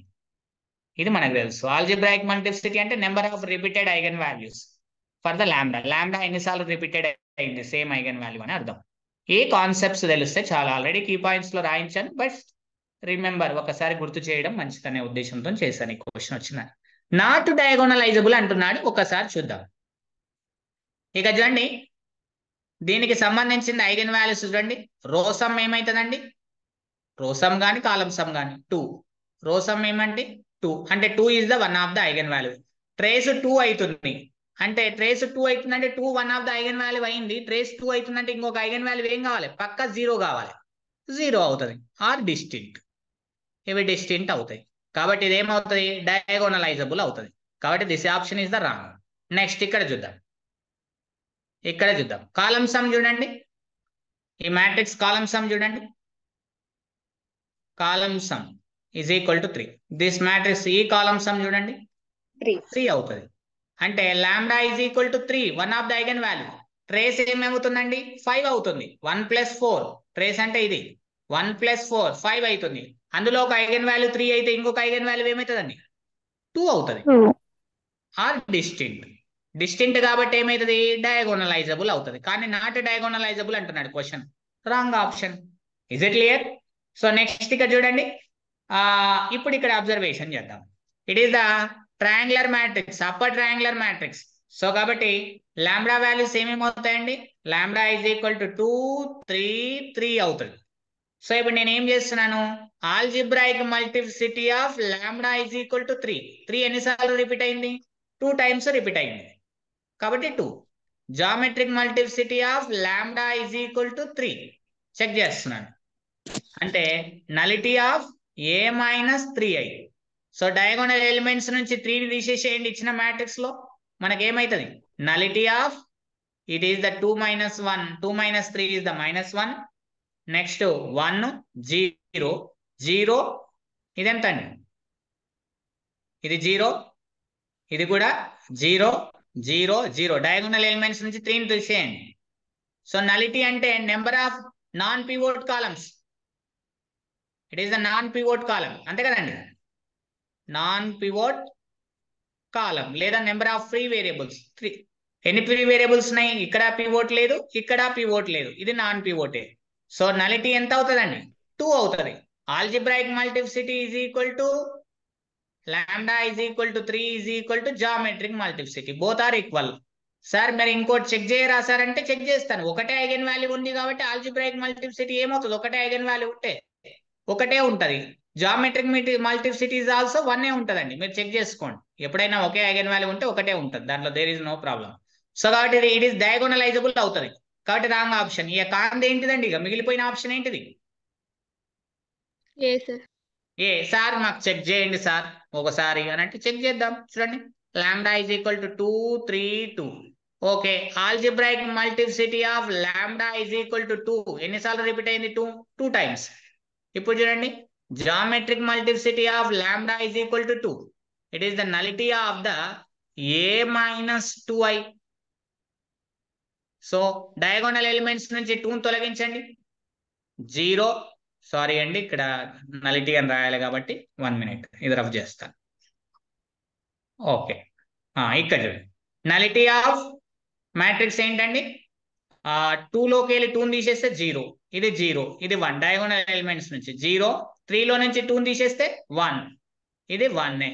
ఇది మనకు తెలుసు. ఆల్జిబ్రాయిక్ మల్టిప్లిసిటీ అంటే number of repeated eigen values for the lambda. Lambda ఎన్నిసార్లు repeated అయింది, same eigen value అని అర్థం. ఈ కాన్సెప్ట్స్ తెలిస్తే చాలా, ఆల్రెడీ కీ పాయింట్స్ లో రాయించాను, బట్ రిమెంబర్ ఒకసారి గుర్తు చేయడం మంచిదనే ఉద్దేశంతో చేశాను. ఈ క్వశ్చన్ వచ్చిన నాట్ డయాగోనలైజబుల్ అంటున్నాడు, ఒకసారి చూద్దాం. ఇక చూడండి, దీనికి సంబంధించిన ఐగన్ వాల్యూస్ చూడండి. రోసమ్ ఏమైతుందండి, రోసమ్ కానీ కాలమ్ సమ్ కానీ 2. రోసమ్ ఏమంటే 2, అంటే 2 is the one of the eigen value. Trace 2 అవుతుంది, అంటే ట్రేస్ 2 అవుతుందంటే 2 one of the eigen value అయింది. ట్రేస్ 2 అవుతుందంటే ఇంకొక ఐగన్ వాల్యూ ఏం కావాలి, పక్క 0 కావాలి. 0 అవుతుంది. ఆర్ డిస్టింక్ట్, ఇవి డిస్టింక్ట్ అవుతాయి. కాబట్టి ఇది ఏమవుతుంది, డయాగోనలైజబుల్ అవుతుంది. కాబట్టి this option is the wrong. Next ఇక్కడ చూద్దాం, ఇక్కడ చూద్దాం. కాలమ్ సమ్ చూడండి, ఈ మ్యాట్రిక్స్ కాలమ్ సమ్ చూడండి. Column some is equal to 3. This matrix ఈ కాలమ్ సమ్ చూడండి 3 అవుతుంది. అంటే lambda is equal to 3, one of the eigen value. Trace ఏమవుతుందండి 5 అవుతుంది. 1 + 4 ట్రేస్ అంటే ఇది 1 + 4 5 అవుతుంది. అందులో ఒక ఐగన్ వాల్యూ 3 అయితే ఇంకొక ఐగన్ వాల్యూ ఏమవుతుందండి 2 అవుతుంది. Are distinct. డిస్టింక్ట్ కాబట్టి ఏమవుతుంది, డయాగోనలైజబుల్ అవుతుంది. కానీ నాట్ డయాగోనలైజబుల్ అంటున్నాడు question. Wrong option. Is it clear? So next ఇక్కడ చూడండి, ఇప్పుడు ఇక్కడ అబ్జర్వేషన్ చేద్దాం. It is the triangular matrix, upper triangular matrix. So కాబట్టి లాంబ్డా వాల్యూస్ ఏమేమి అవుతాయండి, లాంబ్డా ఈజ్ ఈక్వల్ టు 2 3 3 అవుతుంది. సో ఇప్పుడు నేను ఏం చేస్తున్నాను, algebraic multiplicity of lambda is equal to 3. 3 ఎన్నిసార్లు రిపీట్ అయింది, 2 టైమ్స్ రిపీట్ అయింది, కాబట్టి 2. Geometric multiplicity of lambda is equal to 3 check చేస్తున్నాను, అంటే nullity of a - 3i. So diagonal elements నుంచి 3ని తీసేసేయండి. ఇచ్చిన మ్యాట్రిక్స్ లో మనకి ఏమైతుంది, nullity of it is the 2 - 1, 2 - 3 is the -1. Next 1 0 0, ఇది ఎంత అండి, ఇది 0, ఇది కూడా 0 0 0. డయాగోనల్ ఎలిమెంట్స్ నుంచి 3ని తీసేయండి. సో నలిటీ అంటే number of non pivot columns. It is the non pivot column, అంతే కదండి, నాన్ పివోట్ కాలం లేదా నెంబర్ ఆఫ్ ఫ్రీ వేరియబుల్స్ 3. ఎన్ని ఫ్రీ వేరియబుల్స్ ఉన్నాయి, ఇక్కడ పివోట్ లేదు, ఇక్కడ పివోట్ లేదు, ఇది నాన్ పివోటే. సో నలిటీ ఎంత అవుతుందండి, 2 అవుతుంది. Algebraic multiplicity is equal to lambda is equal to 3 is equal to geometric multiplicity, both are equal. Sir మరి ఇంకోటి చెక్ చేయరా సార్ అంటే చెక్ చేస్తాను. ఒకటే ఐగన్ వాల్యూ ఉంది కాబట్టి ఆల్జిబ్రాయిక్ మల్టిప్లిసిటీ ఏమవుతుంది, ఒకటే ఐగన్ వాల్యూ ఉంటే ఒకటే ఉంటది. జామెట్రిక్ మల్టిప్లిసిటీ ఇస్ ఆల్సో 1 ఉంటదండి, మీరు చెక్ చేసుకోండి. ఎప్పుడైనా ఒకే ఐగన్ వాల్యూ ఉంటే ఒకటే ఉంటది, దాంట్లో there is no problem. So కాబట్టి ఇట్ ఈస్ డయాగోనలైజబుల్ అవుతుంది. కాబట్టి రాంగ్ ఆప్షన్. ఇక కాంది ఏంటిదండి, ఇక మిగిలిపోయిన ఆప్షన్ ఏంటిది, ఏ సార్ మాకు చెక్ చేయండి సార్ ఒకసారి అని అంటే చెక్ చేద్దాం. చూడండి, lambda is equal to 2 3 2. Okay, algebraic multiplicity of lambda is equal to 2 ఎన్నిసార్లు రిపీట్ అయింది, 2 టైమ్స్. ఇప్పుడు చూడండి, geometric multiplicity of lambda is equal to 2. It is the nullity of the a - 2i. So diagonal elements నుంచి 2ని తొలగించండి, 0. Sorry అండి, ఇక్కడ నలిటీ అని రాయాలి కాబట్టి 1 minute ఇది రఫ్ చేస్తాను. ఓకే, ఇక్కడ చూడండి, నలిటీ ఆఫ్ మ్యాట్రిక్స్ ఏంటండి, 2లోకి వెళ్ళి 2ని తీసేస్తే 0, ఇది 0, ఇది 1. డయాగోనల్ ఎలిమెంట్స్ నుంచి 0, 3లో నుంచి 2ని తీసేస్తే 1, ఇది 1,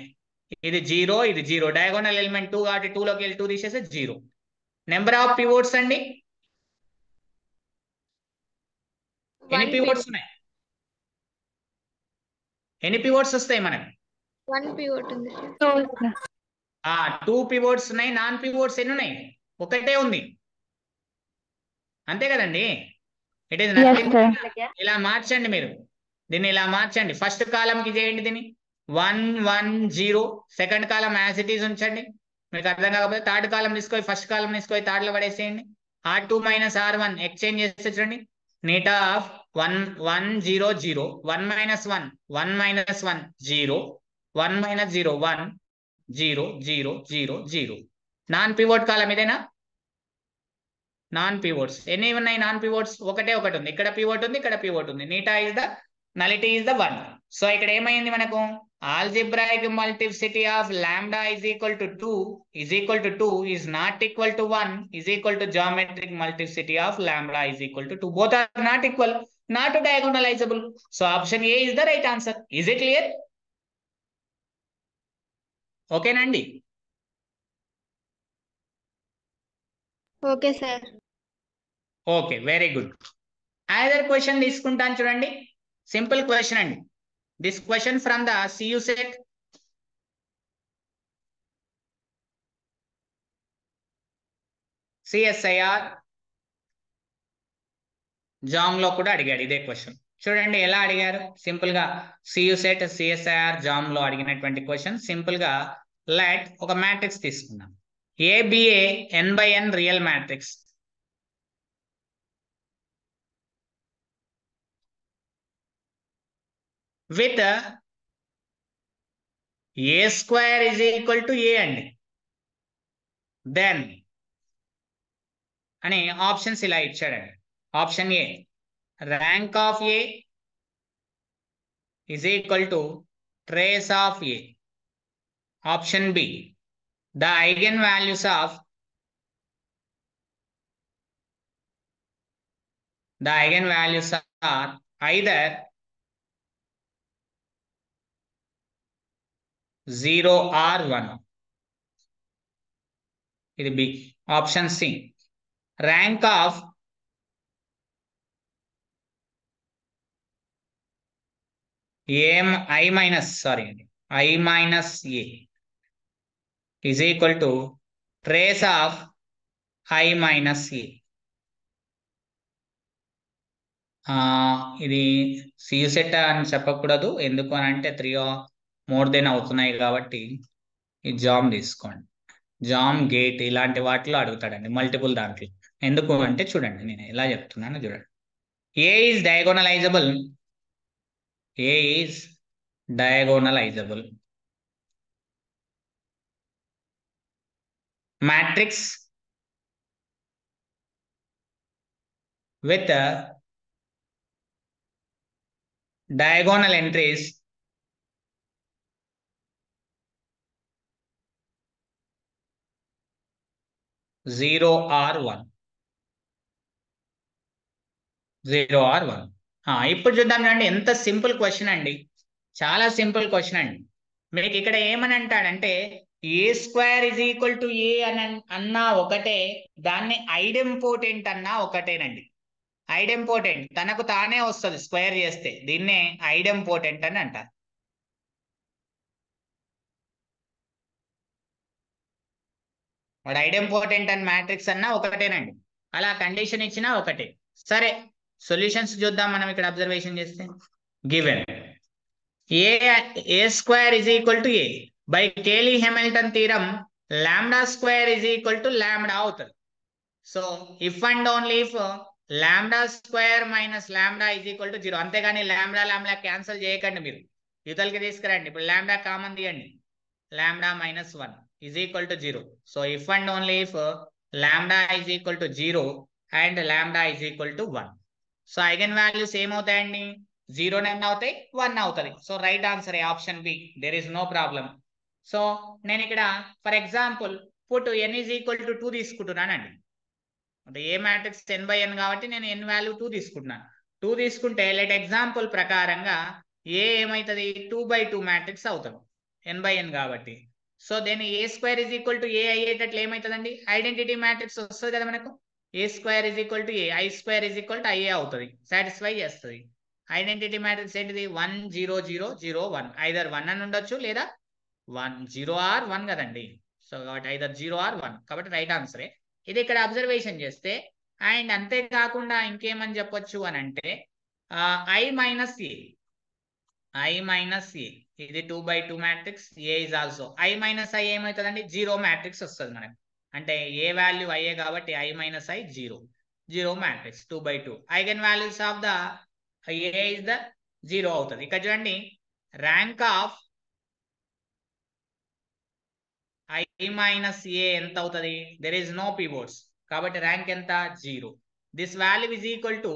ఇది 0, ఇది 0. డయాగోనల్ ఎలిమెంట్ 2 కాబట్టి 2లోకి వెళ్ళి 2 తీసేస్తే 0. నెంబర్ ఆఫ్ పివోట్స్ అండి, ఎన్ని పివోట్స్ ఉన్నాయి, ఎన్ని పివోట్స్ వస్తాయి మనకి, 1 పివోట్ ఉంది. 2 పివోట్స్ ఉన్నాయి. నాన్ పివోట్స్ ఎన్ని ఉన్నాయి, ఒకటే ఉంది, అంతే కదండి. It is nothing. ఇలా మార్చండి, మీరు దీన్ని ఇలా మార్చండి. ఫస్ట్ కాలం కి చేయండి, దీన్ని 1 1 0. Second column as it is ఉంచండి. మీకు అర్థం కాకపోతే థర్డ్ కాలం తీసుకొని ఫస్ట్ కాలం తీసుకొని థర్డ్ లో పడేసేయండి. R2 - R1 ఎక్స్చేంజ్ చేస్తే చూడండి, నీట్ ఆఫ్ 1 1 0 0 1 - 1 1 - 1 0 1 - 0 1 0 0 0 0. నాన్ పివోట్ కాలం ఇదేనా, నాన్ పివోట్స్ ఎన్ని ఉన్నాయి, నాన్ పివోట్స్ ఒకటే ఒకటి ఉంది. ఇక్కడ పివోట్ ఉంది, ఇక్కడ పివోట్ ఉంది. నీటా is the nullity is the 1. So ఇక్కడ ఏమైంది మనకు, algebraic multiplicity of lambda is equal to 2 is not equal to 1 is equal to geometric multiplicity of lambda is equal to 2. Both are not equal, not diagonalizable. So option A is the right answer. Is it clear? Okay Nandi? Okay sir. Okay, very good. Another question తీసుకుంటాను చూడండి. Simple question అండి. This question from the CU set. CSIR jam లో కూడా అడిగాడు ఇదే question. చూడండి ఎలా అడిగారు. సింపుల్ గా CU set CSIR జామ్ లో అడిగినటువంటి క్వశ్చన్. సింపుల్ గా లెట్ ఒక మ్యాట్రిక్స్ తీసుకుందాం. ABA n/n real matrix with A square is equal to A అండి. దెన్ అని ఆప్షన్స్ ఇలా ఇచ్చాడండి. Option A rank of A is equal to trace of A. Option B, the eigenvalues of are either 0 or 1. ఇది B. Option C, rank of I minus A is equal to trace of I minus A. ఇది CU set అని చెప్పకూడదు. ఎందుకు అని అంటే 3 or more than అవుతున్నాయి కాబట్టి ఈ జామ్ తీసుకోండి. జామ్ గేట్ ఇలాంటి వాటిలో అడుగుతాడండి మల్టిపుల్ దాంట్లో. ఎందుకు అంటే చూడండి నేను ఎలా చెప్తున్నాను చూడండి. A is diagonalizable. Matrix with diagonal entries zero or one. ఇప్పుడు చూద్దాం చూడండి ఎంత సింపుల్ క్వశ్చన్ అండి. చాలా సింపుల్ క్వశ్చన్ అండి. మీకు ఇక్కడ ఏమని అంటాడంటే A square is equal to A అని అన్నా ఒకటే, దాన్ని ఐడెంపోటెంట్ అన్నా ఒకటేనండి. ఐడెంపోటెంట్ తనకు తానే వస్తుంది స్క్వేర్ చేస్తే, దీన్నే ఐడెంపోటెంట్ అని అంటారు. వాడు ఐడెంపోటెంట్ అని మ్యాట్రిక్స్ అన్నా ఒకటేనండి. అలా కండిషన్ ఇచ్చినా ఒకటే. సరే సొల్యూషన్స్ చూద్దాం మనం ఇక్కడ అబ్జర్వేషన్ చేస్తే. Given A square is equal to A by Cayley-Hamilton theorem lambda square is equal to lambda అవుతుంది. So if and only if lambda square minus lambda is equal to 0. అంతేగాని lambda cancel చేయకండి, మీరు యువతలకి తీసుకురండి. ఇప్పుడు lambda common తీయండి. lambda minus 1 is equal to 0. So if and only if lambda is equal to 0 and lambda is equal to 1. So eigen values ఏమవుతాయండి? 0 అవుతాయి, 1 అవుతుంది. So right answer option B. There is no problem. So నేను ఇక్కడ for example put n is equal to 2 తీసుకుంటున్నానండి. అంటే ఏ matrix n/n కాబట్టి నేను n value 2 తీసుకుంటున్నాను. 2 తీసుకుంటే లెట్ ఎగ్జాంపుల్ ప్రకారంగా ఏ ఏమవుతుంది? 2/2 మ్యాట్రిక్స్ అవుతుంది n/n కాబట్టి. సో దీన్ని A square is equal to A అయ్యేటట్లు ఏమవుతుందండి? ఐడెంటిటీ మ్యాట్రిక్స్ వస్తుంది కదా మనకు. A square is equal to A, I square is equal to IA అవుతుంది, సాటిస్ఫై చేస్తుంది. ఐడెంటిటీ మ్యాట్రిక్స్ ఏంటిది? 1 0 0 0 1. ఐదర్ 1 అని ఉండొచ్చు లేదా 1 0 or 1 కదండి. సో కాబట్టి ఐదర్ 0 or 1 కాబట్టి రైట్ ఆన్సరే. ఇది ఇక్కడ అబ్జర్వేషన్ చేస్తే అండ్ అంతేకాకుండా ఇంకేమని చెప్పొచ్చు అని అంటే I minus A ఇది 2/2 matrix. A is also I minus I ఏమవుతుందండి? 0 మ్యాట్రిక్స్ వస్తుంది మనకు. అంటే ఏ వాల్యూ అయ్యే కాబట్టి I minus I 0 matrix 2/2. Eigen values of the A is the 0 అవుతుంది. ఇక్కడ చూడండి rank of I minus A ఎంత అవుతుంది? దెర్ ఇస్ నో పివోట్స్ కాబట్టి ర్యాంక్ ఎంత? 0. This value is equal to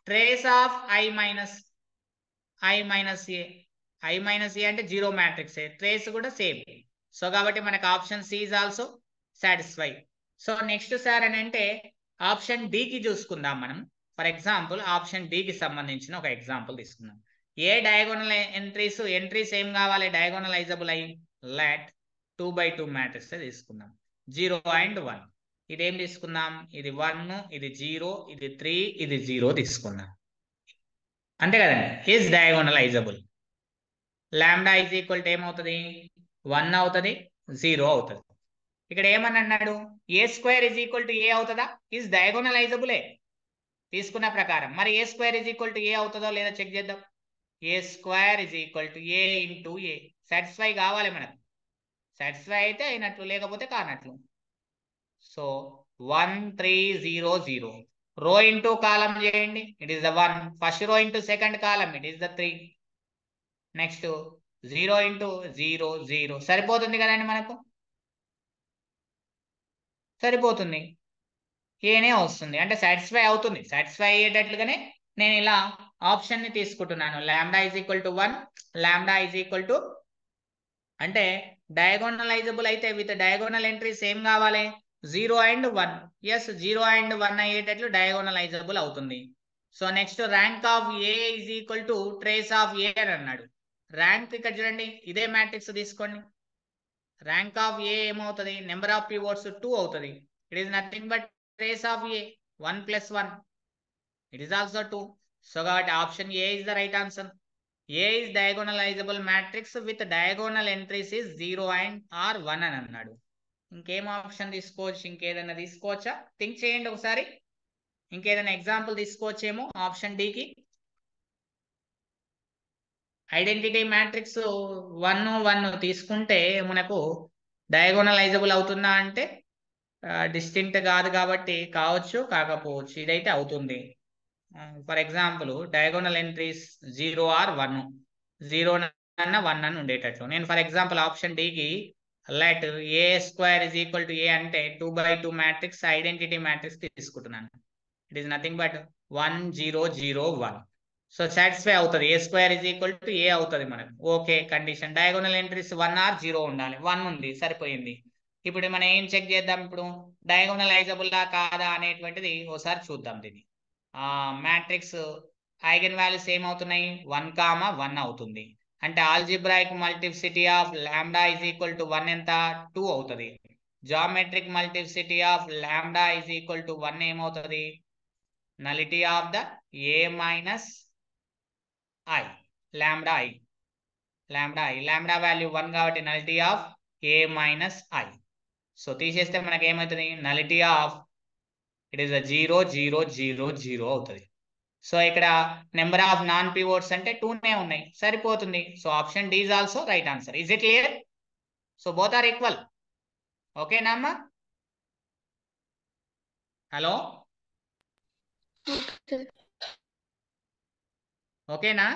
trace of I minus A. I minus A అంటే zero matrix, trace కూడా same. So కాబట్టి మనకు option C is also satisfy. So next sir అని అంటే option డికి చూసుకుందాం మనం. ఫర్ ఎగ్జాంపుల్ ఆప్షన్ డికి సంబంధించిన ఒక ఎగ్జాంపుల్ తీసుకుందాం. ఏ డయాగోనల్ ఎంట్రీస్ ఏం కావాలి డయాగోనలైజబుల్ అయ్యి లాట్ 2/2 మ్యాట్రిక్స్ తీసుకుందాం. 0 and 1. ఇదేం తీసుకుందాం, ఇది 1, ఇది 0, ఇది 3, ఇది 0 తీసుకుందాం. అంతే కదండి. Is diagonalizable. Lambda is equal to ఏమవుతుంది 1 అవుతుంది, 0 అవుతుంది. ఇక్కడ ఏమని అన్నాడు A square is equal to A అవుతుందా, ఈజ్ డయాగోనలైజబులే తీసుకున్న ప్రకారం. మరి A square is equal to A అవుతుందో లేదో చెక్ చేద్దాం. A square is equal to A into A. Satisfy కావాలి మనకు. సాటిస్ఫై అయితే అయినట్లు, లేకపోతే కానట్లు. సో 1 3 0 0. రో ఇంటూ కాలం చేయండి, it is the 1. First rho into second column, it is the 3. Next 0 into 0 0. సరిపోతుంది కదండి మనకు, సరిపోతుంది. ఏనే వస్తుంది అంటే సాటిస్ఫై అవుతుంది. సాటిస్ఫై అయ్యేటట్లుగానే నేను ఇలా ఆప్షన్ ని తీసుకుంటున్నాను. Lambda is equal to 1, lambda is equal to అంటే డయాగోనలైజబుల్ అయితే విత్ డయాగోనల్ ఎంట్రీస్ ఏం కావాలి 0 and 1. ఎస్ 0 and 1 అయ్యేటట్లు డయాగోనలైజబుల్ అవుతుంది. So next rank of A is equal to trace of A అని అన్నాడు. ర్యాంక్ ఇక్కడ చూడండి, ఇదే మ్యాట్రిక్స్ తీసుకోండి. ర్యాంక్ ఆఫ్ ఏ ఏమవుతుంది, నెంబర్ ఆఫ్ పివోట్స్ 2 అవుతుంది. It is nothing but trace of A 1 + 1, it is also 2. So కాబట్టి option A is the right answer. A is diagonalizable matrix with diagonal entries is 0 and or 1 అని అన్నాడు. ఇంకేం option తీసుకోవచ్చు, ఇంకేదైనా తీసుకోవచ్చా, think చేయండి ఒకసారి. ఇంకేదైనా ఎగ్జాంపుల్ తీసుకోవచ్చేమో ఆప్షన్ డికి. ఐడెంటిటీ మ్యాట్రిక్స్ 1 1 తీసుకుంటే మనకు డయాగోనలైజబుల్ అవుతుందా అంటే డిస్టింక్ట్ కాదు కాబట్టి కావచ్చు, కాకపోవచ్చు. ఇదైతే అవుతుంది. For example diagonal entries 0 or 1, 0 అన్న 1 అని ఉండేటట్లు. నేను ఫర్ ఎగ్జాంపుల్ ఆప్షన్ డికి let A square is equal to A అంటే 2/2 మ్యాట్రిక్స్ ఐడెంటిటీ మ్యాట్రిక్స్ తీసుకుంటున్నాను. It is nothing but 1 0 0 1. So satisfy అవుతుంది. A square is equal to A అవుతుంది మనకు. Okay condition. Diagonal entries 1 or 0 ఉండాలి. 1 ఉంది, సరిపోయింది. ఇప్పుడు మనం ఏం చెక్ చేద్దాం, ఇప్పుడు డయాగోనలైజబుల్లా కాదా అనేటువంటిది ఒకసారి చూద్దాం. దీన్ని మ్యాట్రిక్స్ ఐగన్ వాల్యూస్ ఏమవుతున్నాయి 1, 1 అవుతుంది. అంటే algebraic multiplicity of lambda is equal to 1 ఎంత 2 అవుతుంది. Geometric multiplicity of lambda is equal to 1 ఏమవుతుంది nullity of the A minus I, lambda I. Lambda value 1 కాబట్టి nullity of A minus I. So తీసేస్తే మనకి ఏమవుతుంది nullity of it is 0 0 0 0 అవుతుంది. So ఇక్కడ number of non pivots అంటే 2నే ఉన్నాయి, సరిపోతుంది. So option D is also right answer. Is it clear? So both are equal. ఓకేనా అమ్మా? హలో, ఓకేనా?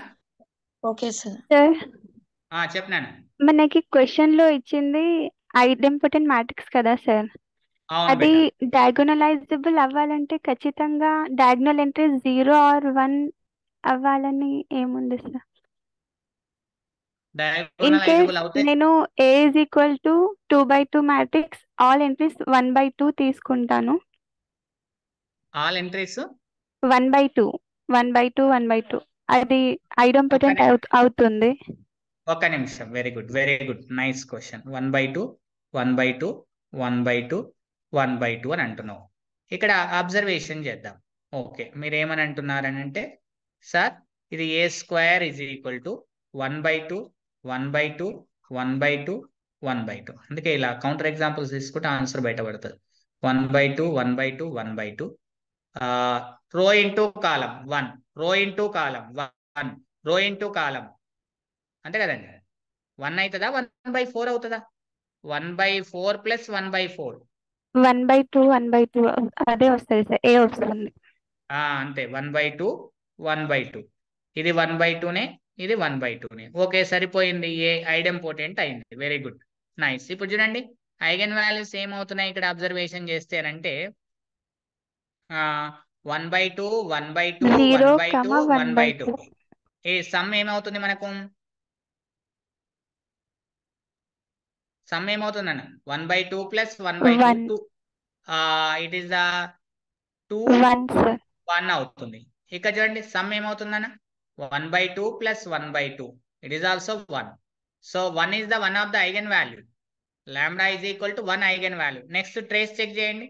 Okay sir. సార్ చెప్పినాను. మనకి క్వశ్చన్ లో ఇచ్చింది ఐడెంటిటీ మ్యాట్రిక్స్ కదా సార్, అది డయాగోనలైజబుల్ అవ్వాలంటే ఖచ్చితంగా డయాగోనల్ ఎంట్రీ 0 or 1 అవ్వాలని ఏముంది సార్? ఇన్ కేస్ నేను A is equal to 2/2 matrix all entries 1/2 తీసుకుంటాను. ఆల్ ఎంట్రీస్ 1/2 1/2 1/2 అది ఐడెంటిటీ అవుతుంది. ఒక్క నిమిషం. Very good, very good, nice question. 1/2 1/2 1/2 1/2 అని అంటున్నావు. ఇక్కడ అబ్జర్వేషన్ చేద్దాం. ఓకే, మీరు ఏమని అంటున్నారని అంటే సార్ ఇది ఏ స్క్వేర్ ఈజ్ ఈక్వల్ టు 1/2 1/2 1/2 1/2. అందుకే ఇలా కౌంటర్ ఎగ్జాంపుల్స్ తీసుకుంటే ఆన్సర్ బయటపడుతుంది. 1/2 1/2 1/2 రో ఇంటూ కాలం 1, రో ఇంటూ కాలం 1, రో ఇంటూ కాలం. అంతే కదండి. 1 అవుతుందా 1/4 అవుతుందా? 1/4 + 1/4 1/2 1/2 అదే వస్తుంది సార్, ఏ వస్తుంది. అంతే 1/2 1/2. ఇది 1/2నే, ఇది 1/2నే. ఓకే సరిపోయింది. ఏ ఐడెంపోటెంట్ అయింది. Very good, nice. ఇప్పుడు చూడండి ఐగన్ వాల్యూస్ ఏమవుతున్నాయి ఇక్కడ అబ్జర్వేషన్ చేస్తేనంటే 1/2 1/2 1/2 1/2. ఈ సమ్ ఏమవుతుంది మనకు సమ్ ఏమవుతుందన్న 1/2 plus 1/2 1 2 it is the 2 1 sir 1 అవుతుంది. ఇక్కడ చూడండి సమ్ ఏమవుతుందన్న 1/2 plus 1/2 it is also 1. So 1 is the one of the eigen value. Lambda is equal to 1 eigen value. Next trace check చేయండి.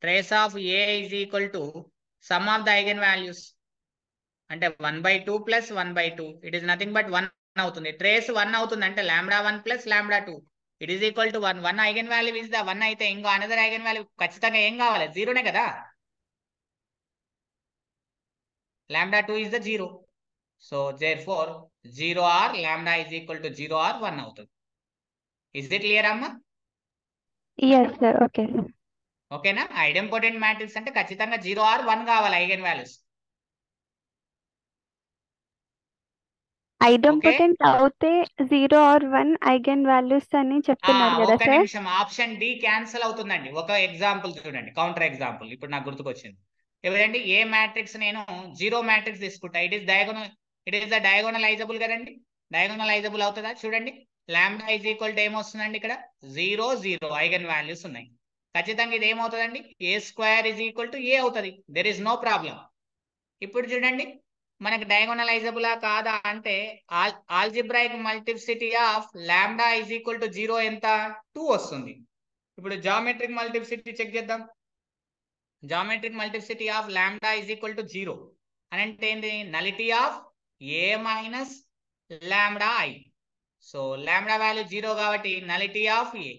Trace of A is equal to sum of the eigen values అంటే 1/2 plus 1/2 it is nothing but 1 అవుతుంది. Trace 1 అవుతుంది అంటే lambda 1 plus lambda 2 it is equal to 1. 1 eigen value is the 1 అయితే ఇంకో another eigen value ఖచ్చితంగా ఏం కావాలి? జీరోనే కదా. Lambda 2 is the 0. So therefore 0 or lambda is equal to 0 or 1 అవుతుంది. ఇస్ ఇట్ క్లియర్ అమ్మా? ఎస్ సార్ ఓకే సార్ ఓకేనా? ఐడెంపోటెంట్ matrix అంటే ఖచ్చితంగా 0 or 1 కావాలి ఐగన్ వాల్యూస్. ఐడెంపోటెంట్ అవుతే 0 or 1 ఐగన్ వాల్యూస్ అని చెప్తున్నారు కదా ఒక సార్. నిమిషం, ఆప్షన్ డి క్యాన్సిల్ అవుతుందండి. ఒక ఎగ్జాంపుల్ చూడండి, కౌంటర్ ఎగ్జాంపుల్ ఇప్పుడు నాకు గుర్తుకొచ్చింది. ఎవరండి? ఏ మ్యాట్రిక్స్ నేను 0 మ్యాట్రిక్స్ తీసుకుంటా, ఇట్ ఈస్ ద డయాగోనలైజబుల్ కదండి. డయాగోనలైజబుల్ అవుతుందా? చూడండి, లాంబ్డా ఈజ్ ఈక్వల్ టు ఏమొస్తుందండి ఇక్కడ 0 0 ఐగన్ వాల్యూస్ ఉన్నాయి. ఖచ్చితంగా ఇది ఏమవుతుందండి? A square is equal to A అవుతుంది. There is no problem. ఇప్పుడు చూడండి మనకి డయాగోనలైజబులా కాదా అంటే algebraic multiplicity of lambda is equal to 0 ఎంత? 2 వస్తుంది. ఇప్పుడు జామెట్రిక్ మల్టిప్లిసిటీ చెక్ చేద్దాం. Geometric multiplicity of lambda is equal to 0 అని అంటే ఏంటి? Nullity of A minus lambda I. So lambda value 0 కాబట్టి నలిటీ ఆఫ్ ఏ.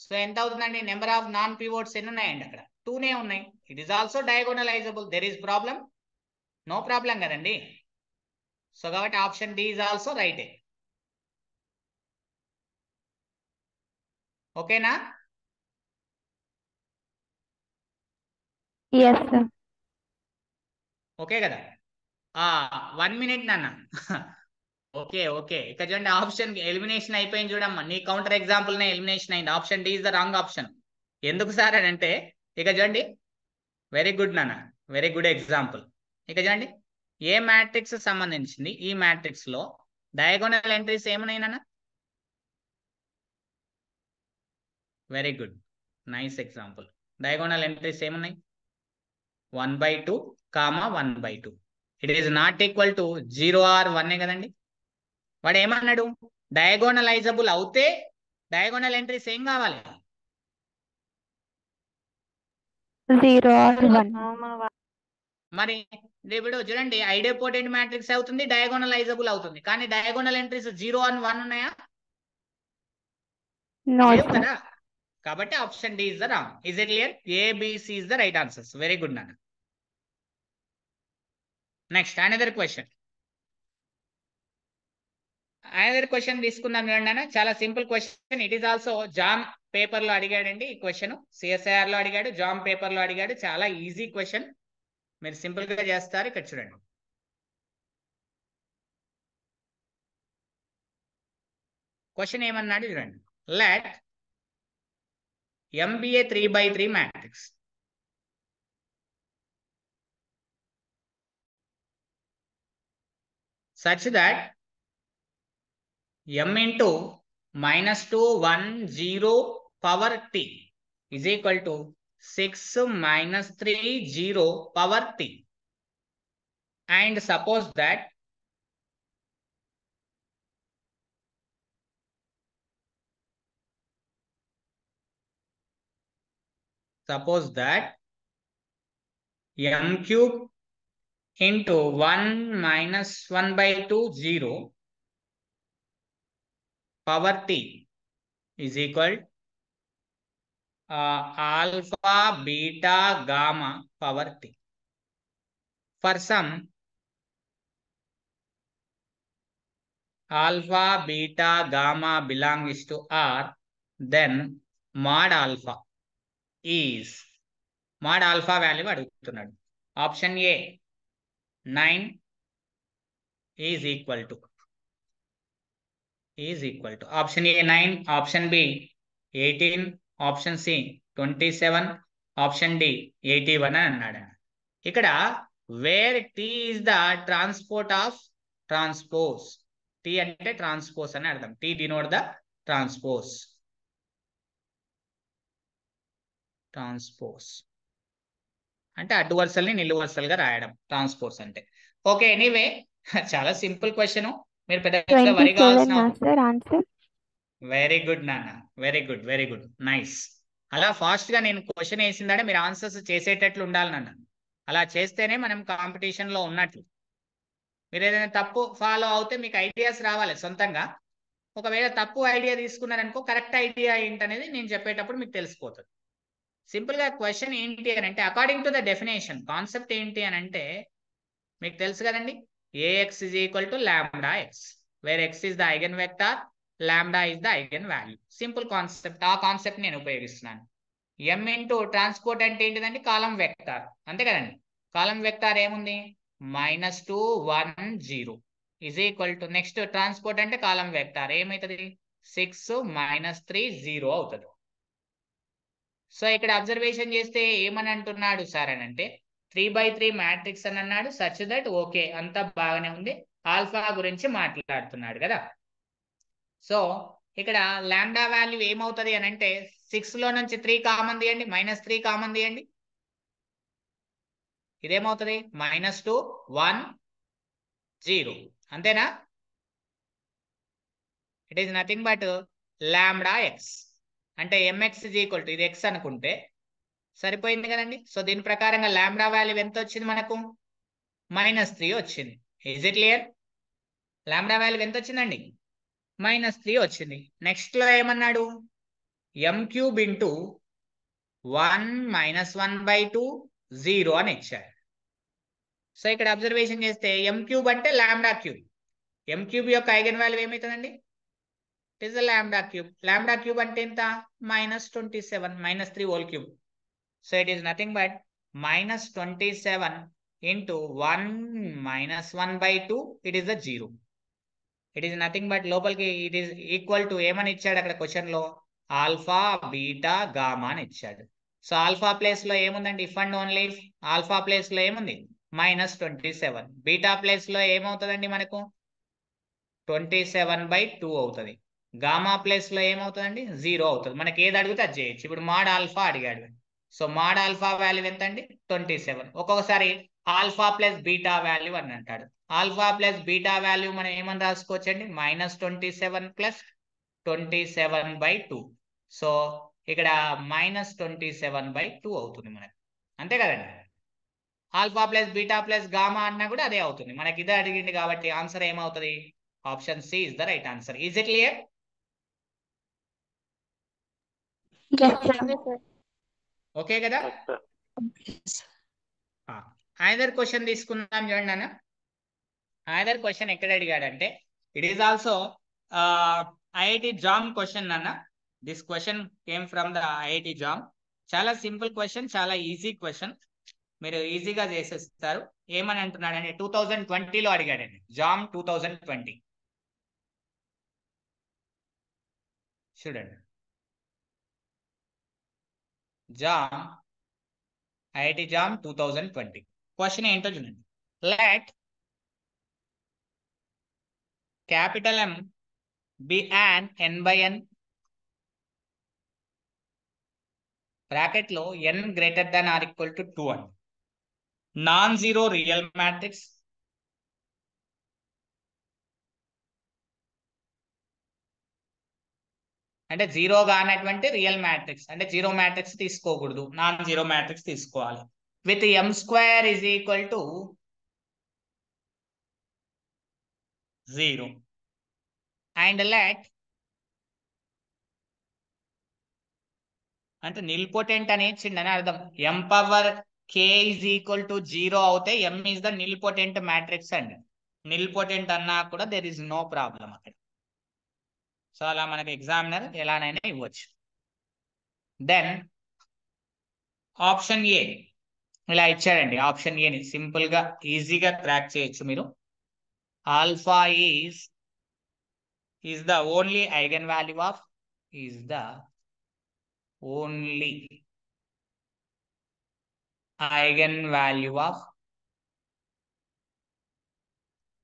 సో ఎంత అవుతుందండి? నెంబర్ ఆఫ్ నాన్ పివోట్స్ ఎన్ని ఉన్నాయండి? అక్కడ 2నే ఉన్నాయి. It is also diagonalizable. There is problem? No problem కదండి. సో కాబట్టి option D is also right. ఓకేనా? ఎస్ సార్ ఓకే కదా? 1 మినిట్ నాన్న. ఓకే ఓకే, ఇక్కడ చూడండి ఆప్షన్ ఎలిమినేషన్ అయిపోయింది చూడమ్మా. నీ కౌంటర్ ఎగ్జాంపుల్ నే ఎలిమినేషన్ అయింది. Option D is the wrong option. ఎందుకు సార్ అని అంటే ఇక చూడండి, వెరీ గుడ్ నాన్న, వెరీ గుడ్ ఎగ్జాంపుల్. ఇక చూడండి ఏ మ్యాట్రిక్స్ సంబంధించింది ఈ మ్యాట్రిక్స్ లో డయాగోనల్ ఎంట్రీస్ ఏమున్నాయి నాన్న? Very good, nice example. Diagonal entries ఏమున్నాయి? 1/2 1/2. It is not equal to 0 or 1 కదండి. వాడు ఏమన్నాడు? డయాగోనలైజబుల్ అవుతే డయాగోనల్ ఎంట్రీస్ ఏం కావాలి? 0 or 1. మరి ఇప్పుడు చూడండి ఐడెంపోటెంట్ మ్యాట్రిక్స్ అవుతుంది, డయాగోనలైజబుల్ అవుతుంది. కానీ డయాగోనల్ ఎంట్రీస్ 0 and 1 ఉన్నాయా? నో లేవు సార్ కదా. కాబట్టి option D is the wrong. Is it clear? ABC is the right answers. Very good నాన్న. Next another question. Another question తీసుకుందాం చూడండి అన్న. చాలా simple question. It is also JAM paper లో అడిగాడండి ఈ క్వశ్చన్. సిఎస్ఐఆర్ లో అడిగాడు, జామ్ పేపర్ లో అడిగాడు. చాలా ఈజీ క్వశ్చన్, మీరు సింపుల్ గా చేస్తారు. ఇక్కడ చూడండి, క్వశ్చన్ ఏమన్నాడు చూడండి. Let MBA 3/3 matrix such that m into -2 1 0 power t is equal to 6 - 3 0 power t, and suppose that m cube into 1 - 1/2 0 power t is equal alpha beta gamma power t for some alpha beta gamma belongs to R, then mod alpha value అడుగుతున్నాడు. Option A 9 is equal to option A 9, option B 18, option C 27, option D 81 అని అన్నాడు. ఇక్కడ where T is the transport of transpose. T అంటే transpose అని అర్థం. T denote the transpose. Transpose అంటే అడ్డు వరుసల్ని నిలువు వరుసలుగా రాయడం ట్రాన్స్పోజ్ అంటే. ఓకే, ఎనీవే చాలా సింపుల్ క్వశ్చన్, మీరు పెద్దగా వరి 27 కావాల్సిన నా సార్ ఆన్సర్. వెరీ గుడ్ నాన్న, very good, very good, nice. అలా ఫాస్ట్ గా నేను క్వశ్చన్ వేసిందంటే మీరు ఆన్సర్స్ చేసేటట్లు ఉండాలి నాన్న. అలా చేస్తేనే మనం కాంపిటీషన్ లో ఉన్నట్లు. మీరు ఏదైనా తప్పు ఫాలో అవుతే మీకు ఐడియాస్ రావాలి సొంతంగా. ఒకవేళ తప్పు ఐడియా తీసుకున్నారనుకో కరెక్ట్ ఐడియా ఏంటనేది నేను చెప్పేటప్పుడు మీకు తెలిసిపోతుంది. సింపుల్ గా క్వశ్చన్ ఏంటి అని అంటే according to the definition concept ఏంటి అని అంటే మీకు తెలుసు కదండి, AX is equal to lambda X, where X is the eigen vector, lambda is the eigen value. Simple concept, ఆ కాన్సెప్ట్ నేను ఉపయోగిస్తున్నాను. ఎం ఇంటూ ట్రాన్స్పోర్ట్ అంటే ఏంటిదండి, కాలం వెక్టార్, అంతే కదండి. కాలం వెక్టార్ ఏముంది, -2 1 0 is equal to next transport అంటే కాలం వెక్టార్ ఏమవుతుంది, 6 -3 0 అవుతుంది. సో ఇక్కడ అబ్జర్వేషన్ చేస్తే ఏమని అంటున్నాడు సార్ అని అంటే 3/3 మ్యాట్రిక్స్ అని అన్నాడు. సచ్ దట్ ఓకే అంతా బాగానే ఉంది, ఆల్ఫా గురించి మాట్లాడుతున్నాడు కదా. సో ఇక్కడ లాంబ్డా వాల్యూ ఏమవుతుంది అని అంటే 6 లో నుంచి 3 కామన్ తీయండి, -3 కామన్ తీయండి, ఇదేమవుతుంది -2 1 0, అంతేనా. It is nothing but lambda X అంటే ఎంఎక్స్ ఇజ్ ఈక్వల్ టు ఇది ఎక్స్ అనుకుంటే సరిపోయింది కదండి. సో దీని ప్రకారంగా లాంబ్డా వాల్యూ ఎంత వచ్చింది మనకు, -3 వచ్చింది. Is it clear? Lambda value ఎంత వచ్చిందండి, -3 వచ్చింది. నెక్స్ట్ లో ఏమన్నాడు, m³ ఇంటూ 1 - 1/2 0 అని ఇచ్చాడు. సో ఇక్కడ అబ్జర్వేషన్ చేస్తే m³ అంటే లాంబ్డా క్యూబ్, m³ యొక్క ఐగన్ వాల్యూ ఏమవుతుందండి, it is lambda cube. Lambda cube అంటే ఎంత, -27, -3 whole cube. So it is nothing but -27 into 1 - 1/2 it is the 0. It is nothing but లోపలికి ఇట్ ఈస్ ఈక్వల్ టు ఏమని ఇచ్చాడు అక్కడ question లో, alpha beta gamma అని ఇచ్చాడు. సో ఆల్ఫా ప్లేస్ లో ఏముందండి, if and only alpha place లో ఏముంది -27, బీటా ప్లేస్ లో ఏమవుతుందండి మనకు 27/2 అవుతుంది, గామా ప్లేస్ లో ఏమవుతుందండి 0 అవుతుంది. మనకి ఏది అడిగితే అది చేయొచ్చు. ఇప్పుడు మాడ్ ఆల్ఫా అడిగాడు, సో మాడ్ ఆల్ఫా వాల్యూ ఎంత అండి 27. ఒక్కొక్కసారి ఆల్ఫా ప్లస్ బీటా వాల్యూ అని అంటాడు. ఆల్ఫా ప్లస్ బీటా వాల్యూ మనం ఏమని రాసుకోవచ్చు అండి, -27 + 27/2. సో ఇక్కడ -27/2 అవుతుంది మనకి, అంతే కదండి. Alpha plus beta plus gamma అన్నా కూడా అదే అవుతుంది. మనకి ఇదే అడిగింది కాబట్టి ఆన్సర్ ఏమవుతుంది, option C is the right answer. Is it clear? Okay కదా. ఐదర్ క్వశ్చన్ తీసుకుందాం చూడండి అన్న. ఐదర్ క్వశ్చన్ ఎక్కడ అడిగాడంటే it is also IIT JAM question అన్న. This question came from the IIT JAM. చాలా సింపుల్ క్వశ్చన్, చాలా ఈజీ క్వశ్చన్, మీరు ఈజీగా చేసేస్తారు. ఏమని అంటున్నాడంటే 2020లో అడిగాడండి, జామ్ 2020 చూడండి. జామ్ ఐఐటి జామ్ 2020 క్వశ్చన్ ఏంటో చూడండి. Let capital M be an n/n bracket లో n greater than or equal to 2 అని నాన్ జీరో రియల్ మ్యాట్రిక్స్ అంటే జీరో కానటువంటి రియల్ మ్యాట్రిక్స్, అంటే జీరో మ్యాట్రిక్స్ తీసుకోకూడదు, నాన్ జీరో మ్యాట్రిక్స్ తీసుకోవాలి. With m² is equal to 0 and let అంటే nilpotent అని ఇచ్చిండని అర్థం. m⁴k ఈజ్ ఈక్వల్ టు 0 అవుతే m is the nilpotent matrix అండి. నిల్పోటెంట్ అన్నా కూడా దెర్ ఇస్ నో ప్రాబ్లం అక్కడ. సో అలా మనకి ఎగ్జామినర్ ఎలానైనా ఇవ్వచ్చు. దెన్ ఆప్షన్ ఏ ఇలా ఇచ్చాడండి. ఆప్షన్ ఏని సింపుల్ గా ఈజీగా క్రాక్ చేయొచ్చు మీరు. Alpha is the only eigen value of eigen value of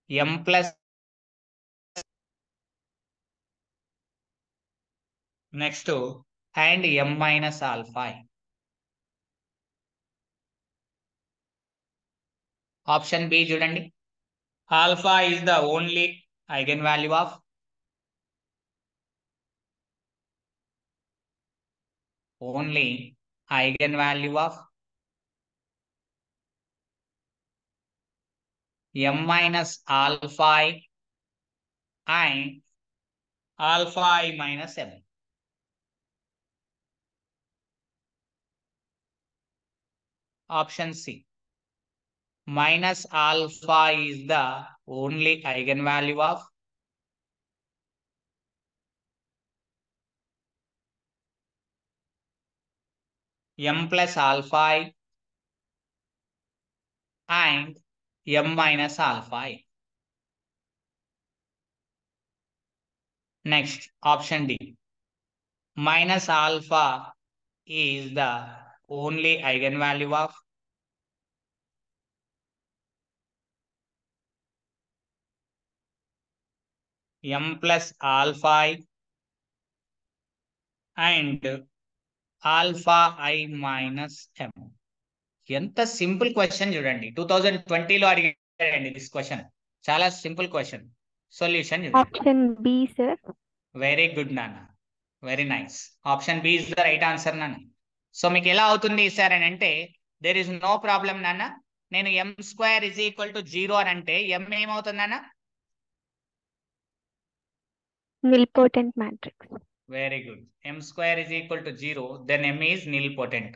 m plus next and m - alpha. Option B చూడండి. Alpha is the only eigen value of m minus alpha I and alpha I minus m. Option C. Minus alpha is the only eigenvalue of m plus alpha I and m minus alpha I. Next, option D. Minus alpha is the only eigenvalue of m plus alpha I and alpha I minus m. ఎంత simple question చూడండి. 2020లో అడిగాడండి this question. చాలా simple question. Solution చూడండి. Option B sir. Very good నాన్న, very nice. Option B is the right answer నాన్న. సో మీకు ఎలా అవుతుంది సార్ అని అంటే దేర్ ఇస్ నో ప్రాబ్లం నాన్న. నేను m² = 0 అని అంటే m ఏమవుతుంది నాన్న? Nilpotent matrix. Very good. m² = 0 then m is nilpotent.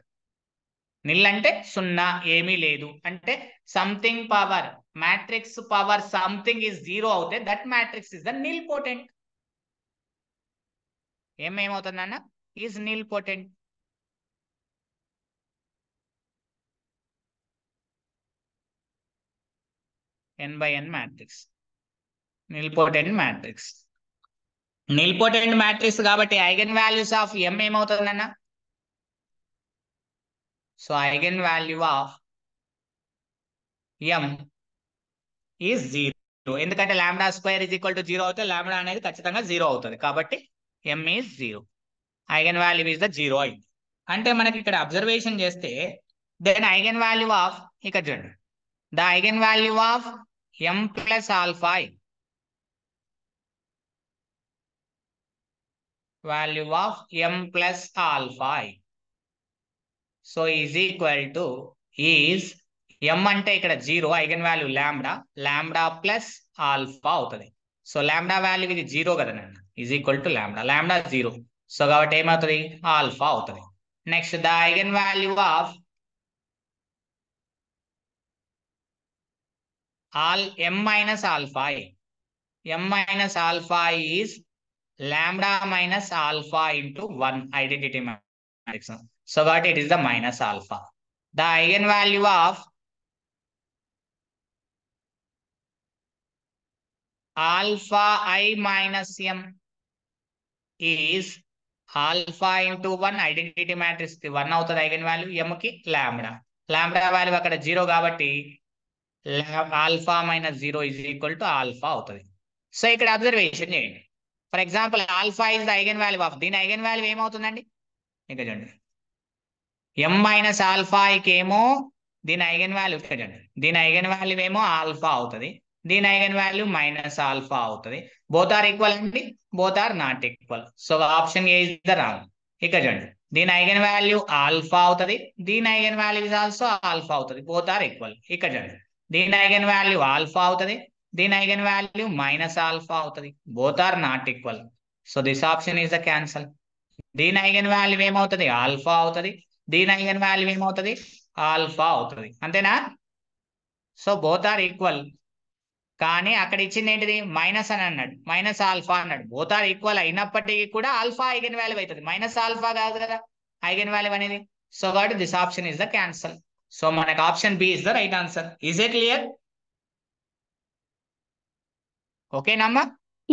Nil అంటే సున్నా, ఏమీ లేదు అంటే something power matrix power something is 0 అవుతే that matrix is the nilpotent. ఏమవుతుంది అన్న? Is nilpotent. n/n matrix, nilpotent matrix. Nilpotent matrix కాబట్టి ఐగన్ వాల్యూస్ ఆఫ్ m ఏమవుతుందన్న? So eigen value of m is 0. ఎందుకంటే λ² = 0 అవుతే లాంబ్డా అనేది ఖచ్చితంగా 0 అవుతుంది. కాబట్టి m is 0. Eigen value is the 0 అయింది. అంటే మనకి ఇక్కడ అబ్జర్వేషన్ చేస్తే దెన్ ఐగన్ వాల్యూ ఆఫ్, ఇక్కడ చూడండి, the eigen value of m plus alpha I, value of m plus alpha I, so is equal to is m అంటే ఇక్కడ 0 eigen value lambda plus alpha అవుతుంది. సో లాంబ్డా వాల్యూ ఇది 0 కదా నాన్న, is equal to lambda 0. So కాబట్టి ఏమవుతుంది? Alpha అవుతుంది. Next the eigen value of m minus alpha I, m minus alpha I is lambda minus alpha into 1 identity matrix. So what it is the minus alpha. The eigenvalue of alpha I minus m is alpha into 1 identity matrix 1 అవుతుంది eigenvalue, m కి lambda value అక్కడ 0 కాబట్టి alpha minus 0 is equal to alpha అవుతుంది. So ఇక్కడ observation చేయండి. For example alpha is the eigen value of, దీని eigen value ఏమవుతుందండి? ఇక్కడ చూడండి, m మైనస్ ఆల్ఫా ఏమో దీని ఐగన్ వాల్యూ, ఇక్కడ చూడండి, దీని ఐగన్ వాల్యూ ఏమో ఆల్ఫా అవుతుంది, దీని ఐగన్ వాల్యూ మైనస్ ఆల్ఫా అవుతుంది. బోత్ ఆర్ ఈక్వల్ అండి? Both are not equal. So option A is the wrong. ఇక్కడ చూడండి, దీని ఐగన్ వాల్యూ ఆల్ఫా అవుతుంది, దీని eigen value is also alpha అవుతుంది. Both are equal. ఇక్కడ చూడండి, దీని ఐగన్ వాల్యూ ఆల్ఫా అవుతుంది, దీని ఐగన్ వాల్యూ మైనస్ ఆల్ఫా అవుతుంది. Both are not equal. So this option is the cancel. దీని ఐగన్ వాల్యూ ఏమవుతుంది? ఆల్ఫా అవుతుంది, దీని ఐగన్ వాల్యూ ఏమవుతుంది? ఆల్ఫా అవుతుంది. అంతేనా? So both are equal. కానీ అక్కడ ఇచ్చింది ఏంటిది? మైనస్ అని అన్నాడు, మైనస్ ఆల్ఫా అన్నాడు. బోత్ ఆర్ ఈక్వల్ అయినప్పటికీ కూడా ఆల్ఫా ఐగన్ వాల్యూ అవుతుంది, మైనస్ ఆల్ఫా కాదు కదా ఐగన్ వాల్యూ అనేది. సో కాబట్టి this option is the cancel. So మనకు option B is the right answer. Is A clear? ఓకేనమ్మా?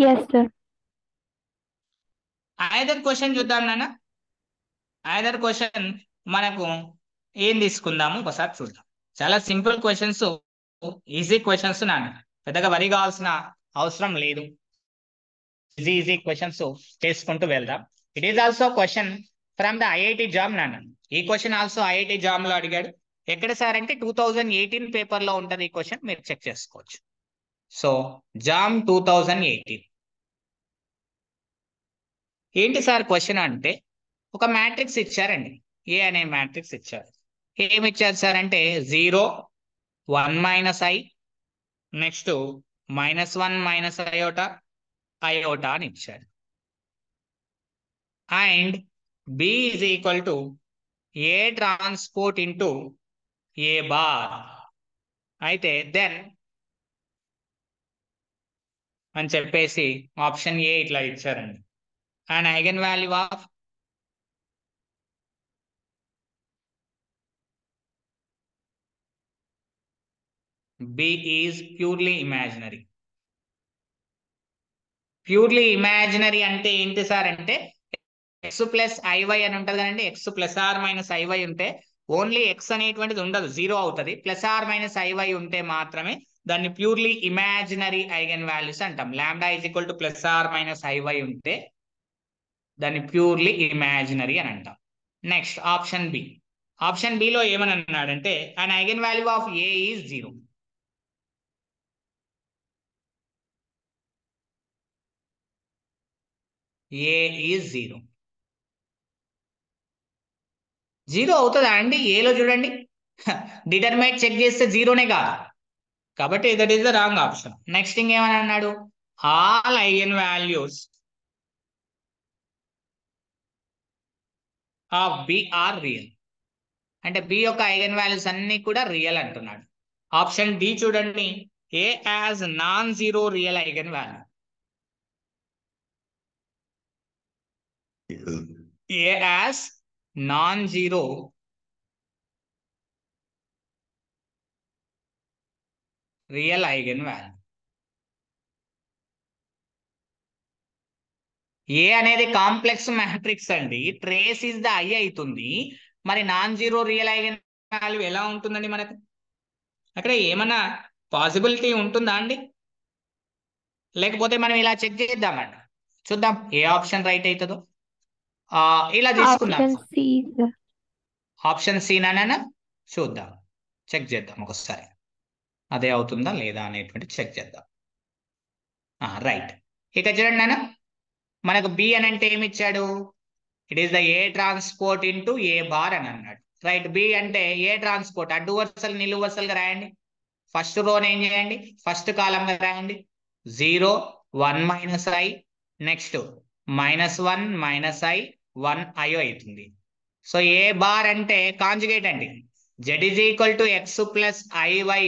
yes sir. ఐదర్ క్వశ్చన్ చూద్దాం నాన్న. ఐదర్ క్వశ్చన్ మనకు ఏం తీసుకుందాము ఒకసారి చూద్దాం. చాలా సింపుల్ క్వశ్చన్స్, ఈజీ క్వశ్చన్స్ నాన్న, పెద్దగా వరి కావాల్సిన అవసరం లేదు. ఈజీ క్వశ్చన్స్ చేసుకుంటూ వెళ్దాం. It is also question from the IIT jam నాన్న. ఈ క్వశ్చన్ ఆల్సో ఐఐటి జామ్ లో అడిగాడు. ఎక్కడ సార్ అంటే 2018 పేపర్లో ఉంటుంది ఈ క్వశ్చన్, మీరు చెక్ చేసుకోవచ్చు. So jam 2018. ఏంటి సార్ క్వశ్చన్ అంటే ఒక మ్యాట్రిక్స్ ఇచ్చారండి, ఏ అనే మ్యాట్రిక్స్ ఇచ్చారు. ఏమి ఇచ్చారు సార్ అంటే 0 1 minus I, next -1 minus iota iota అని ఇచ్చారు. And B is equal to A transport into A bar. అయితే దెన్ అని చెప్పేసి ఆప్షన్ ఏ ఇట్లా ఇచ్చారండి. And eigen value of B is purely imaginary. Purely imaginary అంటే ఏంటి సార్ అంటే ఎక్స్ ప్లస్ ఐవై అని ఉంటుంది కదండి. X plus are minus IY ఉంటే ఓన్లీ ఎక్స్ అనేటువంటిది ఉండదు, 0 అవుతుంది. ప్లస్ ఆర్ మైనస్ ఐవై ఉంటే మాత్రమే దాన్ని ప్యూర్లీ ఇమాజినరీ ఐగన్ వాల్యూస్ అంటాం. Lambda is equal to plus are minus IY ఉంటే దాన్ని ప్యూర్లీ ఇమాజినరీ అని అంటాం. Next option B. ఆప్షన్ బిలో ఏమని అన్నాడంటే an eigen value of A is 0. A is 0. 0 అవుతుందా అండి? ఏలో చూడండి, డిటర్మైట్ చెక్ చేస్తే 0నే కాదు, కాబట్టి that is the wrong option. Next ఇంకేమని అన్నాడు, all eigen values of B are real. అంటే బి యొక్క ఐగన్ వాల్యూస్ అన్ని కూడా రియల్ అంటున్నాడు. ఆప్షన్ డి చూడండి, A has non zero real eigen value. A has non zero real eigen value. A అనేది complex matrix అండి, ట్రేస్ ఇస్ ద ఐ అవుతుంది. మరి non zero real eigen value ఎలా ఉంటుందండి మనకు? అక్కడ ఏమన్నా పాసిబిలిటీ ఉంటుందా అండి? లేకపోతే మనం ఇలా చెక్ చేద్దామండి, చూద్దాం ఏ ఆప్షన్ రైట్ అవుతుందో. ఇలా తీసుకుందాం. ఆప్షన్ సి నానా చూద్దాం, చెక్ చేద్దాం ఒకసారి అదే అవుతుందా లేదా అనేటువంటి చెక్ చేద్దాం. రైట్. ఇక చూడండి నాన్న, మనకు బి అని అంటే ఏమి ఇచ్చాడు, it is the A transport into A bar అని అన్నాడు. రైట్. బి అంటే ఏ ట్రాన్స్పోర్ట్, అడ్డు వరుసలు నిలువు వరుసలుగా రాయండి. ఫస్ట్ రోని ఏం చేయండి, ఫస్ట్ కాలంగా రాయండి. 0 1 minus I, next -1 minus I 1 I అవుతుంది. సో ఏ బార్ అంటే కాంజుగేట్ అండి, Z is equal to X plus I Y.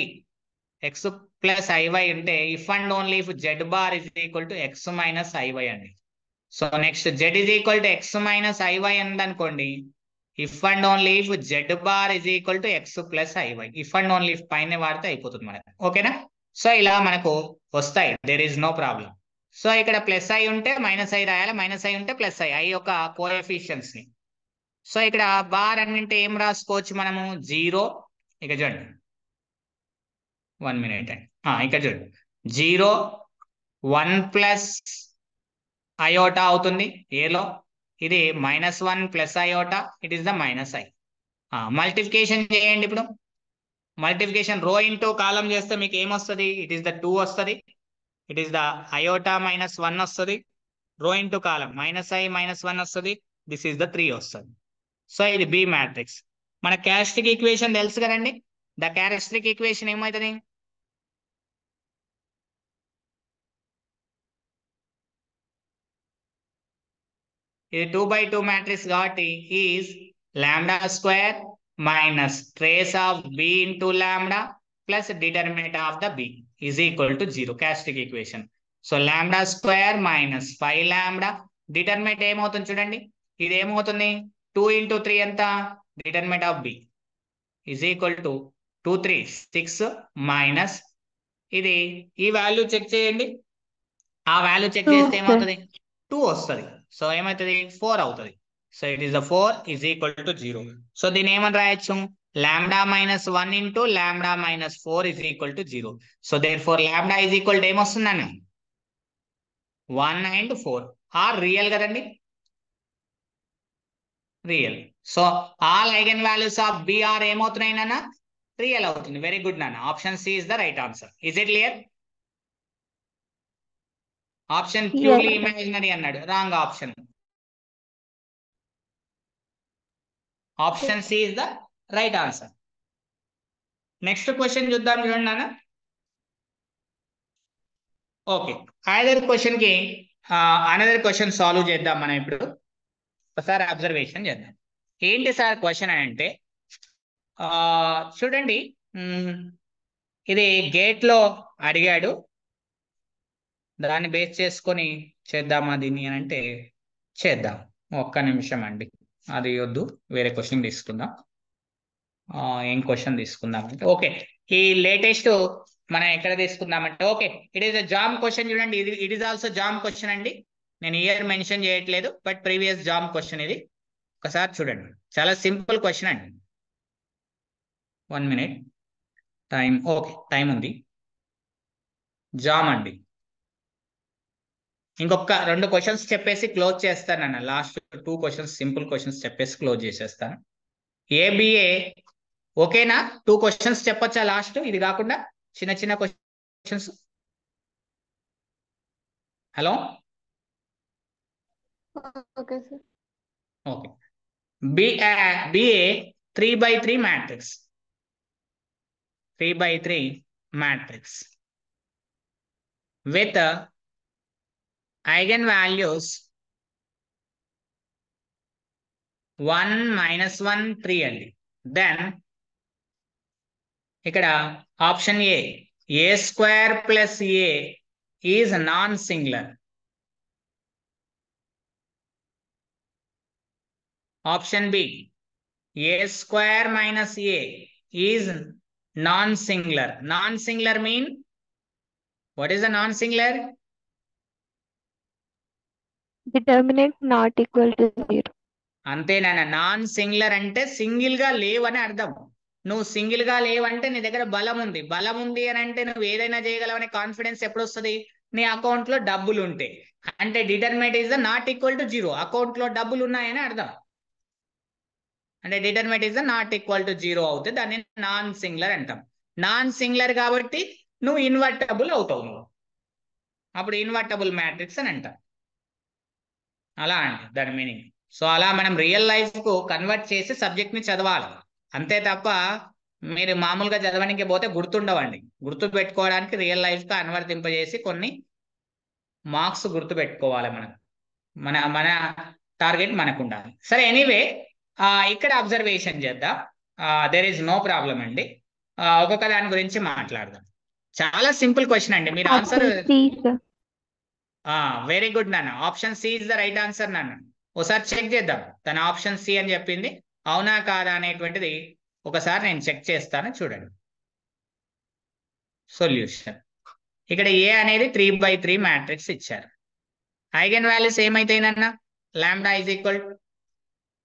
X plus I Y ఉంటే if and only if Z bar is equal to X minus I Y అండి. So next Z is equal to X minus I Y అంది అనుకోండి, if and only if Z bar is equal to X plus I Y. If and only if పైన వాడితే అయిపోతుంది మనకు. ఓకేనా? So ఇలా మనకు వస్తాయి, there is no problem. So ఇక్కడ ప్లస్ ఐ ఉంటే మైనస్ ఐ రాయాలి, మైనస్ ఐ ఉంటే ప్లస్ ఐ, ఐ యొక్క కోఎఫిషియన్స్ ని. సో ఇక్కడ బార్ అన్నింటే ఏం రాసుకోవచ్చు మనము, 0. ఇక చూడండి 1 మినిట్ అండి, ఇక్కడ చూడండి 0 1 ప్లస్ అయోటా అవుతుంది ఏలో. ఇది -1 plus iota, it is the minus I. Multiplication చేయండి. ఇప్పుడు మల్టిప్లికేషన్ రో ఇంటూ కాలం చేస్తే మీకు ఏమొస్తుంది, ఇట్ ఈస్ ద 2 వస్తుంది. ఇట్ ఈస్ ద అయోటా -1 వస్తుంది. రో ఇంటూ కాలం -i -1 వస్తుంది. దిస్ ఈస్ ద 3 వస్తుంది. సో ఇది బి మ్యాట్రిక్స్. మన క్యారెక్టరిస్టిక్ ఈక్వేషన్ తెలుసు కదండి. ద క్యారెక్టరిస్టిక్ ఈక్వేషన్ ఏమవుతుంది, ఇది 2/2 మ్యాట్రిక్స్ కాబట్టి is lambda square minus trace of B into lambda plus determinant of the B is equal to 0. Characteristic equation. So lambda square minus 5 lambda, determinant ఏమవుతుంది చూడండి, ఇది ఏమవుతుంది 2 × 3 ఎంత, determinant of B is equal to 2 3 6 minus ఇది ఈ value check చేయండి. ఆ value check చేస్తే ఏమవుతుంది, 2 వస్తుంది. సో ఏమవుతుంది 4 అవుతుంది. So it is the 4 is equal to 0. So దీని ఏమని రాయొచ్చు, lambda -1 into lambda -4 is equal to 0. So there four lambda is equal to ఏమొస్తుందండి, 1 and 4 ఆర్ రియల్ కదండి. Real. So all eigen values of B are ఏమవుతున్నాయి నాన్న, real అవుతుంది. Very good నాన్న. Option C is the right answer. Is it clear? Option purely imaginary అన్నాడు, wrong option. Option C is the right answer. Next question చూద్దాం చూడండి నాన్న. Okay, another question solve చేద్దాం మనం ఇప్పుడు. ఒకసారి అబ్జర్వేషన్ చేద్దాం. ఏంటి సార్ క్వశ్చన్ అంటే, చూడండి, ఇది గేట్ లో అడిగాడు, దాన్ని బేస్ చేసుకొని చేద్దామా దీన్ని అని అంటే చేద్దాం. ఒక్క నిమిషం అండి, అది వద్దు, వేరే క్వశ్చన్ తీసుకుందాం. ఏం క్వశ్చన్ తీసుకుందాం అంటే, ఓకే, ఈ లేటెస్ట్ మనం ఎక్కడ తీసుకుందామంటే, okay, it is a JAM question. చూడండి, it is also JAM question అండి. నేను ఇయర్ మెన్షన్ చేయట్లేదు, బట్ ప్రీవియస్ జామ్ క్వశ్చన్ ఇది. ఒకసారి చూడండి, చాలా సింపుల్ క్వశ్చన్ అండి. 1 minute టైం. ఓకే, టైం ఉంది. జామ్ అండి. ఇంకొక 2 క్వశ్చన్స్ చెప్పేసి క్లోజ్ చేస్తానన్న. లాస్ట్ 2 క్వశ్చన్స్ సింపుల్ క్వశ్చన్స్ చెప్పేసి క్లోజ్ చేసేస్తాను. ఏబిఏ ఓకేనా? 2 క్వశ్చన్స్ చెప్పొచ్చా లాస్ట్, ఇది కాకుండా చిన్న చిన్న questions? Hello, okay sir. Okay. BA 3x3 matrix, 3x3 matrix with eigenvalues 1, -1, 3 అండి. దెన్ ఇక్కడ option A square plus A is non singular. Option B A square minus A is non singular. Non singular mean what is a non singular? Determinant not equal to 0. అంతేనా? Non singular అంటే single గా లేవని అర్థం. నువ్వు single గా లేవంటే నీ దగ్గర బలం ఉంది. బలం ఉంది అని అంటే నువ్వు ఏదైనా చేయగలవనే కాన్ఫిడెన్స్ ఎప్పుడు వస్తుంది? నీ అకౌంట్ లో డబ్బులు ఉంటే. అంటే determinant is the not equal to 0. Account లో డబ్బులు ఉన్నాయని అర్థం. అంటే determinant is the not equal to 0 అవుతుంది. దాన్ని నాన్ సింగులర్ అంటాం. నాన్ సింగులర్ కాబట్టి నువ్వు ఇన్వర్టబుల్ అవుతావు. నువ్వు అప్పుడు ఇన్వర్టబుల్ మ్యాట్రిక్స్ అని అంటాం. అలా అండి దాని మీనింగ్. సో అలా మనం రియల్ లైఫ్ కు కన్వర్ట్ చేసి సబ్జెక్ట్ ని చదవాలి. అంతే తప్ప మీరు మామూలుగా చదవడానికి పోతే గుర్తుండవండి. గుర్తు పెట్టుకోవడానికి రియల్ లైఫ్ కు అనువర్తింపజేసి కొన్ని మార్క్స్ గుర్తు పెట్టుకోవాలి. మన టార్గెట్ మనకు ఉండాలి. సరే, ఎనీవే ఇక్కడ అబ్జర్వేషన్ చేద్దాం. దేర్ ఈజ్ నో ప్రాబ్లం అండి. ఒక్కొక్క దాని గురించి మాట్లాడదాం. చాలా సింపుల్ క్వశ్చన్ అండి. మీరు ఆన్సర్ వెరీ గుడ్ నాన్న. Option C is the right answer నాన్న. ఒకసారి చెక్ చేద్దాం. తన ఆప్షన్ సి అని చెప్పింది, అవునా కాదా అనేటువంటిది ఒకసారి నేను చెక్ చేస్తాను. చూడండి సొల్యూషన్. ఇక్కడ ఏ అనేది 3x3 మ్యాట్రిక్స్ ఇచ్చారు. ఐగన్ వాల్యూస్ ఏమైతాయినన్నా, లాంబ్డా ఈజ్ ఈక్వల్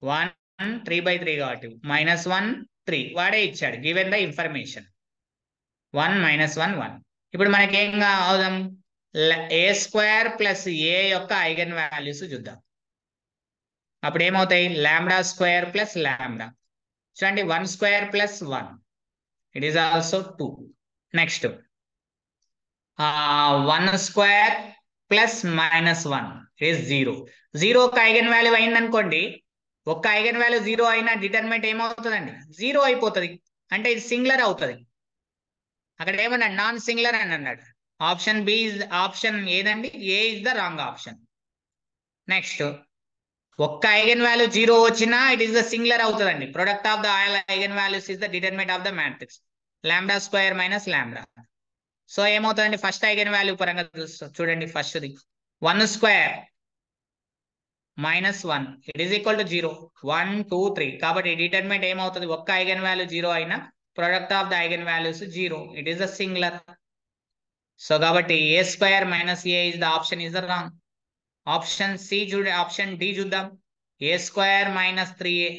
1, 3x3 కాబట్టి -1, 3 వాడే ఇచ్చాడు. Given the information 1, -1, 1. ఇప్పుడు మనకేం అవుదాం, ఏ స్క్వేర్ ప్లస్ ఏ యొక్క ఐగన్ వాల్యూస్ చూద్దాం. అప్పుడు ఏమవుతాయి, లాంబ్డా స్క్వేర్ ప్లస్ లాంబ్డా. చూడండి, 1 square plus 1, it is also 2. Next 1 square plus -1 is 0. 0 ఒక ఐగన్ వాల్యూ అయింది అనుకోండి. ఒక్క ఐగన్ వాల్యూ 0 అయినా డిటర్మినెంట్ ఏమవుతుందండి, 0 అయిపోతుంది. అంటే ఇది సింగులర్ అవుతుంది. అక్కడ ఏమన్నాడు, నాన్ సింగులర్ అని అన్నాడు. ఆప్షన్ బి ఆప్షన్ ఏదండి, ఏ is the wrong option. Next ఒక్క ఐగన్ వాల్యూ 0 వచ్చినా ఇట్ ఈస్ ద సింగులర్ అవుతుందండి. Product of the all eigen values is the determinant of the matrix lambda square minus lambda. So ఏమవుతుందండి, first eigen value పరంగా చూడండి. ఫస్ట్ది 1 square -1 it is equal to 0. 1, 2, 3 కాబట్టి determinant ఏమవుతుంది, ఒక్క eigen value 0 అయినా product of the eigen values 0. It is the singular. So కాబట్టి A square minus A is the option is the wrong. Option C చూడండి, option D చూద్దాం. A square minus 3a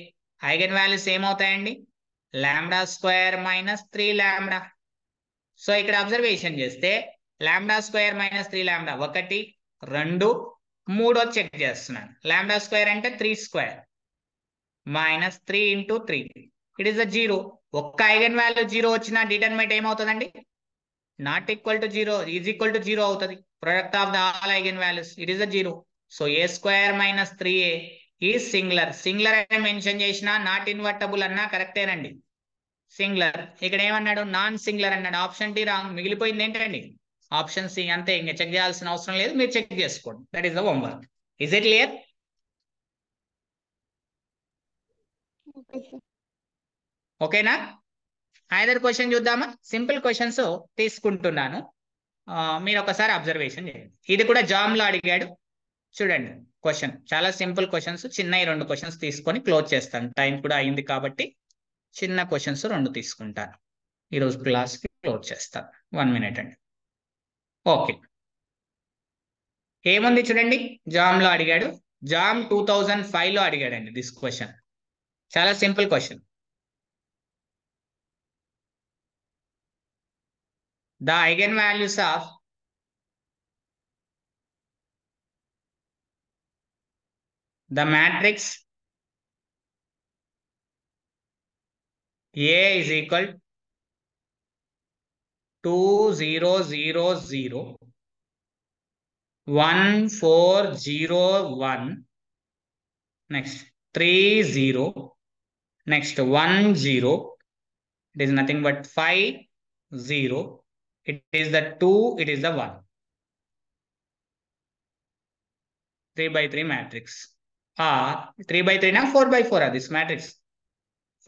eigen values ఏమవుతాయండి, lambda square minus 3 lambda. So ఇక్కడ observation చేస్తే lambda square minus 3 lambda 1, 2, 3 check చేస్తున్నాను. Lambda square అంటే 3 square. Minus 3 into 3 it is the 0. ఒక్క eigen value 0 వచ్చినా determinant ఏమవుతుందండి? Not equal to 0 is equal to 0 అవుతుంది. Product of the all eigen values it is the 0. So a square minus 3a is singular. Singular అని mention చేసినా not invertible అన్నా కరెక్టేనండి. Singular. ఇక్కడ ఏమన్నాడు? నాన్ సింగులర్ అన్నాడు. Option D wrong. మిగిలిపోయింది ఏంటండి? Option C. అంతే, ఇంకా చెక్ చేయాల్సిన అవసరం లేదు, మీరు చెక్ చేసుకోండి. That is the homework. Is it clear? ఓకేనా? ఐదర్ క్వశ్చన్ చూద్దామా? సింపుల్ క్వశ్చన్స్ తీసుకుంటున్నాను, మీరు ఒకసారి అబ్జర్వేషన్ చేయండి. ఇది కూడా జామ్ లో అడిగాడు. చూడండి క్వశ్చన్, చాలా సింపుల్ క్వశ్చన్స్. చిన్న 2 క్వశ్చన్స్ తీసుకొని క్లోజ్ చేస్తాను. టైం కూడా అయింది కాబట్టి చిన్న క్వశ్చన్స్ 2 తీసుకుంటాను. ఈరోజు క్లాస్ కి క్లోజ్ చేస్తాను. 1 మినిట్ అండి. ఓకే, ఏముంది చూడండి. జామ్ లో అడిగాడు. జామ్ 2005 లో అడిగాడండి దిస్ క్వశ్చన్. చాలా simple question. The eigenvalues of the matrix A is equal 2 0 0 0 1 4 0 1 next 3 0 next 1 0 it is nothing but 5 0 it is the 2 it is the 1 3 by 3 matrix or 3 by 3 na 4 by 4 this matrix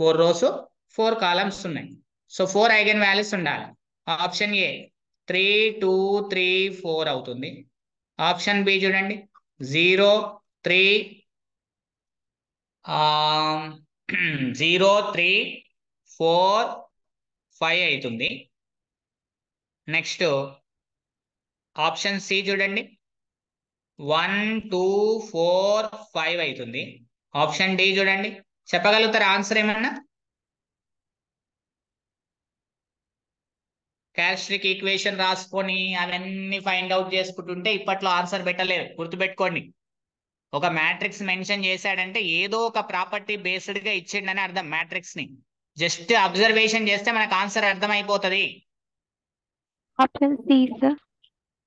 4 rows 4 columns ఉన్నాయి. So 4 eigen values ఉండాలి. Option A 3 2 3 4 అవుతుంది. Option B చూడండి 0 3 0 3 4 5 అవుతుంది. Next option C చూడండి 1 2 4 5 అవుతుంది. Option D చూడండి. చెప్పగలుగుతారా answer ఏమన్నా? క్యారెక్టరిస్టిక్ ఈక్వేషన్ రాసుకొని అవన్నీ ఫైండ్ అవుట్ చేసుకుంటుంటే ఇప్పట్లో ఆన్సర్ పెట్టలేదు. గుర్తుపెట్టుకోండి, ఒక మ్యాట్రిక్స్ మెన్షన్ చేశాడంటే ఏదో ఒక ప్రాపర్టీ బేస్డ్ గా ఇచ్చిండని అర్థం. మ్యాట్రిక్స్ ని జస్ట్ అబ్జర్వేషన్ చేస్తే మనకు ఆన్సర్ అర్థమైపోతుంది. Option C sir.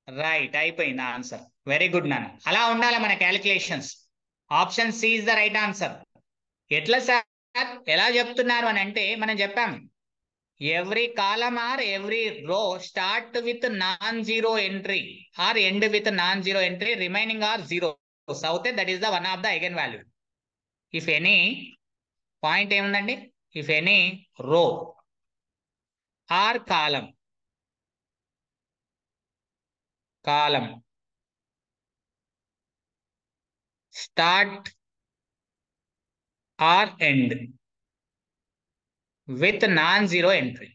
రైట్, అయిపోయింది ఆన్సర్. వెరీ గుడ్ నాన్న. అలా ఉండాలి మన calculations. Option C is the right answer. ఎట్లా సార్, ఎలా చెప్తున్నారు అని అంటే మనం చెప్పాము, every column or every row start with non zero entry or end with non zero entry, remaining are zeros అవుతే that is the one of the eigen value. If any point ఏముందండి, if any row or column start are end with non-zero entry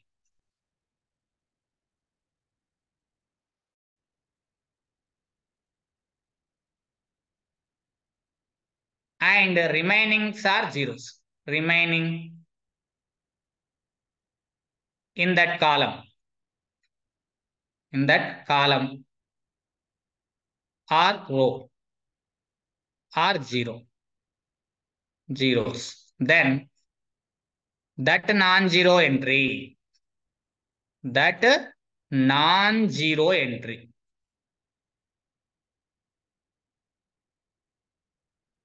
and remaining are zeros, remaining in that column or row are zeros, then that non-zero entry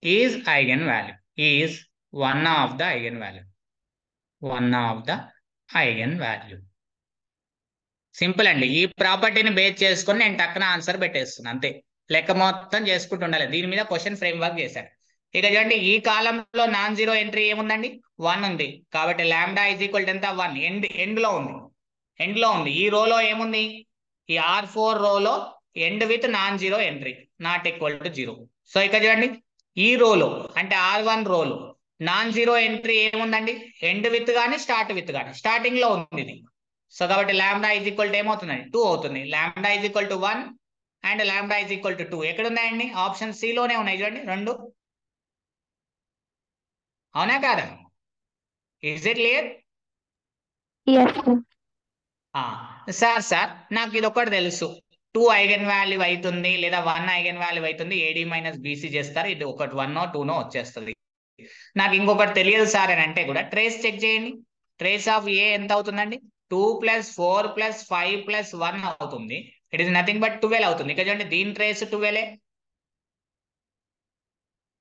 is eigenvalue, is one of the eigenvalue. Simple అండి. ఈ ప్రాపర్టీని base చేసుకొని నేను టక్కున answer పెట్టేస్తున్నాను అంతే. లెక్క మొత్తం చేసుకుంటూ ఉండాలి. దీని మీద క్వశ్చన్ ఫ్రేమ్ వర్క్ చేశాను. ఇక చూడండి, ఈ కాలంలో నాన్ జీరో ఎంట్రీ ఏముందండి, 1 ఉంది. కాబట్టి లాంబ్డా ఈజ్ ఈక్వల్ టు ఎంత, 1. ఎండ్ లో ఉంది. ఈ రోలో ఏముంది, ఈ R4 రోలో end with non zero entry not equal to 0. So ఇక్కడ చూడండి, ఈ రోలో అంటే R1 రోలో నాన్ జీరో ఎంట్రీ ఏముందండి, ఎండ్ విత్ కానీ స్టార్ట్ విత్ కానీ, స్టార్టింగ్ లో ఉంది ఇది. సో కాబట్టి లాంబ్డా ఈజ్ ఈక్వల్ టు ఏమవుతుందండి, 2 అవుతుంది. Lambda is equal to 1 and lambda is equal to 2 ఎక్కడ ఉన్నాయండి, ఆప్షన్ సి లోనే ఉన్నాయి చూడండి 2. అవునా కాదా? Is it clear? సార్ నాకు ఇది ఒకటి తెలుసు, 2 ఐగన్ వాల్యూ అవుతుంది లేదా 1 ఐగన్ వాల్యూ అవుతుంది, AD - BC చేస్తారు, ఇది ఒకటి 1 2 వచ్చేస్తుంది. నాకు ఇంకొకటి తెలియదు సార్ అని అంటే కూడా ట్రేస్ చెక్ చేయండి. ట్రేస్ ఆఫ్ ఏ ఎంత అవుతుందండి? 2 + 4 + 5 + 1 అవుతుంది. ఇట్ ఈస్ నథింగ్ బట్ 12 అవుతుంది. ఇక్కడ చూడండి దీని ట్రేస్ 12,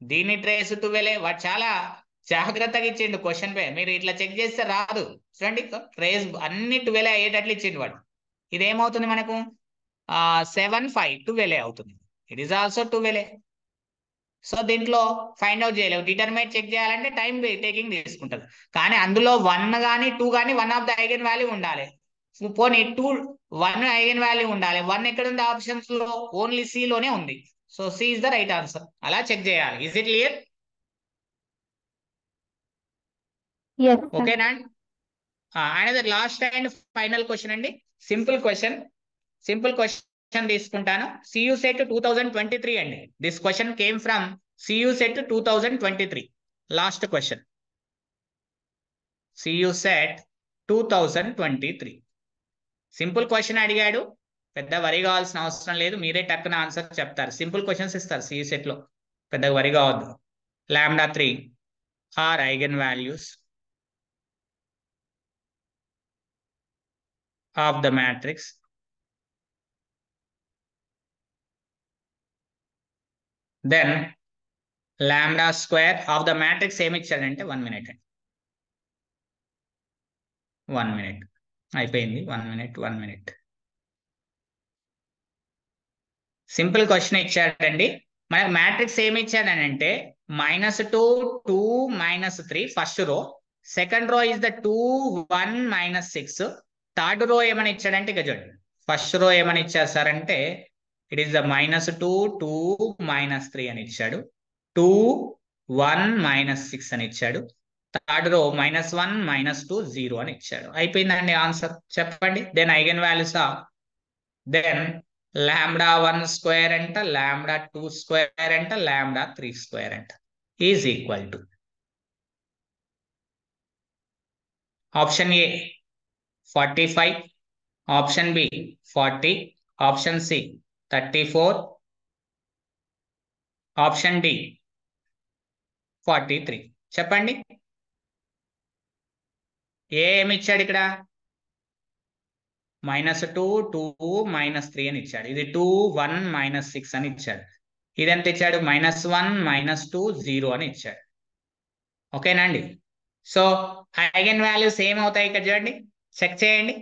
దీని ట్రేస్ 12. వాడు చాలా జాగ్రత్తగా ఇచ్చిండు క్వశ్చన్ పై. మీరు ఇట్లా చెక్ చేస్తే రాదు. చూడండి ట్రేస్ అన్ని 12 అయ్యేటట్లు ఇచ్చిండు వాడు. ఇదేమవుతుంది మనకు 7 5 12 అవుతుంది. It is also 12. సో దీంట్లో ఫైండ్ అవుట్ చేయలేము. డిటర్మినేట్ చెక్ చేయాలంటే టైం టేకింగ్ తీసుకుంటుంది. కానీ అందులో 1 కానీ 2 కానీ one of the eigen value ఉండాలి. పోనీ 2 1 ఐగన్ వాల్యూ ఉండాలి. 1 ఎక్కడ ఉంది ఆప్షన్స్ లో? ఓన్లీ సి లోనే ఉంది. So C is the right answer. అలా చెక్ చేయాలి. Is it clear? Yes, sir. ఓకేనా? Another last and final question అండి. సింపుల్ క్వశ్చన్ తీసుకుంటాను. CU సెట్ 2023 అండి. This question came from CU set 2023. Last question CU set 2023. Simple question అడిగాడు. పెద్ద వరి కావాల్సిన అవసరం లేదు. మీరే టక్కున ఆన్సర్ చెప్తారు. సింపుల్ క్వశ్చన్స్ ఇస్తారు CU సెట్ లో. పెద్దగా వరి కావద్దు. λ3 are eigen values of the matrix then lambda square of the matrix ఏమి ఇచ్చాడంటే 1 minute అండి. 1 minute అయిపోయింది. 1 minute. సింపుల్ క్వశ్చన్ ఇచ్చాడండి. మనకు మ్యాట్రిక్స్ ఏమి ఇచ్చాడనంటే -2 2 -3 first row, second row is the 2 1 -6. Third row ఏమని ఇచ్చాడంటే ఇక చూడండి. ఫస్ట్ రో ఏమని ఇచ్చారు సార్ అంటే ఇట్ ఈస్ ద -2 2 -3 అని ఇచ్చాడు. 2 1 -6 అని ఇచ్చాడు. థర్డ్ రో -1 -2 0 అని ఇచ్చాడు. అయిపోయిందండి ఆన్సర్. చెప్పండి. Then eigen values then λ1 square అంట, λ2 స్క్వేర్ అంట, λ3 స్క్వేర్ అంట is equal to option A 45, option B 40, option C 34, option D 43. చెప్పండి. ఏమి ఇచ్చాడు ఇక్కడ? -2 2 -3 అని ఇచ్చాడు. ఇది 2 1 -6 అని ఇచ్చాడు. ఇది ఎంత ఇచ్చాడు? -1 -2 0 అని ఇచ్చాడు. ఓకేనండి. సో ఐగన్ వాల్యూస్ ఏమవుతాయి ఇక్కడ చూడండి. చెక్ చేయండి.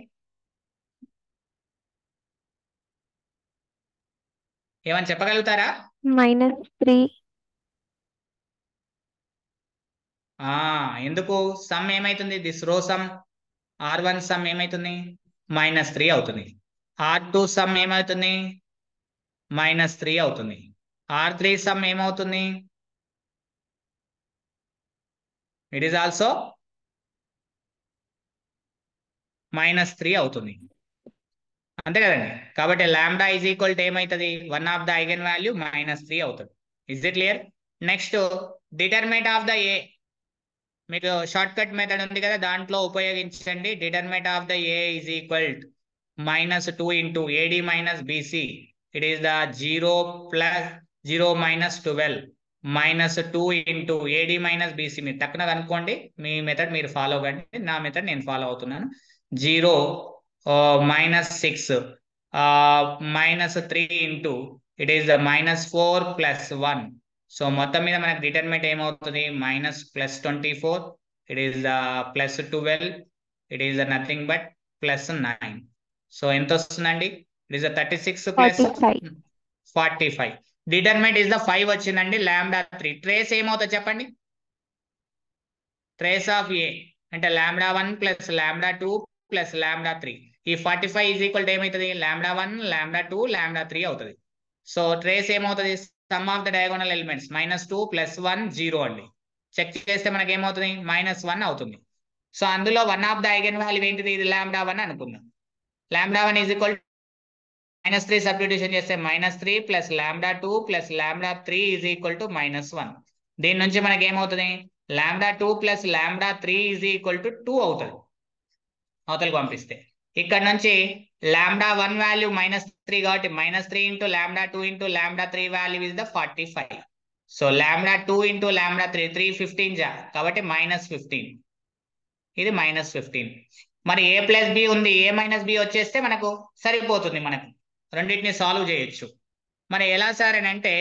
ఏమని చెప్పగలుగుతారా? -3. ఎందుకు? సమ్ ఏమైతుంది? This row sum R1 some ఏమైతుంది? -3 అవుతుంది. R2 సమ్ ఏమవుతుంది? -3 అవుతుంది. R3 సమ్ ఏమవుతుంది? ఇట్ ఈస్ ఆల్సో -3 అవుతుంది. అంతే కదండి. కాబట్టి లాంబ్డా ఈజ్ ఈక్వల్ టు ఏమవుతుంది? One of the eigen value -3 అవుతుంది. Is it clear? Next determinant of the A. మీకు షార్ట్ కట్ మెథడ్ ఉంది కదా, దాంట్లో ఉపయోగించండి. Determinant of the A is equal to -2 into AD - BC. It is the 0 + 0 - 12 -2 into AD - BC. మీరు టక్కున కనుక్కోండి. మీ method మీరు ఫాలో కండి. నా మెథడ్ నేను ఫాలో అవుతున్నాను. 0 -6 -3 into it is the -4 + 1. So మొత్తం మీద మనకు డిటర్మినెంట్ ఏమవుతుంది? -+24. It is the +12. It is the nothing but +9. So ఎంత వస్తుందండి? It is the 36 + 45. Determinant is the 5 వచ్చిందండి. λ3 ట్రేస్ ఏమవుతుంది చెప్పండి. ట్రేస్ ఆఫ్ ఏ అంటే λ1 + λ2 + λ3. ఈ 45 ఈజ్ ఈక్వల్ టు ఏమవుతుంది? λ1 λ2 λ3 అవుతుంది. సో ట్రేస్ ఏమవుతుంది? Some of the diagonal elements -2 + 1 0 అండి. చెక్ చేస్తే మనకి ఏమవుతుంది? -1 అవుతుంది. సో అందులో one of the eigen value ఏంటిది? ఇది λ1 అనుకుందాం. λ1 ఈజ్ ఈక్వల్ -3 సబ్స్టిట్యూషన్ చేస్తే -3 + λ2 + λ3 ఈజ్ ఈక్వల్ టు -1. దీని నుంచి మనకి ఏమవుతుంది? λ2 + λ3 ఈజ్ ఈక్వల్ టు 2 అవుతుంది. అవతలకు పంపిస్తే ఇక్కడ నుంచి λ1 వాల్యూ -3 కాబట్టి -3 × λ2 × λ3 value is the 45. So λ2 into λ3 315 జా కాబట్టి -15 ఇది -15 మరి a ప్లస్ బి ఉంది a మైనస్ బి వచ్చేస్తే మనకు సరిపోతుంది మనకు రెండింటిని సాల్వ్ చేయొచ్చు మరి ఎలా సార్ అని అంటే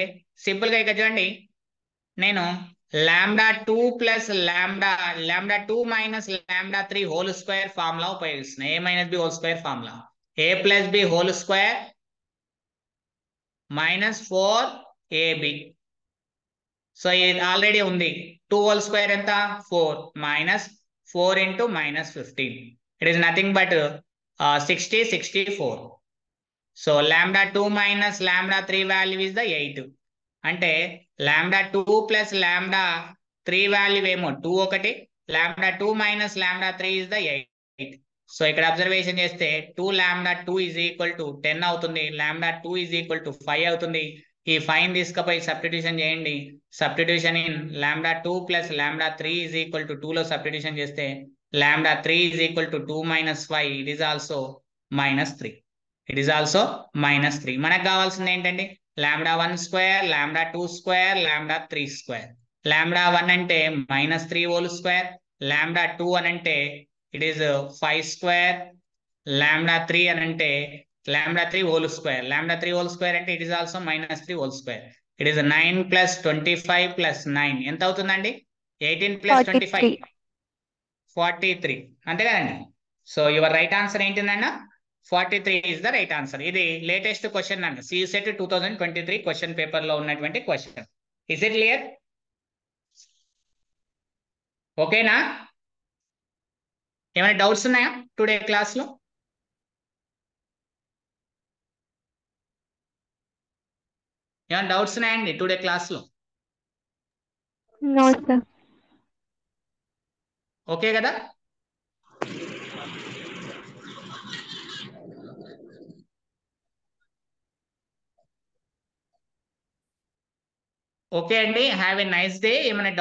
సింపుల్గా ఇక్కడ చూడండి నేను λ2 plus λ2 minus λ3 whole square formula ఉపయోగిస్తున్నా a minus B whole square formula a plus B whole square minus 4ab so ఇది ఆల్రెడీ ఉంది 2 హోల్ స్క్వేర్ ఎంత 4 minus 4 into -15 it is nothing but 64 so λ2 minus λ3 value is the 8 అంటే λ2 plus λ3 value ఏమో 2 ఒకటి λ2 minus λ3 is the 8 so ఇక్కడ observation చేస్తే 2λ2 is equal to 10 అవుతుంది λ2 is equal to 5 అవుతుంది ఈ 5 తీసుకుపోయి సబ్స్టిట్యూషన్ చేయండి substitution in λ2 plus λ3 is equal to 2 లో సబ్స్టిట్యూషన్ చేస్తే λ3 is equal to 2 minus 5 it is also -3 it is also -3 మనకు కావాల్సింది ఏంటంటే λ1 స్క్వేర్ λ2 స్క్వేర్ λ3 స్క్వేర్ λ1 అంటే -3 హోల్ స్క్వేర్ λ2 అని అంటే ఇట్ ఈస్ 5 స్క్వేర్ λ3 అని అంటే λ3 హోల్ స్క్వేర్ λ3 హోల్ స్క్వేర్ అంటే it is also -3 whole square it is 9 plus 25 plus 9 ఎంత అవుతుందండి 18 ప్లస్ 25 43 అంతే కదండి సో యువర్ రైట్ ఆన్సర్ ఏంటిందన్న 43 ఇస్ ద రైట్ ఆన్సర్ ఇది లేటెస్ట్ క్వశ్చన్ అండి CSET 2023 క్వశ్చన్ పేపర్ లో ఉన్నటువంటి క్వశ్చన్ ఇస్ ఇట్ క్లియర్ ఓకేనా ఏమైనా డౌట్స్ ఉన్నాయా టుడే క్లాస్ లో ఏమైనా డౌట్స్ ఉన్నాయండి టుడే క్లాస్ లో నో సార్ ఓకే కదా ఓకే అండి హ్యావ్ ఎ నైస్ డే ఏమైనా